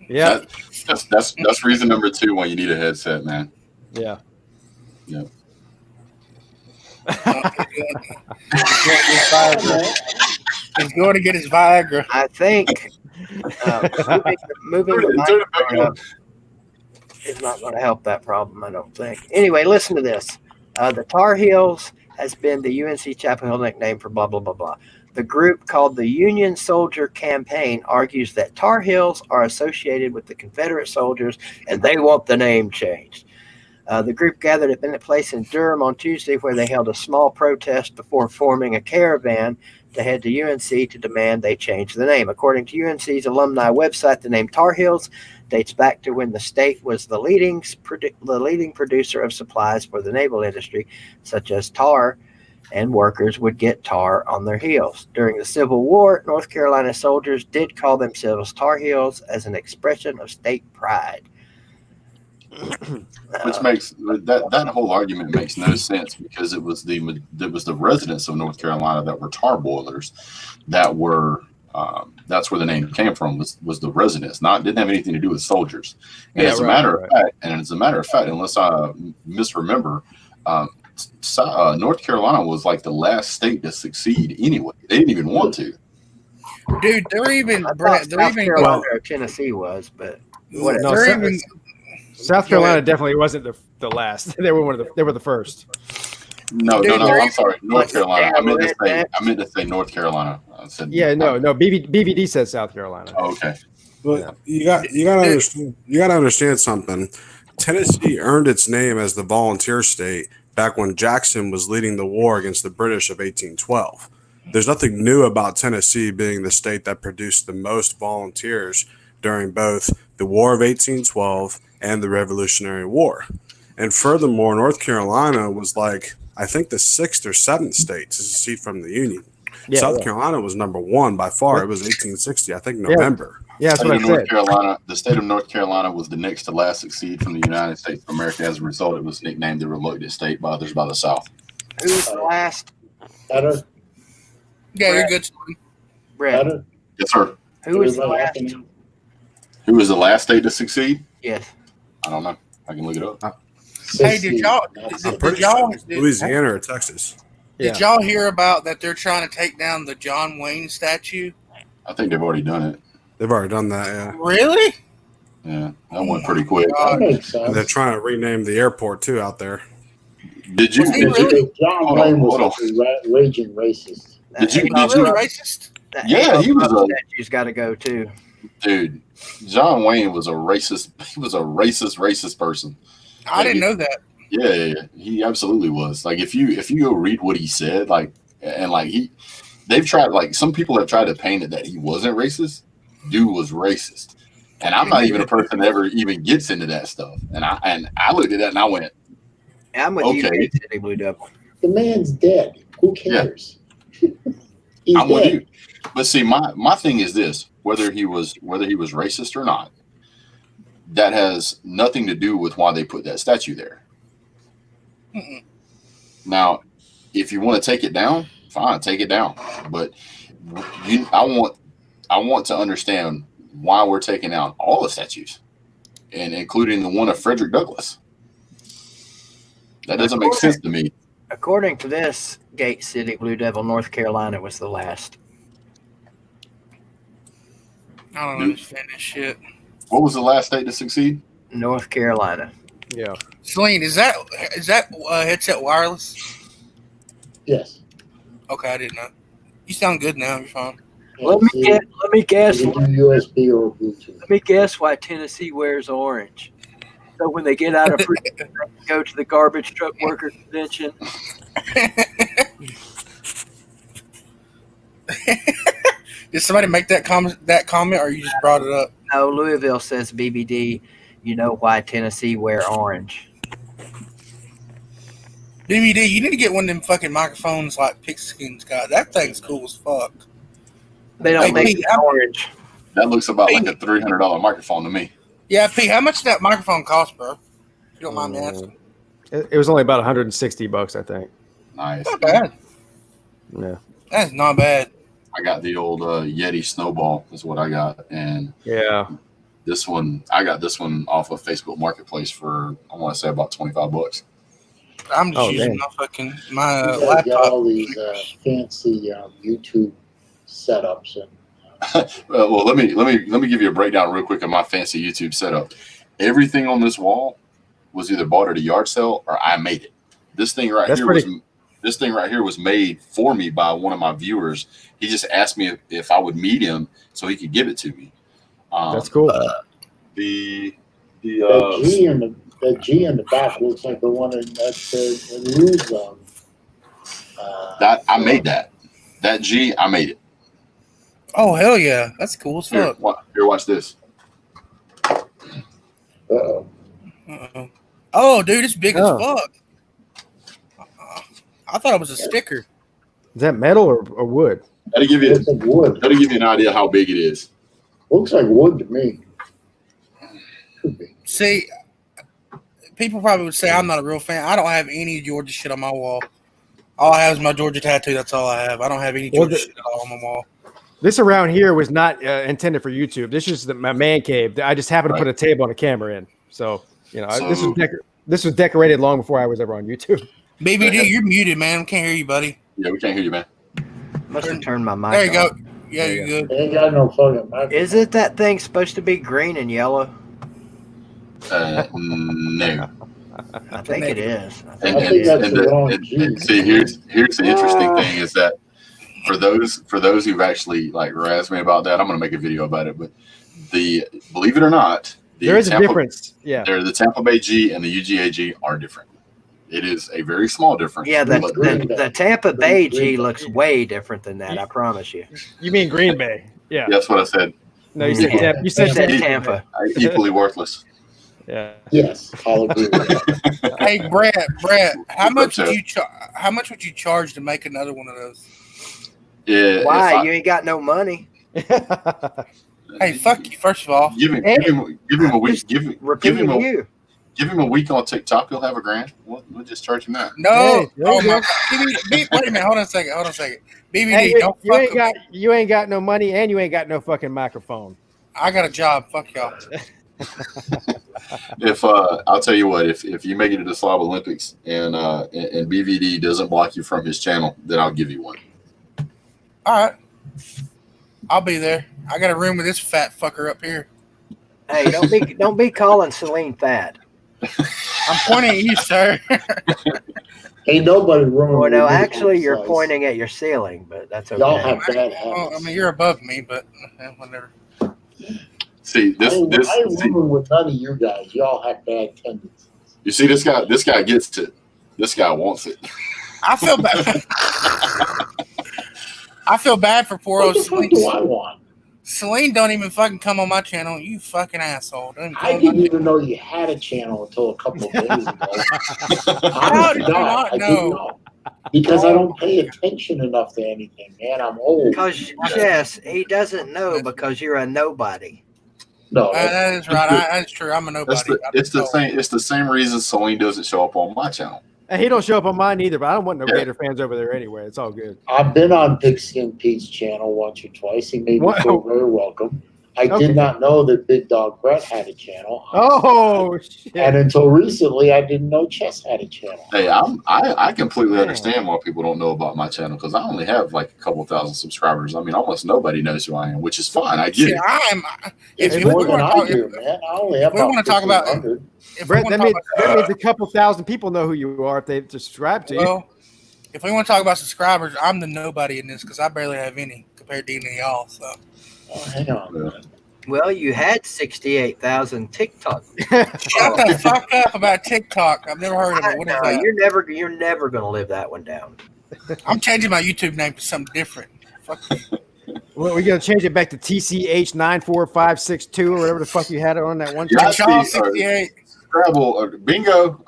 yeah. That's reason number 2 when you need a headset, man. Yeah. Yeah. He's going to get his Viagra. I think moving the microphone up is not going to help that problem, I don't think. Anyway, listen to this. The Tar Heels has been the UNC Chapel Hill nickname for blah, blah, blah, blah. The group called the Union Soldier Campaign argues that Tar Heels are associated with the Confederate soldiers and they want the name changed. The group gathered at Bennett Place in Durham on Tuesday, where they held a small protest before forming a caravan to head to UNC to demand they change the name. According to UNC's alumni website, the name Tar Heels dates back to when the state was the leading producer of supplies for the naval industry, such as tar, and workers would get tar on their heels. During the Civil War, North Carolina soldiers did call themselves Tar Heels as an expression of state pride. Which makes that whole argument makes no sense, because it was the residents of North Carolina that were tar boilers that were that's where the name came from, was the residents, didn't have anything to do with soldiers. And as a matter of fact, unless I misremember, North Carolina was like the last state to succeed anyway. They didn't even want to. Dude, they're even Tennessee was, but whatever. South Carolina definitely wasn't the last. They were the first. No, I'm sorry, North Carolina. I meant to say North Carolina. I said BVD said South Carolina. Oh, okay. Well, you gotta understand something. Tennessee earned its name as the volunteer state back when Jackson was leading the war against the British of 1812. There's nothing new about Tennessee being the state that produced the most volunteers during both the War of 1812 and the Revolutionary War. And furthermore, North Carolina was I think the 6th or 7th state to secede from the Union. Yeah, South yeah. Carolina was number one by far. It was 1860, I think, November. Yeah, that's what I said. The state of North Carolina was the next to last succeed from the United States of America. As a result, it was nicknamed the reluctant state by others by the South. Who was the last? Better, Yeah, you're good. Brett. better. Yes, sir. Who was the Everybody last? happy now? Who was the last state to succeed? Yes. I don't know. I can look it up. Hey, did y'all I'm pretty sure it was did Louisiana or Texas. y'all hear about that? They're trying to take down the John Wayne statue. I think they've already done it. They've already done that, yeah. Really? Yeah, that went pretty quick. That makes And they're sense. trying to rename the airport too out there. Did you? Was he Did you? really? John Hold on, Wayne was hold a raging racist. Did you? He's Did really you? racist. That Yeah, he was a statue's got to go too. dude. John Wayne was a racist. He was a racist person. I didn't know that. Yeah, he absolutely was. Like if you go read what he said, like they've tried, like some people have tried to paint it that he wasn't racist. Dude was racist, and I'm not even a person that ever even gets into that stuff. And I looked at that and I went, I'm with you, Okay. City Blue Devil. The man's dead. Who cares? He's I'm with dead. you. But see, my thing is this: whether he was racist or not, that has nothing to do with why they put that statue there. Mm-mm. Now, if you want to take it down, fine, take it down. But I want to understand why we're taking down all the statues, and including the one of Frederick Douglass. That doesn't make sense to me. According to this, Gate City Blue Devil, North Carolina was the last. I don't understand this shit. What was the last state to succeed? North Carolina. Yeah. Celine, is that headset wireless? Yes. Okay, I didn't know. You sound good now. You're fine. Let me guess. Is it USB or Bluetooth? Let me guess why Tennessee wears orange. So when they get out of prison, they go to the garbage truck worker convention. Did somebody make that comment, or you just brought it up? No, Louisville says BBD. You know why Tennessee wear orange? DVD, you need to get one of them fucking microphones like Pigskin's got. That thing's cool as fuck. They don't Hey, make Pete, it orange. That looks about like a $300 microphone to me. Yeah, Pete, how much did that microphone cost, bro? If you don't mind me asking. It was only about $160, I think. Nice. Not bad. Yeah. That's not bad. I got the old Yeti Snowball is what I got, and Yeah. I got this one off of Facebook Marketplace for I want to say about $25. I'm just using dang. my fucking You guys got laptop. all these fancy YouTube setups and Well, let me give you a breakdown real quick of my fancy YouTube setup. Everything on this wall was either bought at a yard sale or I made it. This thing right here was made for me by one of my viewers. He just asked me if I would meet him so he could give it to me. That's cool. The that G in the back looks like the one that's the news that I made that. That G, I made it. Oh, hell yeah. That's cool as Here, fuck. watch this. Uh-oh. Uh-oh. Oh, dude, it's big Oh. as fuck. I thought it was a sticker. Is that metal or wood? That'll give you Looks like wood. an idea how big it is. Looks like wood to me. Could be. See, people probably would say I'm not a real fan. I don't have any Georgia shit on my wall. All I have is my Georgia tattoo. That's all I have. I don't have any Well, Georgia shit at all on my wall. This around here was not intended for YouTube. This is my man cave. I just happened to put a table and a camera in. So, this was decorated long before I was ever on YouTube. BBD, you're muted, man. We can't hear you, buddy. Yeah, we can't hear you, man. Must have turned my mic There you go. on. Yeah, you're good. They ain't got no fucking microphone. Is it that thing supposed to be green and yellow? No. I think it is. I think that's the wrong G. See, here's the interesting thing is that for those who've actually like razzed me about that, I'm going to make a video about it. But believe it or not, There is a difference. Yeah. The Tampa Bay G and the UGA G are different. It is a very small difference. Yeah, but the Tampa Bay G looks way different than that. I promise you. You mean Green Bay? Yeah. that's what I said. No, you said Yeah. Tampa. You said You said Tampa. Tampa. Equally worthless. Yeah. Yes, I'll agree with that. Hey, Brett, how much would you charge to make another one of those? Yeah, Why? You ain't got no money. Hey, fuck you. First of all, give him a week. Give him a week on TikTok. He'll have $1,000. We'll just charge him that. no. Hey, there Oh you my go. God. Wait a minute. Hold on a second. BBD, Hey, don't fuck with me. you ain't got no money, and you ain't got no fucking microphone. I got a job. Fuck y'all. If I'll tell you what, if you make it to the Slob Olympics and BVD doesn't block you from his channel, then I'll give you one. All right. I'll be there. I got a room with this fat fucker up here. Hey, don't be calling Celine fat. I'm pointing at you, sir. Ain't nobody room. Well, no, actually, you're pointing at your ceiling, but that's okay. Y'all have bad Well, habits. I mean, you're above me, but whatever. See I ain't rooming with none of you guys. Y'all have bad tendencies. You see this guy? This guy gets it. This guy wants it. I feel bad. I feel bad for poor What old the fuck Celine. do I want? Celine don't even fucking come on my channel. You fucking asshole. Don't even come I on didn't my even know you had a channel until a couple of days ago. How did you not I didn't know. Because I don't pay attention enough to anything, man. I'm old. Because Jess, he doesn't know because you're a nobody. No, that is right. That's true. I'm a nobody. It's the same reason Celine doesn't show up on my channel. And he don't show up on mine either, but I don't want no Gator fans over there anyway. It's all good. I've been on Big Skin Pete's channel once or twice. He made me feel very welcome. I did not know that Big Dog Brett had a channel. Oh, shit. And until recently, I didn't know Chess had a channel. Hey, I completely understand why people don't know about my channel because I only have like a couple thousand subscribers. I mean, almost nobody knows who I am, which is fine. I get it. It's more than I do, man. I only have about 1,500. Brett, that means a couple thousand people know who you are if they subscribe to you. Well, if we want to talk about subscribers, I'm the nobody in this because I barely have any compared to any of y'all. So, hang on. Well, you had 68,000 TikTok. Shut the fuck up about TikTok. I've never heard of it. What is that? You're never going to live that one down. I'm changing my YouTube name to something different. Fuck you. Well, we're gonna change it back to TCH94562 or whatever the fuck you had it on that one time. Charles 68. Scrabble, bingo.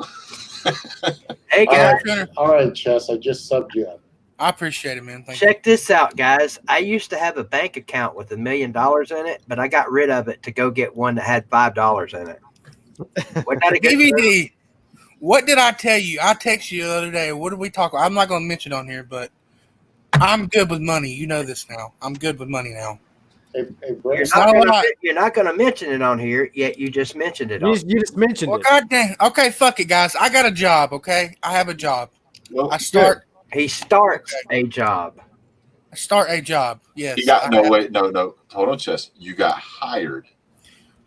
Hey guys, all right, Chess. I just subbed you up. I appreciate it, man. Thank check this out, guys. I used to have a bank account with $1 million in it, but I got rid of it to go get one that had $5 in it. What DVD. What did I tell you? I texted you the other day. What did we talk about? I'm not going to mention it on here, but I'm good with money. You know this now. I'm good with money now. Hey, you're not going to mention it on here, yet you just mentioned it. You just mentioned it. God damn. Okay, fuck it, guys. I got a job, okay? I have a job. Well, I start. He starts a job. I start a job, yes. You got, no. Hold on, Chess. You got hired.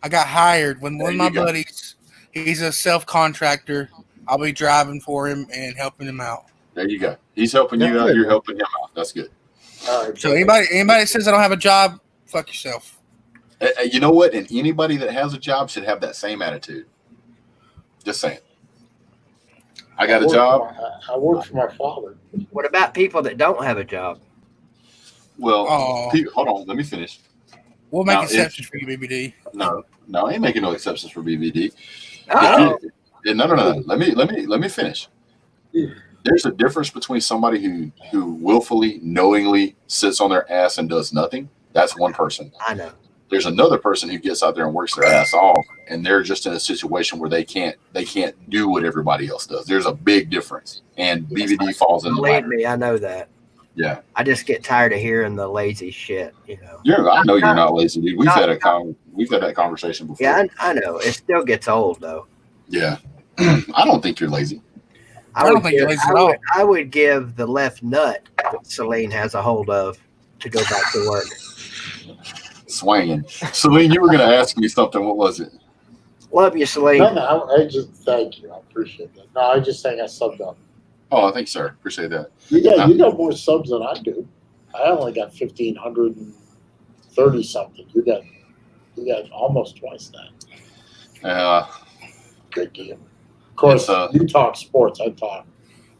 I got hired when one of my buddies, he's a self-contractor. I'll be driving for him and helping him out. There you go. He's helping you out. You're helping him out. That's good. All right, so anybody that says I don't have a job, fuck yourself. You know what? And anybody that has a job should have that same attitude. Just saying. I got a job. I work for my father. What about people that don't have a job? Well, hold on. Let me finish. We'll make exceptions for you, BBD. No, I ain't making no exceptions for BBD. Oh. No. Let me finish. There's a difference between somebody who willfully, knowingly sits on their ass and does nothing. That's one person. I know. There's another person who gets out there and works their ass off, and they're just in a situation where they can't do what everybody else does. There's a big difference, and BVD falls in the Believe latter. me, I know that. Yeah, I just get tired of hearing the lazy shit. You know. I know you're not lazy, dude. We've had that conversation before. Yeah, I know. It still gets old though. Yeah, I don't think you're lazy. I don't think you're lazy at all. I would give the left nut that Celine has a hold of to go back to work. Swinging. Celine, you were going to ask me something. What was it? Love you, Celine. No, I just thank you. I appreciate that. No, I just saying I subbed up. Oh, thank you, sir. Appreciate that. You got more subs than I do. I only got 1,530 something. You got almost twice that. Good deal. Of course, you talk sports. I talk.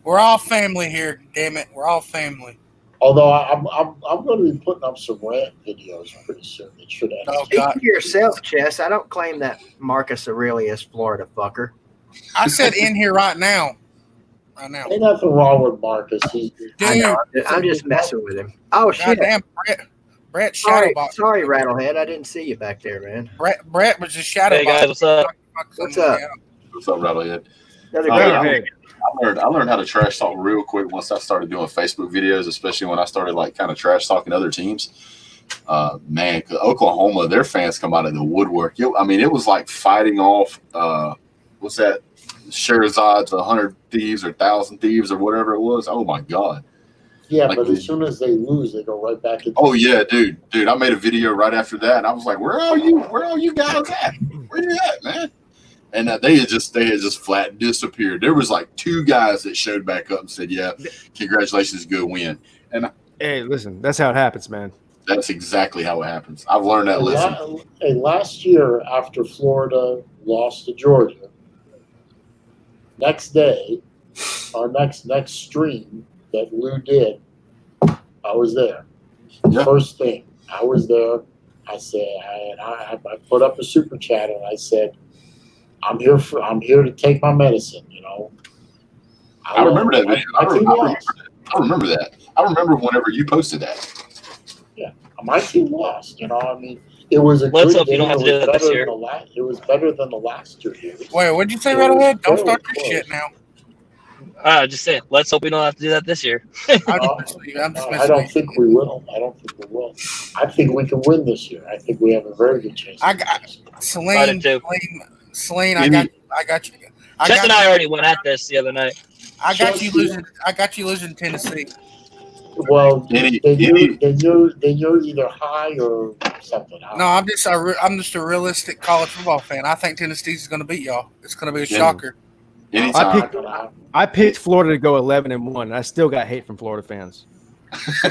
We're all family here. Damn it, we're all family. Although I'm going to be putting up some rant videos pretty soon. It should end. Speak for yourself, Chess. I don't claim that Marcus Aurelius Florida fucker. I said in here right now. right now. Ain't nothing wrong with Marcus. Dude, I'm just messing with him. Oh shit! goddamn, Brett Sorry, shadowbox. sorry, Rattlehead. I didn't see you back there, man. Brett was just shadowbox. Hey guys, what's up? What's up? What's up, Rattlehead? Another Oh, great yeah. Hey, I learned how to trash talk real quick once I started doing Facebook videos, especially when I started like kind of trash talking other teams. Man, 'cause Oklahoma, their fans come out of the woodwork. It was like fighting off. What's that? Shahrazad's 100 Thieves or 1,000 Thieves or whatever it was. Oh my god. Yeah, Like but the- as soon as they lose, they go right back into. Oh yeah, dude. I made a video right after that, and I was like, "Where are you? Where are you guys at? Where you at, man?" And they had just flat disappeared. There was like 2 guys that showed back up and said, "Yeah, congratulations, good win." And hey, listen, that's how it happens, man. that's exactly how it happens. I've learned that lesson. Last year, after Florida lost to Georgia, next day, our next stream that Lou did, I was there. Yeah. First thing, I was there. I said, I put up a super chat and I said, I'm here to take my medicine. You know. I remember that video. I team lost. remember that. I remember whenever you posted that. Yeah, my team lost. You know, I mean, it was a Let's good hope you game. don't have to do that this year. It was better than the last 2 years. Wait, what'd you say, It was Rattlehead? Don't very start this close. shit now. Just saying. Let's hope we don't have to do that this year. I'm just I messing don't with you. think we will. I think we can win this year. I think we have a very good chance. I got I do too. Celine, I got you. Chet and I already went at this the other night. I got you losing Tennessee. Well, Any- then you're either high or something. No, I'm just a realistic college football fan. I think Tennessee's going to beat y'all. It's going to be a shocker. Anytime. I picked Florida to go 11-1. And I still got hate from Florida fans.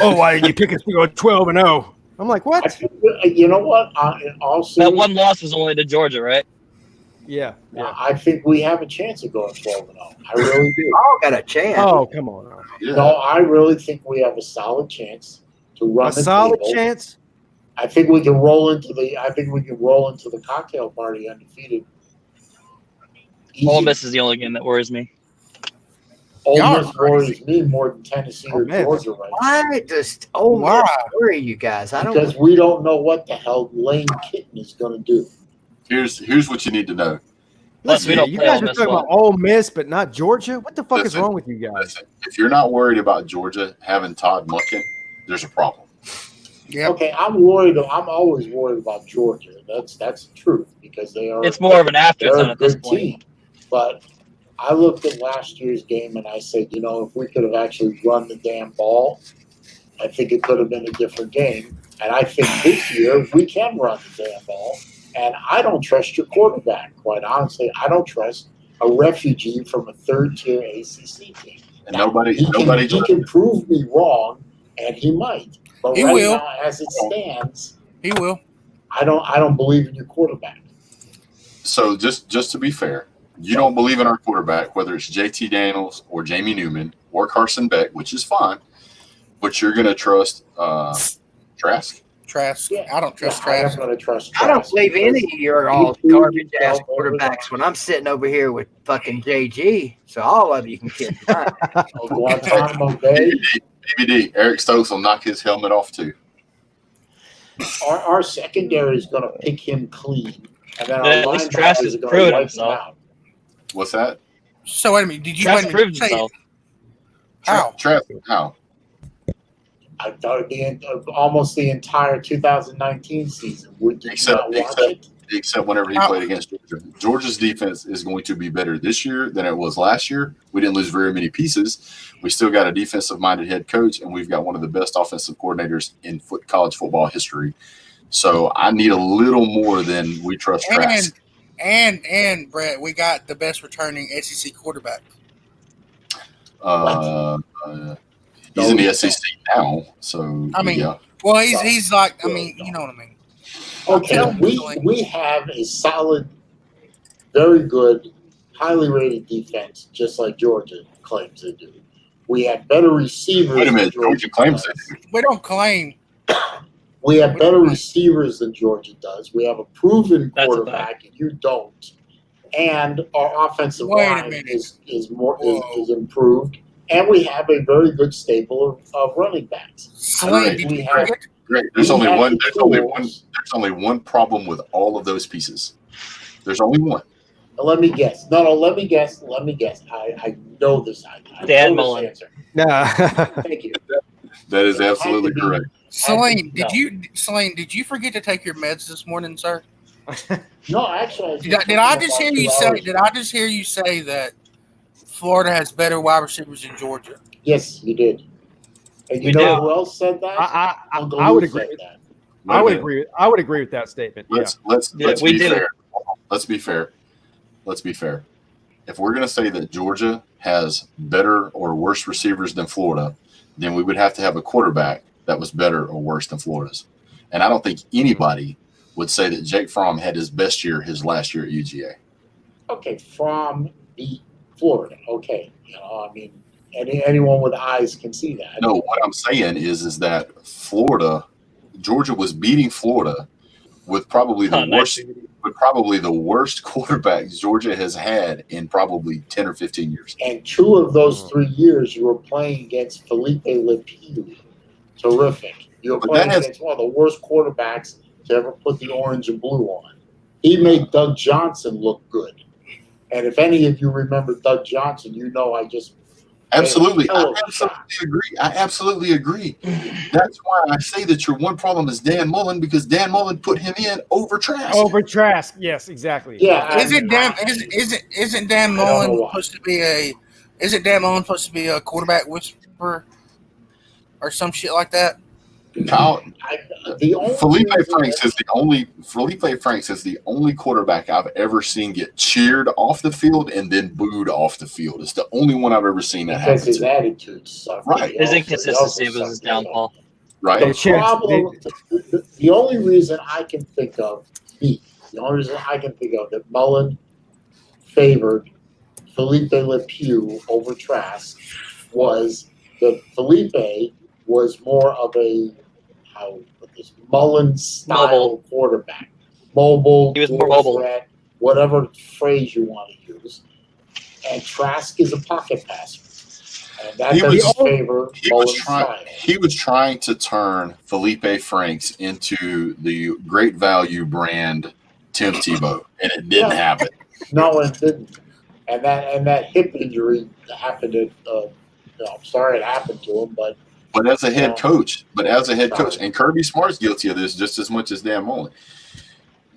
Oh, why did you pick us to go 12-0? I'm like, what? You know what? Also, That one loss was only to Georgia, right? Yeah. I think we have a chance of going 12-0. I really do. All got a chance. Oh, come on. Yeah. No, I really think we have a solid chance to run A the solid table. chance? I think we can roll into the cocktail party undefeated. Easy. Ole Miss is the only game that worries me. Ole Miss worries me more than Tennessee or man. Georgia right now. Why just Miss worry you guys? I don't. Because we don't know what the hell Lane Kitten is going to do. Here's what you need to know. Plus, we Listen, don't you play guys Ole are Miss talking well. about Ole Miss, but not Georgia? What the fuck is Listen, wrong with you guys? Listen, if you're not worried about Georgia having Todd Monken, there's a problem. Yep. Okay, I'm worried. I'm always worried about Georgia. That's the truth because they are. It's more of an They're afterthought a at this good point. team. But I looked at last year's game and I said, you know, if we could have actually run the damn ball, I think it could have been a different game. And I think this year we can run the damn ball. And I don't trust your quarterback, quite honestly. I don't trust a refugee from a third-tier ACC team. And Now, nobody he can prove me wrong, and he might. But He right will. now, as it stands, He will. I don't believe in your quarterback. So just to be fair, you don't believe in our quarterback, whether it's JT Daniels or Jamie Newman or Carson Beck, which is fine, but you're gonna trust Trask. Trask. Yeah. I don't trust I'm Trask. not going to trust. I don't Trask believe any because of your he all proved garbage ass himself over the- quarterbacks when I'm sitting over here with fucking JG. So all of you can kiss mine. Guantanamo Bay. BVD, Eric Stokes will knock his helmet off too. Our secondary is going to pick him clean, and then Yeah, our at least Trask linebackers has are going proven to wipe him himself. out. What's that? So wait a minute. Did you Trask wait a proved minute, say himself. how? Trask, how? I thought almost the entire 2019 season. Would you not watch it? Except whenever he played against Georgia. Georgia's defense is going to be better this year than it was last year. We didn't lose very many pieces. We still got a defensive-minded head coach, and we've got one of the best offensive coordinators in college football history. So I need a little more than we trust Trask. And Brett, we got the best returning SEC quarterback. He's in the SEC now, so I mean, yeah. well, he's like, I mean, you know what I mean. Okay, we have a solid, very good, highly rated defense, just like Georgia claims they do. We have better receivers. Wait a minute, than Georgia claims does. it. We don't claim. We have better receivers than Georgia does. We have a proven That's a quarterback, and you don't. and our offensive Wait a line minute. is more Whoa. is improved, and we have a very good stable of running backs. Sling, did We you have forget? Great. There's We only have one. the tools. There's only one problem with all of those pieces. There's only one. Let me guess. No, let me guess. Let me guess. I know this. I Dan know Mullen. this answer. Nah. Thank you. That is It had absolutely to be- correct. Sling, No. did you forget to take your meds this morning, sir? No, actually, Did I just hear you say? Did I just hear you say that Florida has better wide receivers than Georgia? Yes, you did. And you We know do. who else said that? Uncle I would Lou agree. said that. I would agree. I would agree with that statement. Let's Yeah, we be do. fair. Let's be fair. Let's be fair. If we're going to say that Georgia has better or worse receivers than Florida, then we would have to have a quarterback that was better or worse than Florida's. And I don't think anybody would say that Jake Fromm had his best year his last year at UGA. Okay, from the Florida. Okay, I mean, anyone with eyes can see that. No, what I'm saying is that Georgia was beating Florida with probably the worst quarterback Georgia has had in probably 10 or 15 years. And 2 of those 3 years, you were playing against Felipe Lepew. Terrific. You were playing against one of the worst quarterbacks to ever put the orange and blue on. He made Doug Johnson look good. And if any of you remember Doug Johnson, you know I just Absolutely. I absolutely agree. That's why I say that your one problem is Dan Mullen, because Dan Mullen put him in over Trask. Over Trask, yes, exactly. Yeah. Isn't Dan Mullen supposed to be a quarterback whisperer or some shit like that? Kyle, Felipe Franks reason- is the only quarterback I've ever seen get cheered off the field and then booed off the field. It's the only one I've ever seen that Because happen. his attitude sucked. Right. His inconsistency was his downfall. Right. The problem, the only reason I can think of, that Mullen favored Felipe Lepew over Trask was that Felipe was more of a Mullen style quarterback, mobile. He was more mobile. Threat, whatever phrase you want to use. And Trask is a pocket passer. And that doesn't favor Mullen's style. He was trying to turn Felipe Franks into the great value brand Tim Tebow, and it didn't happen. No, it didn't. And that hip injury happened at. I'm sorry it happened to him, but as a head coach, and Kirby Smart's guilty of this just as much as Dan Mullen.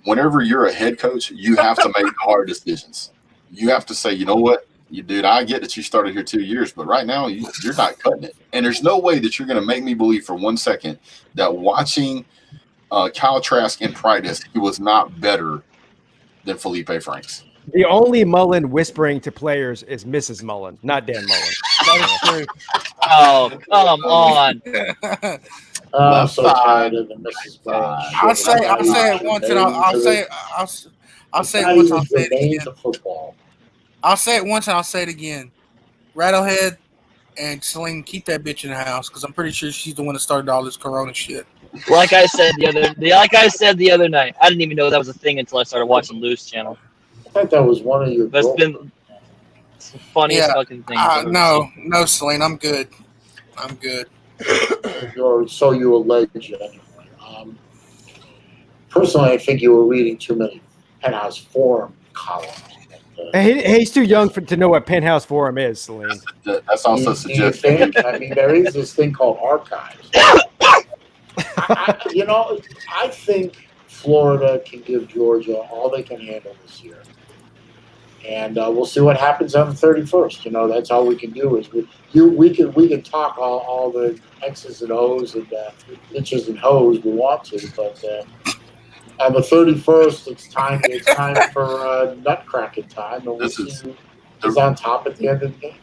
Whenever you're a head coach, you have to make hard decisions. You have to say, you know what, dude, I get that you started here 2 years, but right now you're not cutting it. And there's no way that you're going to make me believe for 1 second that watching Kyle Trask in practice, he was not better than Felipe Franks. The only Mullen whispering to players is Mrs. Mullen, not Dan Mullen. That is true. Oh, come on. I'm so tired of the Mrs. Mullen. I'll say it once and I'll say it once. I'll say it again. Football. I'll say it once and I'll say it again. Rattlehead and Celine, keep that bitch in the house because I'm pretty sure she's the one that started all this Corona shit. Like I said the other night, I didn't even know that was a thing until I started watching Lou's channel. I thought that was one of your. That's been the funniest fucking thing. No, Celine, I'm good. So you allege. Personally, I think you were reading too many Penthouse Forum columns. He's too young to know what Penthouse Forum is, Celine. That's also suggesting. I mean, there is this thing called archives. I think Florida can give Georgia all they can handle this year. And we'll see what happens on the 31st. That's all we can do is we can talk all the X's and O's and inches and hoes we want to, but on the 31st it's time for nutcracking time, and we'll see who's on top at the end of the game.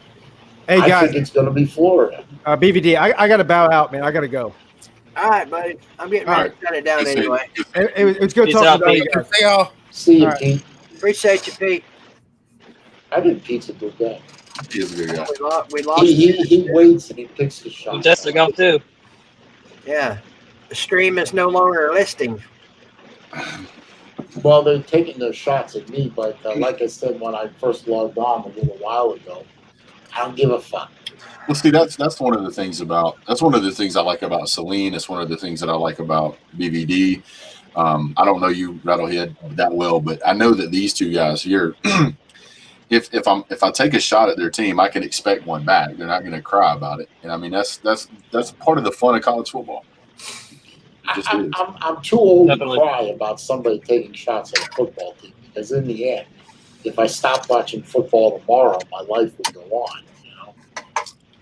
Hey guys, I think it's going to be Florida. BVD, I got to bow out, man. I got to go. All right, buddy. I'm getting ready to shut it down anyway. It was good talking to you guys. See y'all. See you, Pete. Appreciate you, Pete. I think Pete's a good guy. He's a good guy. We lost. He waits and he picks the shot. Jessica go too. Yeah. The stream is no longer listing. Well, they're taking their shots at me, but like I said when I first logged on a little while ago, I don't give a fuck. Well, see, that's one of the things I like about Celine. It's one of the things that I like about BVD. I don't know you, Rattlehead, that well, but I know that these two guys here, if I take a shot at their team, I can expect one back. They're not going to cry about it, and I mean that's part of the fun of college football. It just is. I'm too old Definitely. to cry about somebody taking shots at a football team because in the end, if I stopped watching football tomorrow, my life would go on. You know,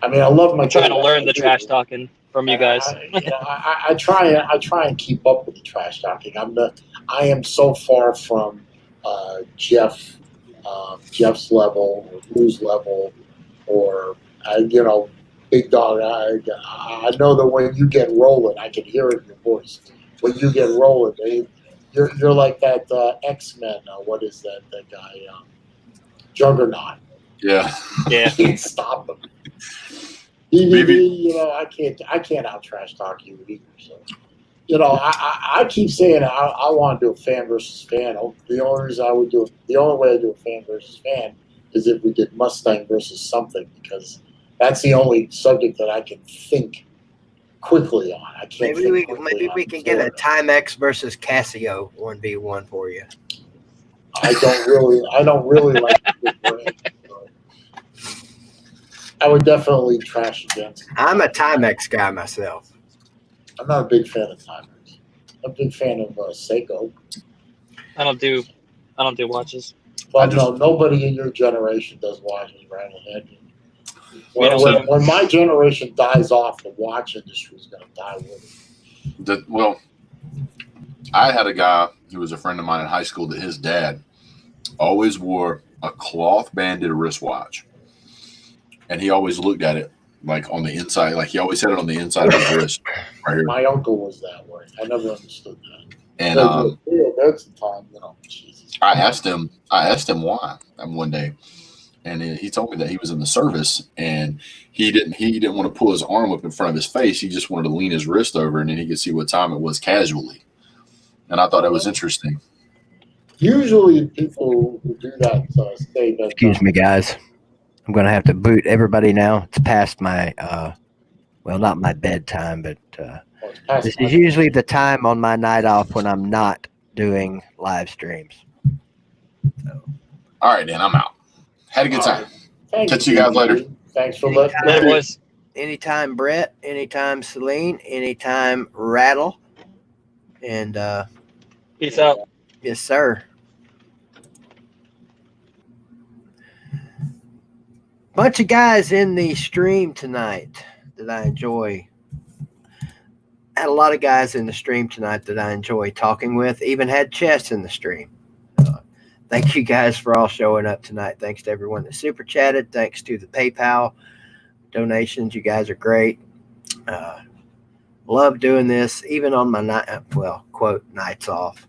I mean, I love my. I'm trying to learn the trash talking from you guys. I try and keep up with the trash talking. I am so far from Jeff's level or Lou's level or Big Dog. I know that when you get rolling, I can hear it in your voice. When you get rolling, you're like that X-Men. What is that guy? Juggernaut. Yeah. You can't stop him. BVD, I can't out trash talk you either. So, I keep saying I want to do a fan versus fan. The only way I do a fan versus fan is if we did Mustang versus something, because that's the only subject that I can think quickly on. I can't. Maybe we can get a Timex versus Casio 1v1 for you. I don't really like the brand. So I would definitely trash against. I'm a Timex guy myself. I'm not a big fan of Timex. I'm a big fan of Seiko. I don't do watches. Well, no, nobody in your generation does watches, Rattlehead. When my generation dies off, the watch industry is going to die with it. Well, I had a guy who was a friend of mine in high school that his dad always wore a cloth banded wristwatch. And he always looked at it like on the inside, like he always had it on the inside of his wrist right here. My uncle was that way. I never understood that. And that's the time, Jesus. I asked him why one day. And he told me that he was in the service and he didn't want to pull his arm up in front of his face. He just wanted to lean his wrist over and then he could see what time it was casually. And I thought that was interesting. Usually people who do that say that. Excuse me, guys. I'm going to have to boot everybody now. It's past my, not my bedtime, but this is usually the time on my night off when I'm not doing live streams. So. All right, Dan, I'm out. Had a good time. Catch you you guys later. Thanks for listening. Later, boys. Anytime, Brett. Anytime, Celine. Anytime, Rattle. And Peace out. Yes, sir. Bunch of guys in the stream tonight that I enjoy. Had a lot of guys in the stream tonight that I enjoy talking with. Even had Chess in the stream. Thank you guys for all showing up tonight. Thanks to everyone that super chatted. Thanks to the PayPal donations. You guys are great. Love doing this, even on my quote nights off.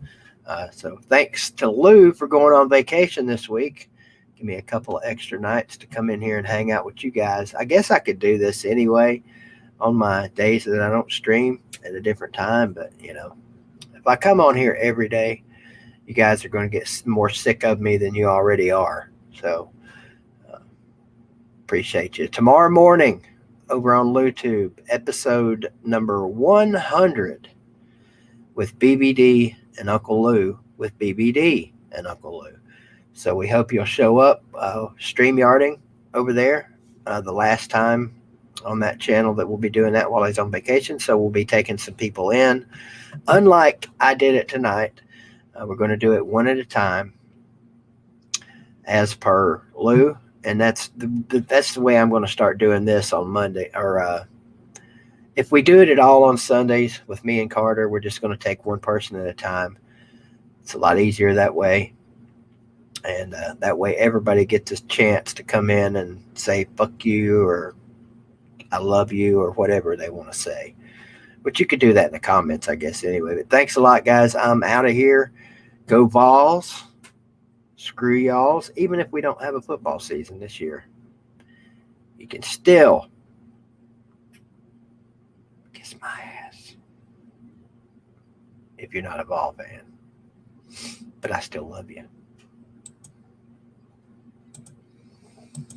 So thanks to Lou for going on vacation this week. Give me a couple of extra nights to come in here and hang out with you guys. I guess I could do this anyway on my days that I don't stream at a different time. But, if I come on here every day, you guys are going to get more sick of me than you already are. So appreciate you. Tomorrow morning over on YouTube, episode number 100 with BBD and Uncle Lou with BBD and Uncle Lou. So we hope you'll show up StreamYarding over there the last time on that channel that we'll be doing that while he's on vacation. So we'll be taking some people in. Unlike I did it tonight, we're going to do it one at a time as per Lou. And that's the way I'm going to start doing this on Monday. Or if we do it all on Sundays with me and Carter, we're just going to take one person at a time. It's a lot easier that way. And that way everybody gets a chance to come in and say, fuck you, or I love you, or whatever they want to say. But you could do that in the comments, I guess, anyway. But thanks a lot, guys. I'm out of here. Go Vols. Screw y'alls. Even if we don't have a football season this year, you can still kiss my ass if you're not a Vol fan. but I still love you.